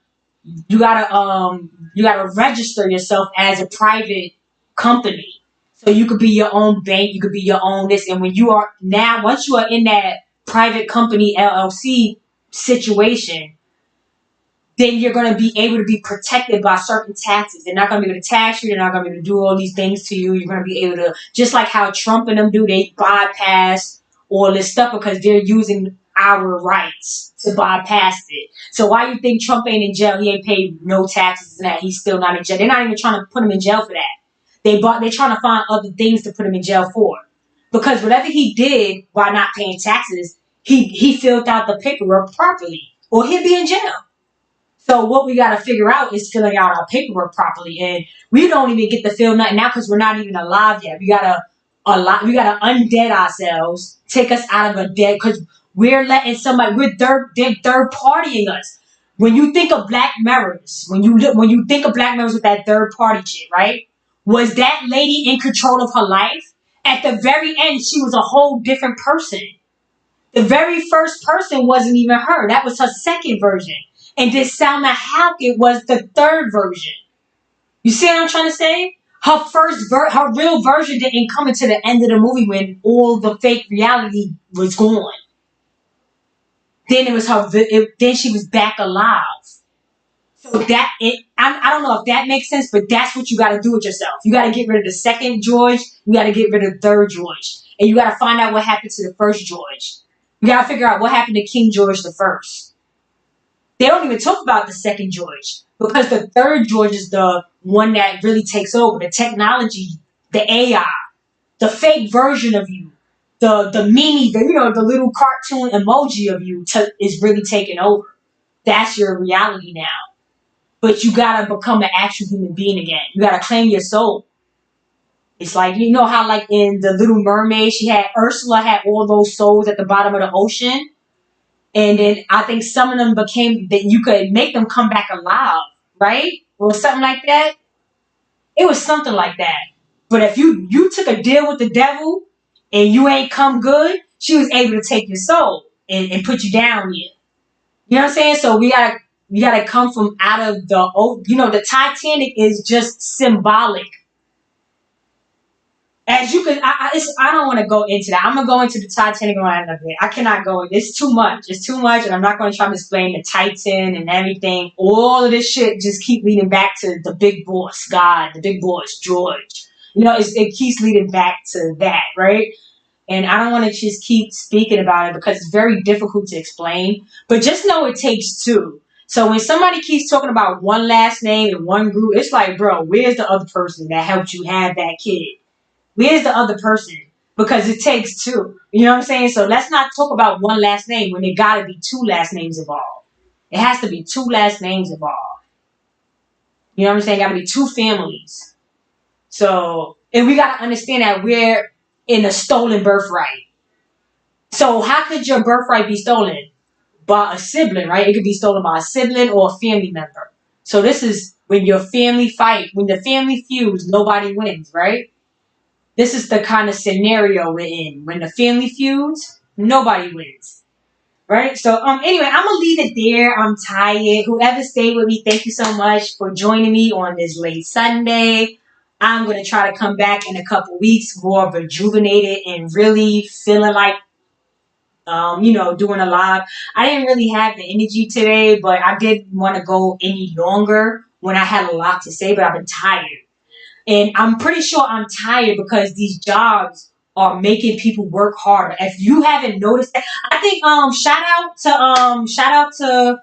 register yourself as a private company. So you could be your own bank, you could be your own this, and once you are in that private company LLC situation, then you're going to be able to be protected by certain taxes. They're not going to be able to tax you. They're not going to be able to do all these things to you. You're going to be able to, just like how Trump and them do, they bypass all this stuff because they're using our rights to bypass it. So why you think Trump ain't in jail? He ain't paid no taxes and that. He's still not in jail. They're not even trying to put him in jail for that. They're trying to find other things to put him in jail for. Because whatever he did by not paying taxes, he filled out the paperwork properly, or he'd be in jail. So what we got to figure out is filling out our paperwork properly, and we don't even get to fill nothing now because we're not even alive yet. We gotta undead ourselves, take us out of a dead, because we're letting they're third partying us. When you think of Black Mirrors, when you think of Black Mirrors with that third party shit, right? Was that lady in control of her life? At the very end, she was a whole different person. The very first person wasn't even her. That was her second version. And this Salma Hayek was the third version. You see what I'm trying to say? Her real version didn't come into the end of the movie when all the fake reality was gone. Then it was then she was back alive. So I don't know if that makes sense, but that's what you got to do with yourself. You got to get rid of the second George. You got to get rid of the third George, and you got to find out what happened to the first George. You got to figure out what happened to King George the First. They don't even talk about the second George, because the third George is the one that really takes over. The technology, the AI, the fake version of you, the the little cartoon emoji of you is really taking over. That's your reality now. But you gotta become an actual human being again. You gotta claim your soul. It's like, you know how like in The Little Mermaid, Ursula had all those souls at the bottom of the ocean. And then I think some of them became that you could make them come back alive, right? Or something like that. It was something like that. But if you took a deal with the devil and you ain't come good, she was able to take your soul and put you down here. You know what I'm saying? So we gotta come from out of the Titanic is just symbolic. As you can, I don't want to go into that. I'm gonna go into the Titanic and end up there. I cannot go. It's too much. It's too much, and I'm not gonna try to explain the Titan and everything. All of this shit just keep leading back to the big boss, God, the big boss, George. It keeps leading back to that, right? And I don't want to just keep speaking about it because it's very difficult to explain. But just know it takes two. So when somebody keeps talking about one last name and one group, it's like, bro, where's the other person that helped you have that kid? Where's the other person? because it takes two. You know what I'm saying? So let's not talk about one last name when there gotta be two last names involved. It has to be two last names involved. You know what I'm saying? Gotta be two families. So, and we gotta understand that we're in a stolen birthright. So how could your birthright be stolen? By a sibling, right? It could be stolen by a sibling or a family member. So this is when your family fight, when the family feuds, nobody wins, right? This is the kind of scenario we're in. When the family feuds, nobody wins. Right? So anyway, I'm gonna leave it there. I'm tired. Whoever stayed with me, thank you so much for joining me on this late Sunday. I'm gonna try to come back in a couple weeks more rejuvenated and really feeling like doing a live. I didn't really have the energy today, but I didn't want to go any longer when I had a lot to say, but I've been tired. And I'm pretty sure I'm tired because these jobs are making people work harder. If you haven't noticed that, I think shout out to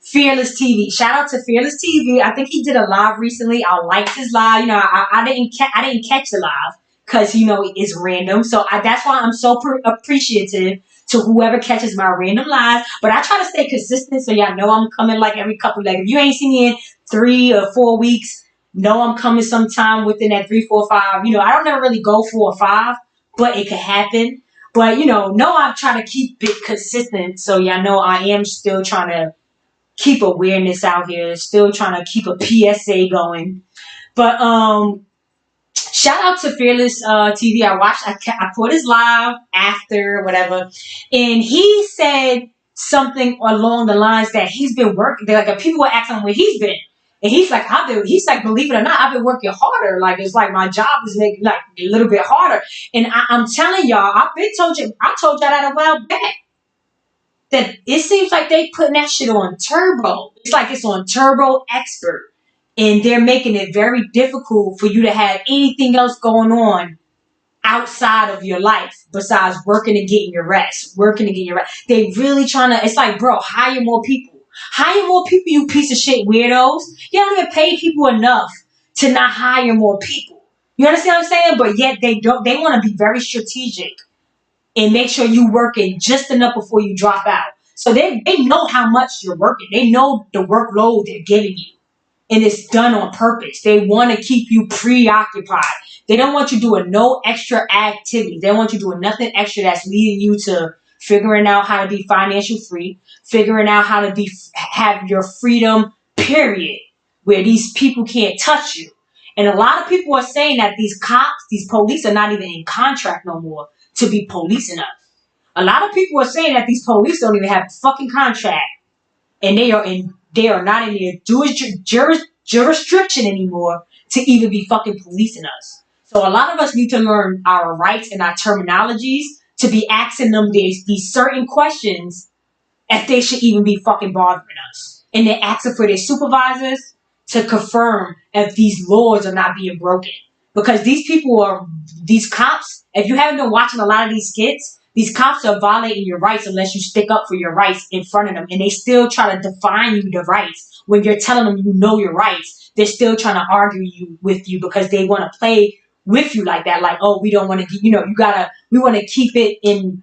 Fearless TV. Shout out to Fearless TV. I think he did a live recently. I liked his live. I didn't catch the live because it's random. So that's why I'm so appreciative to whoever catches my random live. But I try to stay consistent, so y'all know I'm coming like every couple. Like if you ain't seen me in 3 or 4 weeks, know I'm coming sometime within that 3, 4, 5. I don't never really go 4 or 5, but it could happen. But know I'm trying to keep it consistent, so y'all know I am still trying to keep awareness out here, still trying to keep a PSA going. But shout out to Fearless TV. I caught his live after whatever, and he said something along the lines that he's been working. Like people were asking him where he's been, and he's like, believe it or not, I've been working harder. Like it's like my job is making like a little bit harder. And I'm telling y'all, I told y'all that a while back. That it seems like they putting that shit on turbo. It's like it's on turbo expert. And they're making it very difficult for you to have anything else going on outside of your life besides working and getting your rest. They really trying to, it's like, bro, hire more people. Hire more people, you piece of shit weirdos. You don't even pay people enough to not hire more people. You understand what I'm saying? But yet they want to be very strategic and make sure you working just enough before you drop out. So they know how much you're working. They know the workload they're giving you. And it's done on purpose. They want to keep you preoccupied. They don't want you doing no extra activity. They want you doing nothing extra that's leading you to figuring out how to be financial free, figuring out how to have your freedom, period, where these people can't touch you. And a lot of people are saying that these cops, these police are not even in contract no more to be policing us. A lot of people are saying that these police don't even have a fucking contract, and they are not in their jurisdiction anymore to even be fucking policing us. So a lot of us need to learn our rights and our terminologies to be asking them these certain questions if they should even be fucking bothering us. And they're asking for their supervisors to confirm if these laws are not being broken. Because these cops, if you haven't been watching a lot of these skits, these cops are violating your rights unless you stick up for your rights in front of them. And they still try to define you the rights. When you're telling them you know your rights, they're still trying to argue with you because they want to play with you like that. Like, oh, we don't want to, we want to keep it in.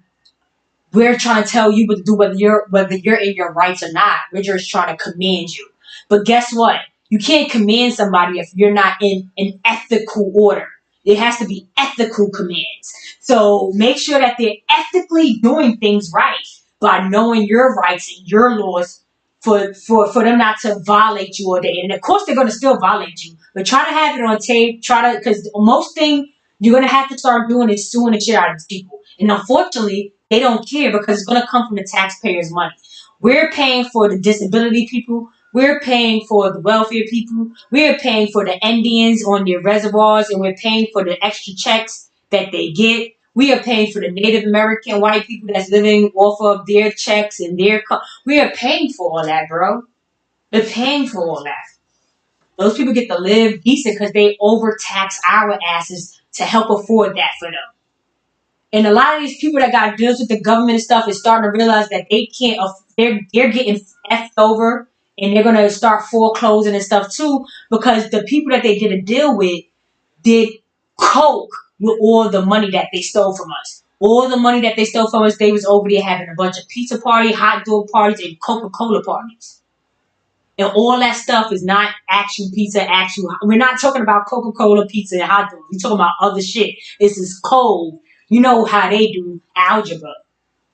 We're trying to tell you what to do, whether you're in your rights or not. We're just trying to command you. But guess what? You can't command somebody if you're not in an ethical order. It has to be ethical commands. So make sure that they're ethically doing things right by knowing your rights and your laws for them not to violate you all day. And of course they're going to still violate you, but try to have it on tape. Because most thing you're going to have to start doing is suing the shit out of these people. And unfortunately, they don't care because it's going to come from the taxpayers' money. We're paying for the disability people. We're paying for the welfare people. We're paying for the Indians on their reservoirs, and we're paying for the extra checks that they get. We are paying for the Native American white people that's living off of their checks and we are paying for all that, bro. They're paying for all that. Those people get to live decent because they overtax our asses to help afford that for them. And a lot of these people that got deals with the government and stuff is starting to realize that they can't. They're getting effed over, and they're gonna start foreclosing and stuff too because the people that they did a deal with did coke with all the money that they stole from us. All the money that they stole from us, they was over there having a bunch of pizza party, hot dog parties, and Coca-Cola parties. And all that stuff is not actual pizza, actual. We're not talking about Coca-Cola, pizza, and hot dogs. We're talking about other shit. This is code. You know how they do algebra.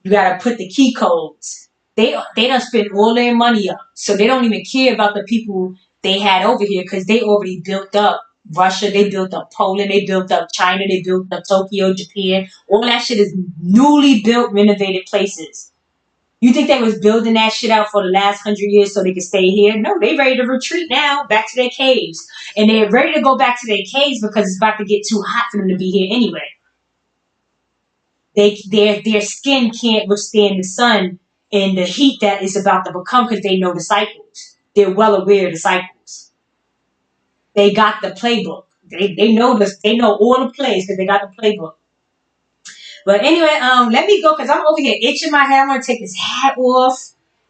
You gotta put the key codes. They done spent all their money up. So they don't even care about the people they had over here because they already built up Russia, they built up Poland, they built up China, they built up Tokyo, Japan. All that shit is newly built, renovated places. You think they was building that shit out for the last 100 years so they could stay here? No, they ready to retreat now, back to their caves. And they're ready to go back to their caves because it's about to get too hot for them to be here anyway. Their skin can't withstand the sun and the heat that is about to become because they know the cycles. They're well aware of the cycles. They got the playbook. They know this. They know all the plays because they got the playbook. But anyway, let me go because I'm over here itching my head. I'm gonna take this hat off.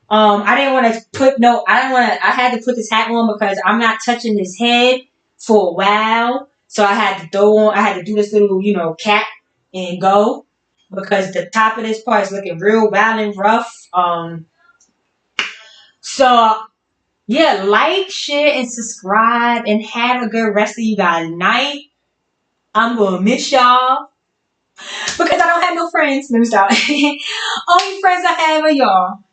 I didn't want to put no. I didn't want to. I had to put this hat on because I'm not touching this head for a while. So I had to throw on. I had to do this little, cap and go because the top of this part is looking real wild and rough. So yeah, like, share, and subscribe, and have a good rest of you guys' night. I'm gonna miss y'all. Because I don't have no friends. Let me stop. Only friends I have are y'all.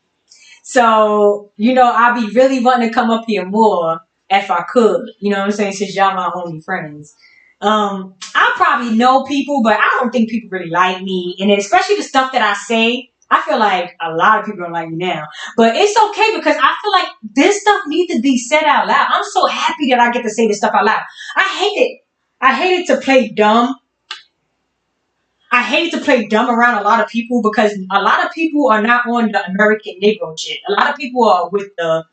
So, I'll be really wanting to come up here more if I could. You know what I'm saying? Since y'all my only friends. I probably know people, but I don't think people really like me. And then especially the stuff that I say, I feel like a lot of people don't like me now. But it's okay because I feel like this stuff needs to be said out loud. I'm so happy that I get to say this stuff out loud. I hate it. I hate it to play dumb. I hate to play dumb around a lot of people because a lot of people are not on the American Negro shit. A lot of people are with the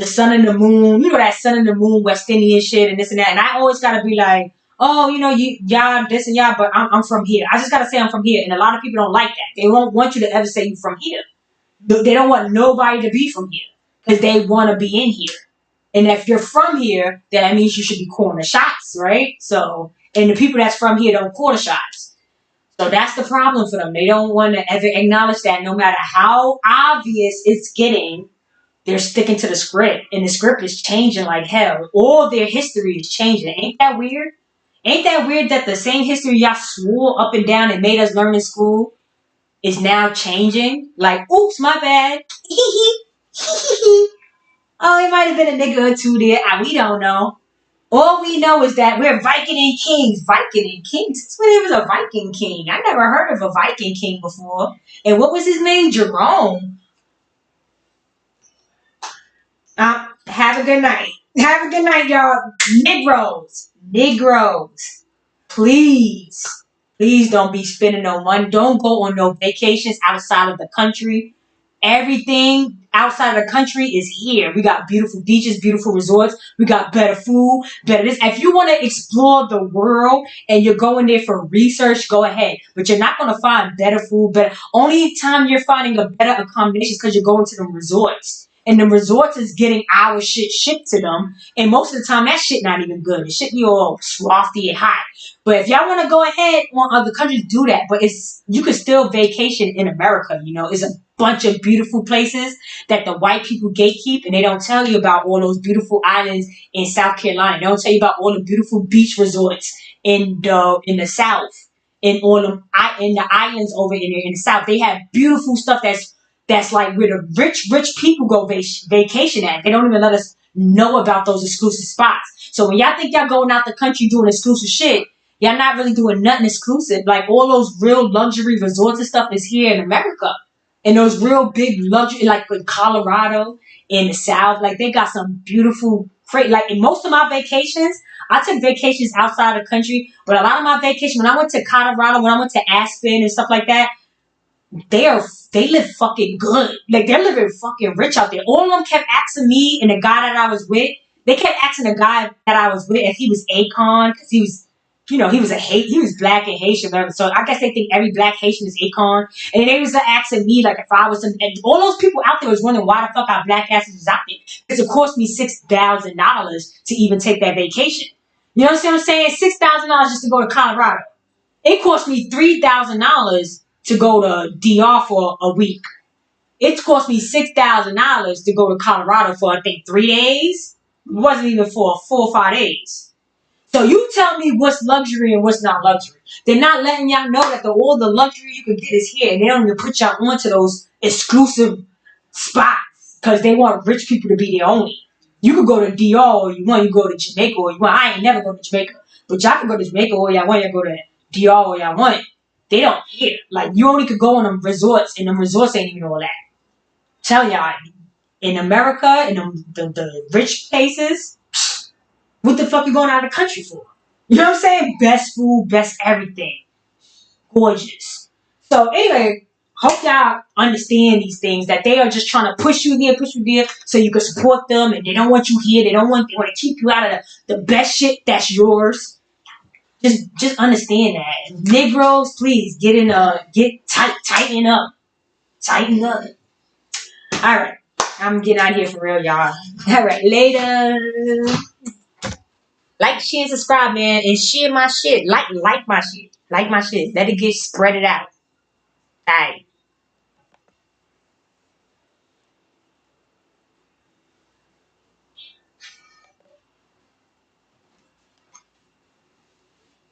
sun and the moon, that sun and the moon West Indian shit and this and that. And I always gotta be like, oh, y'all this and y'all, but I'm from here. I just gotta say I'm from here. And a lot of people don't like that. They don't want you to ever say you're from here. They don't want nobody to be from here because they want to be in here. And if you're from here, then that means you should be calling the shots, right? So, and the people that's from here don't call the shots. So that's the problem for them. They don't want to ever acknowledge that no matter how obvious it's getting, they're sticking to the script. And the script is changing like hell. All their history is changing. Ain't that weird? Ain't that weird that the same history y'all swore up and down and made us learn in school is now changing? Like, oops, my bad. Oh, it might have been a nigga or two there. We don't know. All we know is that we're Viking and Kings. Viking and Kings? Since when there was a Viking King? I never heard of a Viking King before. And what was his name? Jerome. Have a good night. Have a good night, y'all. Negroes. Please don't be spending no money. Don't go on no vacations outside of the country. Everything outside of the country is here. We got beautiful beaches, beautiful resorts. We got better food, better this. If you want to explore the world and you're going there for research, go ahead. But you're not going to find better food. But only time you're finding a better accommodation is because you're going to the resorts. And the resorts is getting our shit shipped to them. And most of the time, that shit not even good. The shit be all frothy and hot. But if y'all want to go ahead on other countries, do that. But you can still vacation in America. It's a bunch of beautiful places that the white people gatekeep. And they don't tell you about all those beautiful islands in South Carolina. They don't tell you about all the beautiful beach resorts in the South. And all them in the islands over in the South. They have beautiful stuff that's like where the rich people go vacation at. They don't even let us know about those exclusive spots. So when y'all think y'all going out the country doing exclusive shit, y'all not really doing nothing exclusive. Like all those real luxury resorts and stuff is here in America. And those real big luxury, like in Colorado, in the South, like they got some beautiful, like in most of my vacations, I took vacations outside the country. But a lot of my vacations, when I went to Colorado, when I went to Aspen and stuff like that, they live fucking good. Like they're living fucking rich out there. All of them kept asking me and the guy that I was with. They kept asking the guy that I was with if he was Akon because he was, he was black and Haitian. So I guess they think every black Haitian is Akon. And they was asking me like if I was, and all those people out there was wondering why the fuck our black asses was out there because it cost me $6,000 to even take that vacation. You know what I'm saying? $6,000 just to go to Colorado. It cost me $3,000 to go to DR for a week. It cost me $6,000 to go to Colorado for, I think, 3 days. It wasn't even for 4 or 5 days. So you tell me what's luxury and what's not luxury. They're not letting y'all know that all the luxury you can get is here. And they don't even put y'all onto those exclusive spots because they want rich people to be there only. You could go to DR or you want, you go to Jamaica or you want. I ain't never go to Jamaica. But y'all can go to Jamaica or y'all want, y'all go to DR or y'all want. They don't care. Like, you only could go on them resorts, and them resorts ain't even all that. Tell y'all, in America, in the rich places, what the fuck you going out of the country for? You know what I'm saying? Best food, best everything. Gorgeous. So anyway, hope y'all understand these things, that they are just trying to push you there, so you can support them, and they don't want you here. They want to keep you out of the best shit that's yours. Just understand that. Negroes, please tighten up. Tighten up. Alright. I'm getting out of here for real, y'all. Alright, later. Like, share, and subscribe, man. And share my shit. Like my shit. Like my shit. Let it get spread it out. Alright.